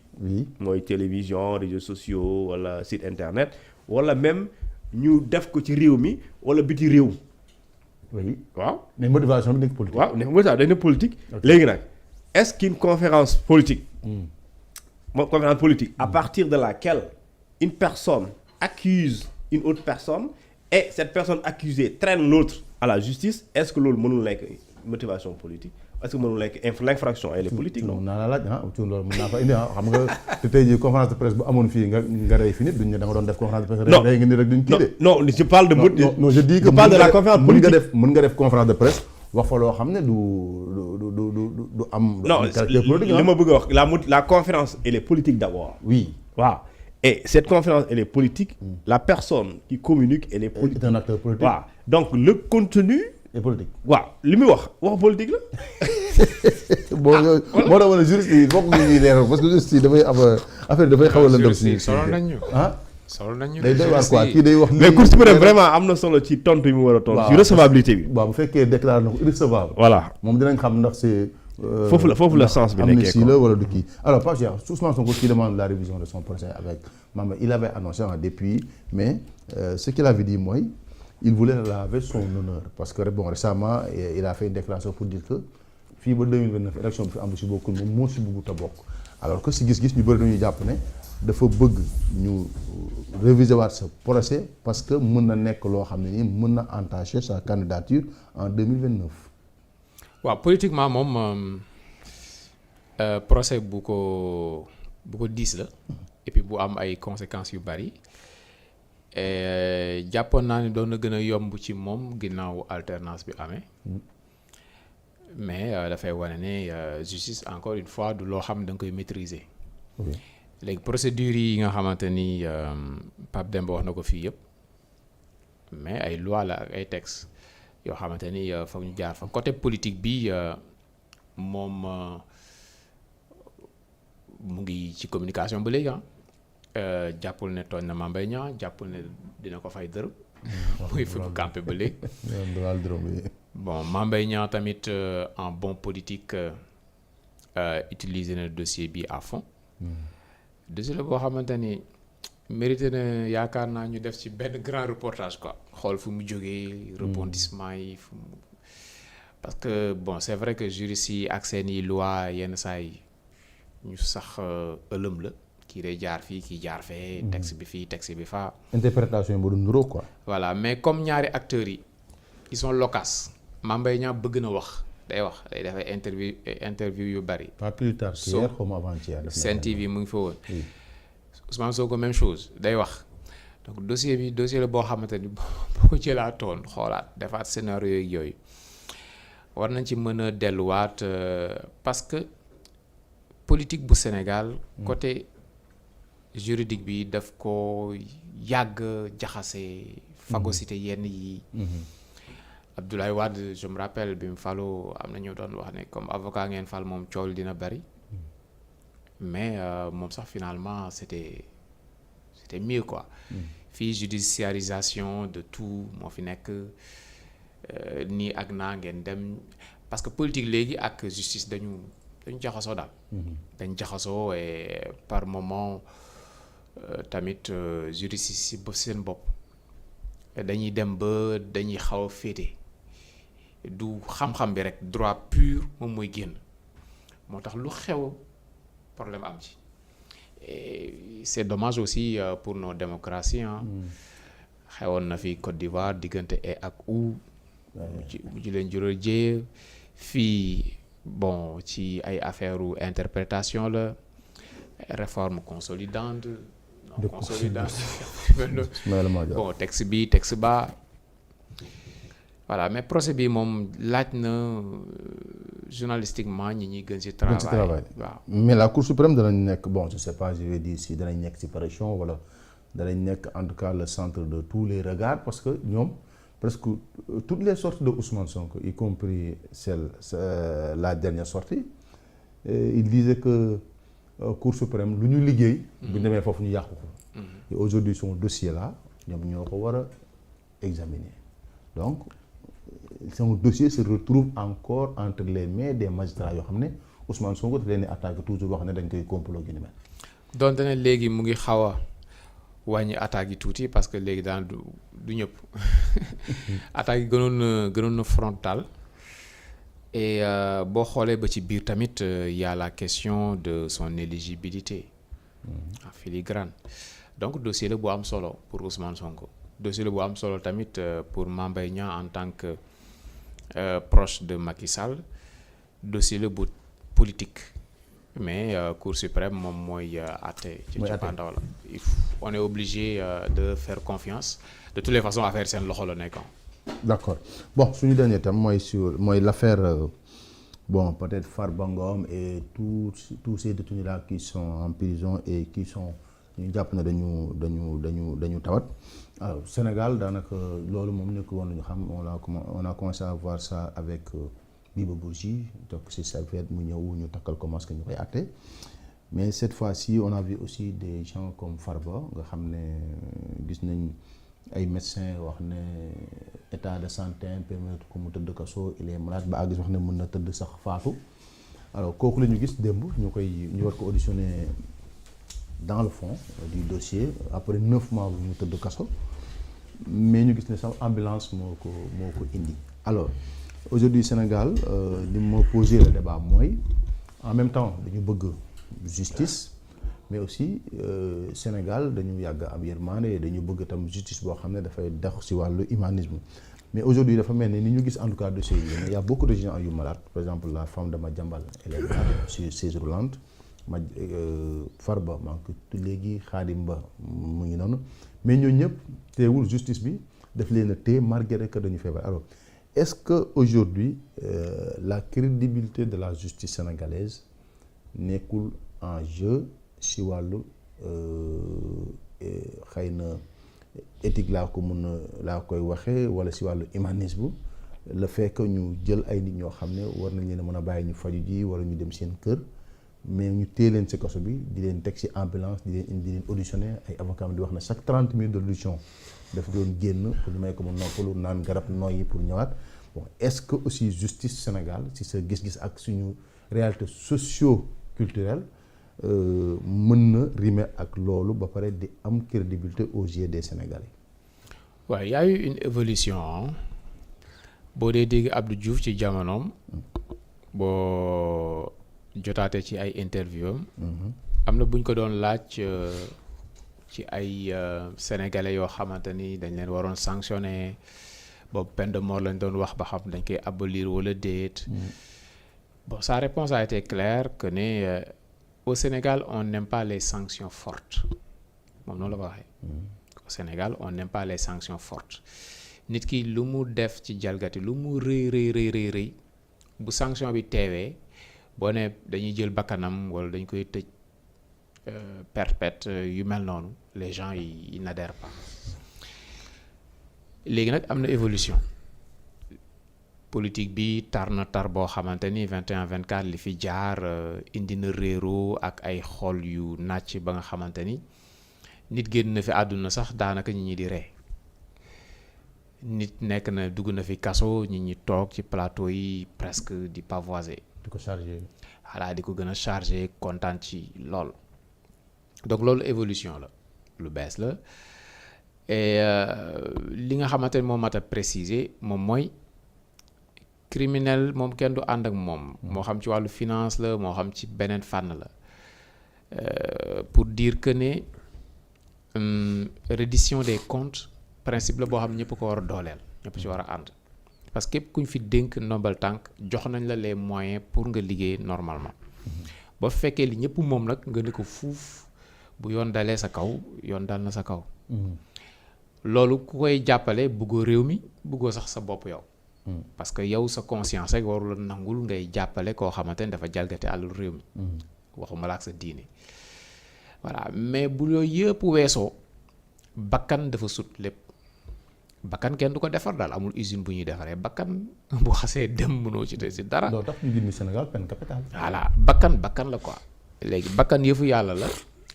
mooy télévision réseaux sociaux wala site internet wala même ñu def ko ci réew mi wala biti réew waaw mais motivation bi nekk politique waaw motivation dañ ne politique léegi nag est-ce qu'une conférence politique à partir de laquelle une personne accuse une autre personne et cette personne accusée traîne l'autre à la justice est-ce que loolu mënul nekk motivation politique est-ce que mënul nekk l'infraction elle est politique non. mën naa la laaj ci loolu mën naa fa indi xam nga te tey jii conférence de presse bu amoon fii nga rey fi nit duñ ne da nga doon def conférence de presse. non rey nga nit rek duñ kii de. non je parle de. non je dis que je parle de la conférence politique mën nga def conférence de presse wax fa loo xam ne du am. non li ma bëgg a wax la conférence elle est politique d'abord. oui waaw. Et cette conférence, elle est politique. La personne qui communique, elle est politique. C'est un acteur politique. Waaw. Donc le contenu. est politique. waaw li muy wax politique la. bon moo tax ma ne juriste yi foog ñuy leeral parce que juriste yi dafay am affaire dafay xaw a lëndëm si. solo nañ ñu. solo nañ ñu. day doy waar quoi kii day wax. mais Cour suprême vraiment am na solo ci tontu yi mu war a tontu. ci recevabilité bi. waaw bu fekkee déclaré na ko irrecevable. voilà moom dinañ xam ndax c'est. foofu la sens bi nekkee quoi la wala du kii alors Pape Cheikh Ousmane Sonko qui demande la révision de son procès avec Mame il avait annoncé en dépit mais ce qu'il avait dit mooy il voulait laver son honneur parce que bon récemment il a fait une déclaration pour dire que fii ba 2029 élection bi fi am lu si bokkul moom moo si bëggut a bokk alors que si gis-gis ñu bëri nañu jàpp ne dafa bëgg ñu réviser waat sa procès parce que mën na nekk loo xam ne nii mën na entacher sa candidature en 2029. waaw politiquement moom procès bu ko diis la et puis bu am ay conséquences yu bari jàppoon naa ne doon na gën a yomb ci moom ginnaaw alternance bi amee mais dafay wane ne justice encore une fois du loo xam da nga koy maîtriser. léegi procédures yi nga xamante ni Pape Demba wax na ko fii yëpp mais ay loi la ak ay textes. yoo xamante ni foog ñu jaar fa côté politique bi moom mu ngi ci communication ba léegi jàppul ne tooñ na Mame Mbaye Niang jàppul ne dina ko fay dërëm. muy fi mu campé ba léegi. bon Mame Mbaye Niang tamit en bon politique utiliser na dossier bi à fond. dossier la boo xamante ni mérité na yaakaar naa ñu def ci benn grand reportage quoi xool fu mu jógee rebondissement yi fu mu parce que bon c'est vrai que juristes yi ak seeni loi yenn saa yi ñu sax ëlëm la kii day jaar fii kii jaar fee texte bi fii texte bi faa interprétation bu du nuroo quoi. voilà mais comme ñaari acteurs yi ils sont loquaces Mame Mbaye Niang bëgg na wax day def ay interview yu bari. pas plus tard qu'hier comme avant-hier. Sen TV mu ngi fa woon. Ousmane Sonko même chose day wax donc dossier la boo xamante ni boo ko jëlaatoon xoolaat defaat scénario yooyu war nañ ci mën a delluwaat parce que politique bu Sénégal côté juridique bi daf ko yàgg jaxase phagocyté yenn yi Abdoulaye Wade je me rappelle bi mu faloo am na ñu doon wax ne comme avocat ngeen fal moom coow dina bari mais moom sax finalement c'était mieux quoi. fii judiciarisation de tout moo fi nekk nii ak naa ngeen dem parce que politique léegi ak justice dañu jaxasoo daal. dañ jaxasoo et par moment tamit juriste si seen bopp dañuy dem ba dañuy xaw a féete du xam-xam bi rek droit pur moom mooy génn moo tax lu xew. problème am ci et c'est dommage aussi pour nos démocraties xewoon na fi Côte d'Ivoire diggante et ak u ci leen jural jéye fii bon ci ay affaire u interprétation la réforme consolidante non consolidante bon texte ba voilà mais procès bi moom laaj na journalistiquement ñi gën ci travail waaw mais la Cour suprême danañ nekk bon je sais pas je vais dire si danañ nekk ci pression wala danañ nekk en tout cas le centre de tous les regards parce que ñoom presque toutes les sorties de Ousmane Sonko y compris la dernière sortie il disait que Cour suprême lu ñu liggéey bu ñu demee foofu ñu yàqu ko et aujourd'hui son dossier là ñoom ñoo ko war a examiner donc son dossier se retrouve encore entre les mains des magistrats yoo xam ne Ousmane Sonko daf leen di attaqué toujours wax ne dañ koy complot gi ni mel. donte ne léegi mu ngi xaw a wàññi attaques yi tuuti parce que léegi daan du ñëpp attaques yi gënoon na frontal et boo xoolee ba ci biir tamit y a la question de son éligibilité en filigrane donc dossier la bu am solo pour Ousmane Sonko dossier la bu am solo tamit pour Mame Mbaye Niang en tant que proche de Macky Sall dossier la bu politique mais Cour suprême moom mooy àtte ci cappaandaw la on est obligé de faire confiance de toutes les façons affaire seen loxo la nekk. D'accord bon suñu dernier thème mooy l'affaire bon peut-être Farba Ngom et tous ces détenus là qui sont en prison et qui sont ñu jàpp ne dañu tawat alors Sénégal daanaka loolu moom nekk woon nañu xam on a commencé à voir ça avec Biba Bourgi donc c'est ça fait mu ñëw ñu takkal ko masque ñu koy àtte mais cette fois-ci on a vu aussi des gens comme Farba nga xam ne gis nañ ay médecins wax ne état de santé permettre ko mu tëdd kaso il est malade ba àgg wax ne mën na tëdd sax faatu alors kooku la ñu gis démb ñu war ko auditionner dans le fond du dossier après 9 mois bu ñu tëdd kaso mais ñu gis ne sax ambulance moo ko indi alors aujourd'hui Sénégal li ma posé le débat mooy en même temps dañu bëgg justice mais aussi Sénégal dañu yàgg am yërmande dañu bëgg tam justice boo xam ne dafay dox ci wàllu humanisme mais aujourd'hui dafa mel ni ñu gis en tout cas dossier yi il y a beaucoup de gens yu malades par exemple la femme de Madiambal elle est malade sur chaise roulante Farba maa ngi ko léegi Khadim Ba mu ngi noonu mais ñooñu ñëpp teewul justice bi daf leen a téye malgré que dañu feebar alors est-ce que aujourd'hui la crédibilité de la justice sénégalaise nekkul en jeu si wàllu xëy na éthique laa koy waxee wala si wàllu humanisme le fait que ñu jël ay nit ñoo xam ne war nañ leen a mën a bàyyi ñu faju ji wala ñu dem seen kër mais ñu téye leen ci kaso bi di leen teg ci ambulance di leen auditionné ay avocats di wax na chaque 30 minutes d'audition dafa doon génn pour ñu may ko mu noppalu naan garab noyyi pour ñëwaat bon est-ce que aussi justice Sénégal ci sa gis-gis ak suñu réalité socio-culturelle mën na rimer ak loolu ba pare di am crédibilité aux yeux des Sénégalais. waaw y a eu une évolution boo dee dégg Abdou Diouf ci jamonoom boo jotaate ci ay interview am na buñ ko doon laaj ci ay sénégalais yoo xamante ni dañ leen waroon sanctionner boobu peine de mort lañ doon wax ba xam dañ koy abolir wala déet. Bon, sa réponse a été claire que au Sénégal on n'aime pas les sanctions fortes moom noonu la ko waxee. Au Sénégal on n'aime pas les sanctions fortes nit ki lu mu def ci jalgati lu mu rëy bu sanction bi teewee boo ne dañuy jël bakkanam wala dañ koy tëj perpète yu mel noonu les gens yi n'adhèrent pas léegi nag am na évolution politique bi tar na tar boo xamante ni 21-24 li fi jaar indi na réeroo ak ay xol yu nàcc ba nga xamante ni nit génn na fi àdduna sax daanaka ñi di ree nit nekk na dugg na fi kaso ñi toog ci plateau yi presque di pavoiser di ko chargé. voilà di ko gën a chargé kontaan ci lool donc loolu évolution la lu bees la et li nga xamante ni moom mat a préciser moom mooy criminel moom kenn du ànd ak moom moo xam ci wàllu finance la moo xam ci beneen fànn la pour dire que ne reddition des comptes principe la boo xam ñëpp ko war a dooleel ñëpp ci war a ànd parce que képp ku ñu fi dénk ndombal tànk jox nañ la les moyens pour nga liggéey normalement ba fekkee li ñëpp moom nag nga ne ko fuuf bu yoon dalee sa kaw yoon dal na sa kaw loolu ku koy jàppale bëggoo réew mi bëggoo sax sa bopp yow parce que yow sa conscience rek warula nangul ngay jàppale koo xamante ne dafa jalgate àllu réew mi waxuma la ak sa diine voilà mais bu yooyu yëpp weesoo bakkan dafa sut lépp bakkan kenn du ko defar daal amul usine bu ñuy defaree bakkan bu xasee dem mënoo ci te si dara. loolu tax ñu bind Sénégal peine capitale. voilà bakkan la quoi. léegi bakkan yëfu yàlla la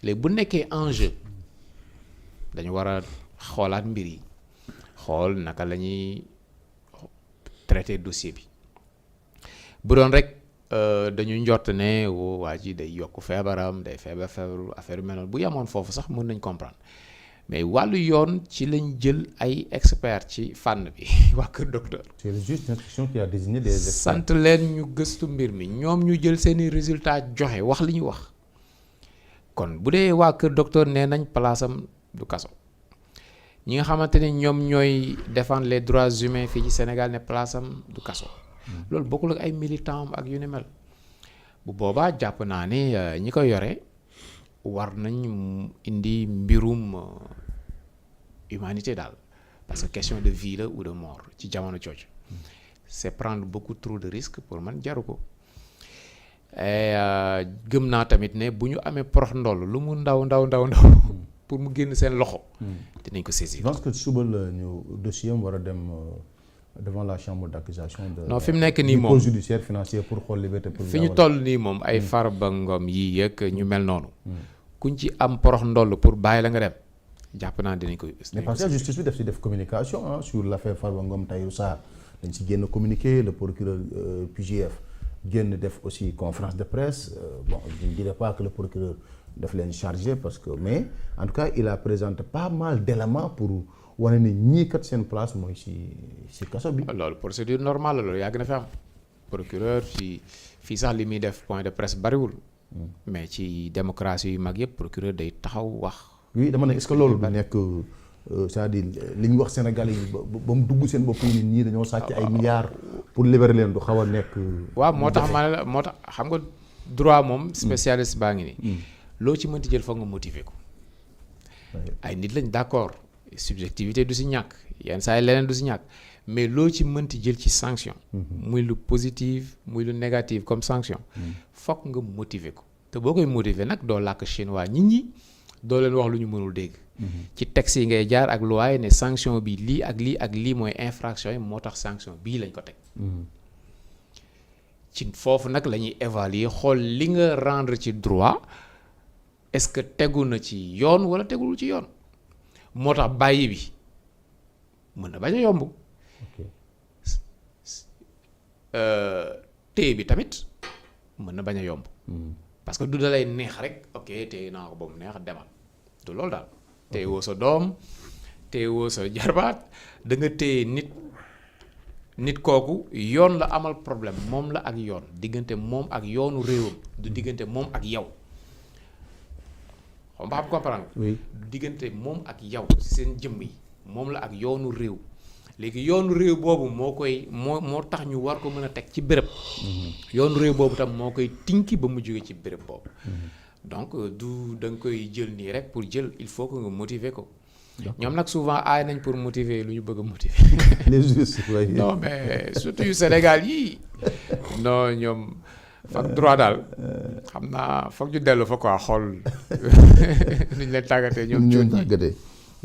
léegi bu nekkee enjeu dañu war a xoolaat mbir yi xool naka la ñuy traiter dossier bi bu doon rek dañu njort ne waa ji day yokk feebaram day feebaru affaire yu mel noonu bu yemoon foofu sax mën nañ comprendre. mais wàllu yoon ci lañ jël ay experts ci fànn bi waa Kër Docteur. c'est le juge d'instruction qui a désigné des experts. sant leen ñu gëstu mbir mi ñoom ñu jël seeni résultats joxe wax li ñu wax kon bu dee waa Kër Docteur nee nañ palaasam du kaso ñi nga xamante ne ñoom ñooy défendre les droits humains fii ci Sénégal ne palaasam du kaso loolu bokkul ak ay militant ak yu ni mel bu boobaa jàpp naa ne ñi ko yore war nañ indi mbirum humanité daal parce que question de vie la ou de mort ci jamono jooju c'est prendre beaucoup trop de risques pour man jaru ko gëm naa tamit ne bu ñu amee porox ndoll lu mu ndaw pour mu génn seen loxo dinañ ko saisir. je pense que suba la ñu dossier am war a dem devant la chambre d'accusation de non fi mu nekk nii du moom pôle judiciaire financier pour xool liberté fi ñu toll nii moom ay Farba Ngom yii yëg ñu mel noonu kuñ ci am porox ndoll pour bàyyi la nga dem jàpp naa dinañ ko. mais parce que justice bi daf si def communication sur l'affaire Farba Ngom Tahirou Sarr dañ si génn communiqué le procureur PJF génn def aussi conférence de presse bon je ne dirais pas que le procureur daf leen chargé parce que mais en tout cas il a présenté pas mal d'éléments pour wane ne ñii kat seen place mooy si kaso bi. loolu procédure normale la loolu yàgg na fi am procureur fii sax li muy def point de presse bariwul mais ci démocratie yu mag yëpp procureur day taxaw wax. oui dama ne est-ce que loolu du nekk c'est-à-dire li ñu wax Sénégalais yi ba mu dugg seen bopp yi ñii dañoo sàcc ay milliards pour libérer leen du xaw a nekk. waaw moo tax ma ne la moo tax xam nga droit moom spécialiste baa ngi nii. loo ci mënti jël foog nga motiver ko. ay nit lañ d'accord subjectivité du si ñàkk yenn saa yi leneen du si ñàkk mais loo ci mënti jël ci sanction. muy lu positive muy lu négative comme sanction. foog nga motiver ko te boo koy motiver nag doo làkk chinois nit ñi doo leen wax lu ñu mënul dégg. ci texte yi ngay jaar ak loi ne sanction bi lii ak lii mooy infraction yi moo tax sanction bii lañ ko teg. ci foofu nag la ñuy évaluer xool li nga rendre ci droit est-ce que tegu na ci yoon wala tegul ci yoon moo tax bàyyi bi mën na bañ a yomb. téye bi tamit mën na bañ a yomb. parce que du da lay neex rek ok téye naa ko ba mu neex demal du loolu daal. téye woo sa doom téye woo sa jarbaat da nga téye nit kooku yoon la amal problème moom la ak yoon diggante moom ak yoonu réewam du diggante moom ak yow xam nga comprendre oui du diggante moom ak yow seen jëmm yi moom la ak yoonu réew léegi yoonu réew boobu moo tax ñu war ko mën a teg ci béréb yoonu réew boobu tam moo koy tinki ba mu jóge ci béréb boobu donc du da nga koy jël nii rek pour jël il faut que nga motiver ko ñoom nag souvent aay nañ pour motiver lu ñu bëgg a motiver. les juristes oui. non mais surtout yu Sénégal yii non ñoom fak droit daal xam naa foog ñu dellu fa quoi xool nuñ leen tàggatee ñoom. ñu tàggatee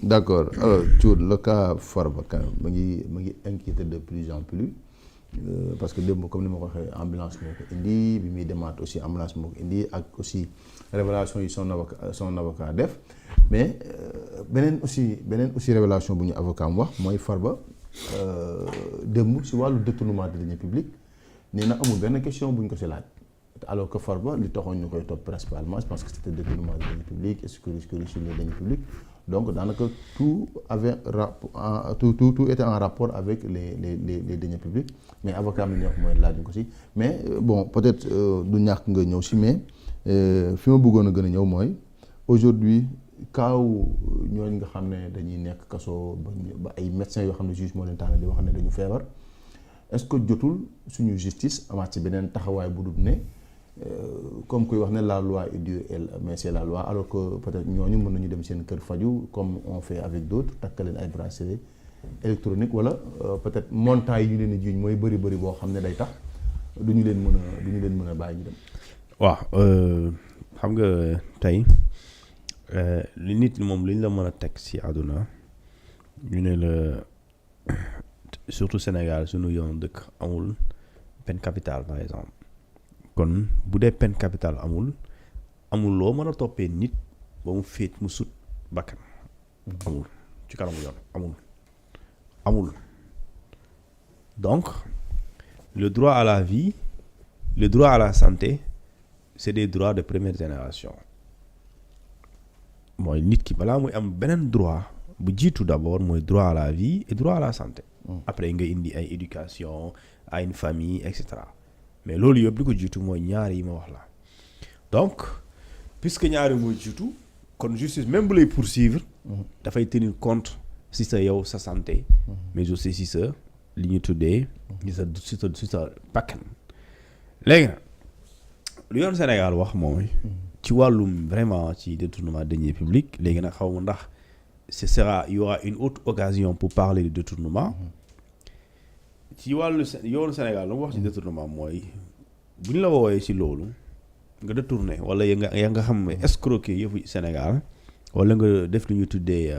d'accord alors Thioune le cas Farba quand même ma ngi inquiété de plus en plus parce que démb comme ni ma ko waxee ambulance moo ko indi bi muy demaat aussi ambulance moo ko indi ak aussi révélation yi son avocat def. mais beneen aussi révélation bu ñu avocat am wax mooy Farba démb si wàllu détournement de deniers publics nee na amul benn question bu ñu ko si laaj alors que Farba li taxoon ñu koy topp principalement je pense que c'était détournement de deniers publics escroquerie sur les deniers publics donc daanaka tout était en rapport avec les deniers publics mais avocat am li ñuy wax mooy laaj ñu ko si mais bon peut-être du ñàkk nga ñëw si mais fi ma bëggoon a gën a ñëw mooy aujourd'hui kaaw ñooñu nga xam ne dañuy nekk kaso ba ay médecins yoo xam ne juge moo leen tànn di wax ne dañu feebar est-ce que jotul suñu justice amaat ci beneen taxawaay bu dul ne comme kuy wax ne la loi est dure mais c'est la loi alors que peut-être ñooñu mën nañu dem seen kër faju comme on fait avec d'autres takk leen ay bracelets électroniques wala peut-être montant yi ñu leen di jiiñ mooy bëri boo xam ne day tax du ñu leen mën a bàyyi ñu dem. waaw xam nga tey. li nit moom li ñu la mën a teg ci àdduna ñu ne la surtout Sénégal suñu yoon dëkk amul peine capitale par exemple kon bu dee peine capitale amul loo mën a toppee nit ba mu féet mu sut bakkan amul ci kanamu yoon amul donc le droit à la vie le droit à la santé c'est des droits de première génération mooy nit ki balaa muy am beneen droit bu jiitu d'abord mooy droit à la vie et droit à la santé. après nga indi ay éducation à une famille et cetera mais loolu yëpp li ko jiitu mooy ñaar yi ma wax la donc puisque ñaari mooy jiitu kon justice même bu lay poursuivre. dafay tenir compte si sa yow sa santé. mais aussi si sa li ñu tuddee ci sa bakkan léegi nag lu yoon Sénégal wax mooy ci wàllum vraiment ci détournement de deniers publics léegi nag xaw ma ndax il y aura une autre occasion pour parler de détournement ci wàllu yoonu Sénégal lu mu wax ci détournement mooy bu ñu la woowee ci loolu nga détourné wala ya nga xam ne escroquer yëfu Sénégal wala nga def lu ñuy tuddee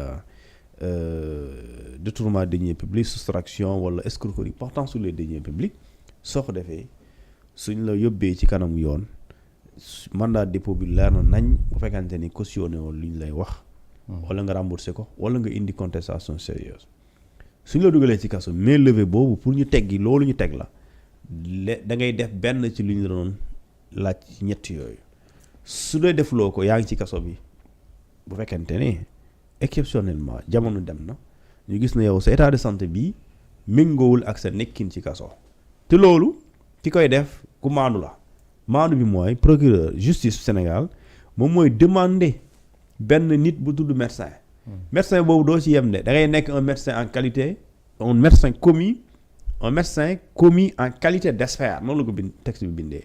détournement de deniers publics soustraction wala escroquerie portant sur les deniers publics soo ko defee suñ la yóbbee ci kanamu yoon mandat dépôt bi leer na nañ bu fekkante ni cautionné woon li ñu lay wax wala nga remboursé ko wala nga indi contestation sérieuse suñ la dugalee ci kaso mais levé boobu pour ñu teggi loolu ñu teg la da ngay def benn ci lu ñu la doon laaj ci ñett yooyu su dee defuloo ko yaa ngi ci kaso bi bu fekkente ne exceptionnellement jamono dem na ñu gis na yow sa état de santé bi méngoowul ak sa nekkin ci kaso te loolu ki koy def ku maandu la maandu bi mooy procureur justice Sénégal moom mooy demander benn nit bu tudd médecin médecin boobu doo ci yem de da ngay nekk un médecin en qualité un médecin commis en qualité d'expert noonu la ko bind texte bi bindee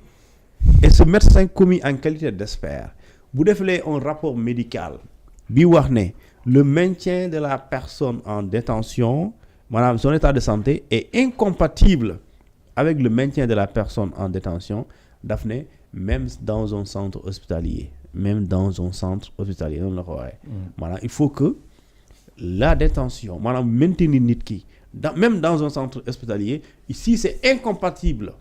et ce médecin commis en qualité d'expert bu defalee un rapport médical bi wax ne le maintien de la personne en détention maanaam son état de santé est incompatible avec le maintien de la personne en détention daf ne même dans un centre hospitalier noonu la ko waxee maanaam il faut que la détention maanaam maintenir nit ki même dans un centre hospitalier si c'est incompatible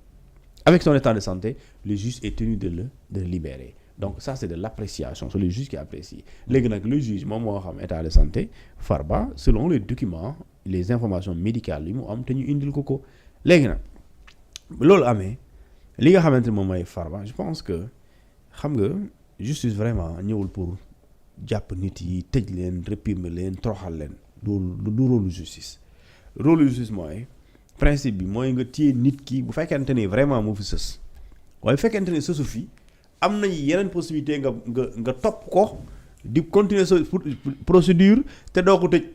avec son état de santé le juge est tenu de le libérer donc ça c'est de l'appréciation c'est le juge qui apprécie léegi nag le juge moom moo xam état de santé Farba selon les documents les informations médicales yi mu am te ñu indil ko léegi nag loolu amee li nga xamante ne moom mooy Farba je pense que xam nga justice vraiment ñëwul pour jàpp nit yi tëj leen réprimer leen toroxal leen du rôle justice rôle justice mooy principe bi mooy nga téye nit ki bu fekkente ni vraiment moo fi sës waaye bu fekkente ni sësu fi am na yeneen possibilité nga topp ko di continuer sa procédure te doo ko tëj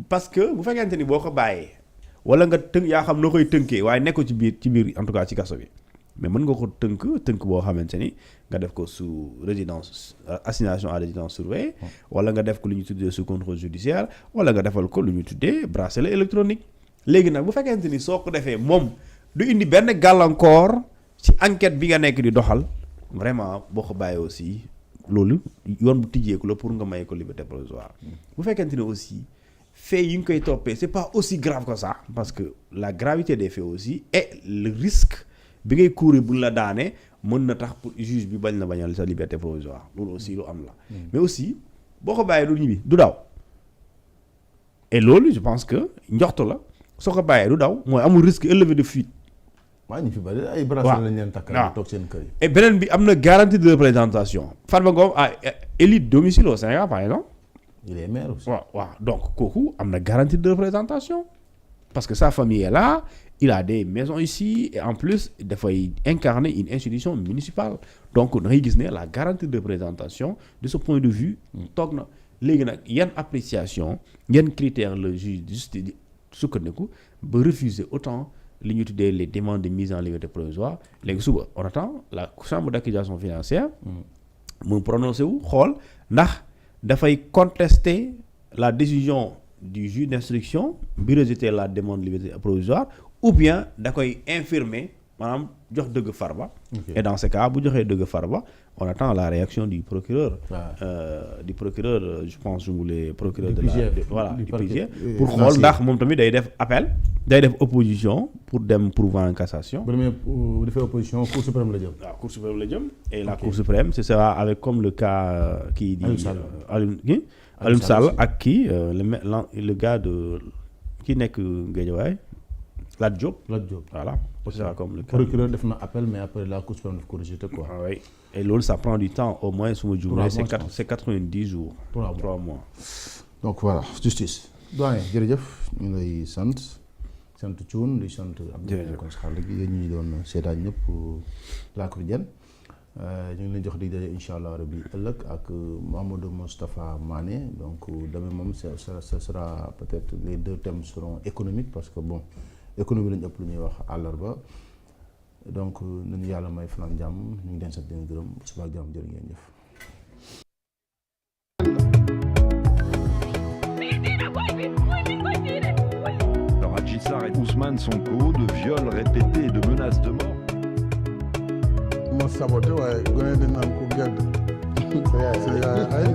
parce que bu fekkente ni boo ko bàyyee wala nga tënk yaa xam noo koy tënkee waaye nekk ko ci biir en tout cas ci kaso bi mais mën nga ko tënk boo xamante ni nga def ko sous résidence assignation à résidence surveillée wala nga def ko lu ñu tuddee sous contrôle judiciaire wala nga defal ko lu ñu tuddee bracelet électronique léegi nag bu fekkente ni soo ko defee moom du indi benn gàllankoor ci enquête bi nga nekk di doxal vraiment boo ko bàyyee aussi loolu yoon bu tijjeeku la pour nga may ko liberté provisoire bu fekkente ni aussi faits yi nga koy toppee c'est pas aussi grave que ça parce que la gravité des faits aussi et le risque bi ngay courir bu la daanee mën na tax pour juge bi bañ na bañal sa liberté provisoire loolu aussi lu am la mais aussi boo ko bàyyee du ñibbi du daw et loolu je pense que njorto la soo ko bàyyee du daw mooy amul risque élevé de fuite maa ñu fi bari ay bracelet lañ leen takkal toog seen kër yi et beneen bi am na garantie de représentation Farba Ngom a élu domicile au Sénégal par exemple il est maire aussi waaw donc kooku am na garantie de représentation parce que sa famille est là il a des maisons ici et en plus dafay incarner une institution municipale donc da ngay gis ne la garantie de représentation de ce point de vue toog na léegi nag yan appréciation yan critères le juge juste di sukkandiku ba refuser autant li ñu tuddee les demandes de mise en liberté provisoire léegi suba on attend la chambre d'accusation financière mu prononcé wu xool ndax dafay contester la décision du juge d'instruction bi rejeter la demande de liberté provisoire ou bien da koy infirmer maanaam jox dëgg Farba et dans ce cas bu joxee dëgg Farba on attend la réaction du procureur je pense le procureur du PJ pour xool ndax moom tamit day def appel day def opposition pour dem pourvoi en cassation bu defee opposition cour suprême la jëm waaw cour suprême la jëm et la cour suprême ce sera avec comme le cas kii di Alioune Sall ak kii le gars de ki nekk Guédiawaye Lat Diop voilà c'est ça comme le cas procureur def na appel mais après la cour suprême daf ko rejeté quoi oui et loolu ça prend du temps au moins su ma juumee c'est 90 jours 3 mois donc voilà justice doyen jërëjëf ñu lay sant Thioune di sant Abdou kon xaal gi yéen ñi doon seetaan ñëpp La Quotidienne ñu ngi leen jox di daje incha allah rabi ëllëg ak Mamadou Moustapha Mané donc demain moom ce sera peut-être les deux thèmes seront économiques parce que bon économie lañu ëpp lu ñuy wax àllarba donc nañu yàlla may fanaan jàmm ñu ngi leen sant di leen gërëm suba ak jàmm jërë ngeen jëf. Alors Adji Sarr et Ousmane Sonko de viols répétés et de menaces de mort. moo saboté waaye gone dañ naan ko gedd sa yaay ay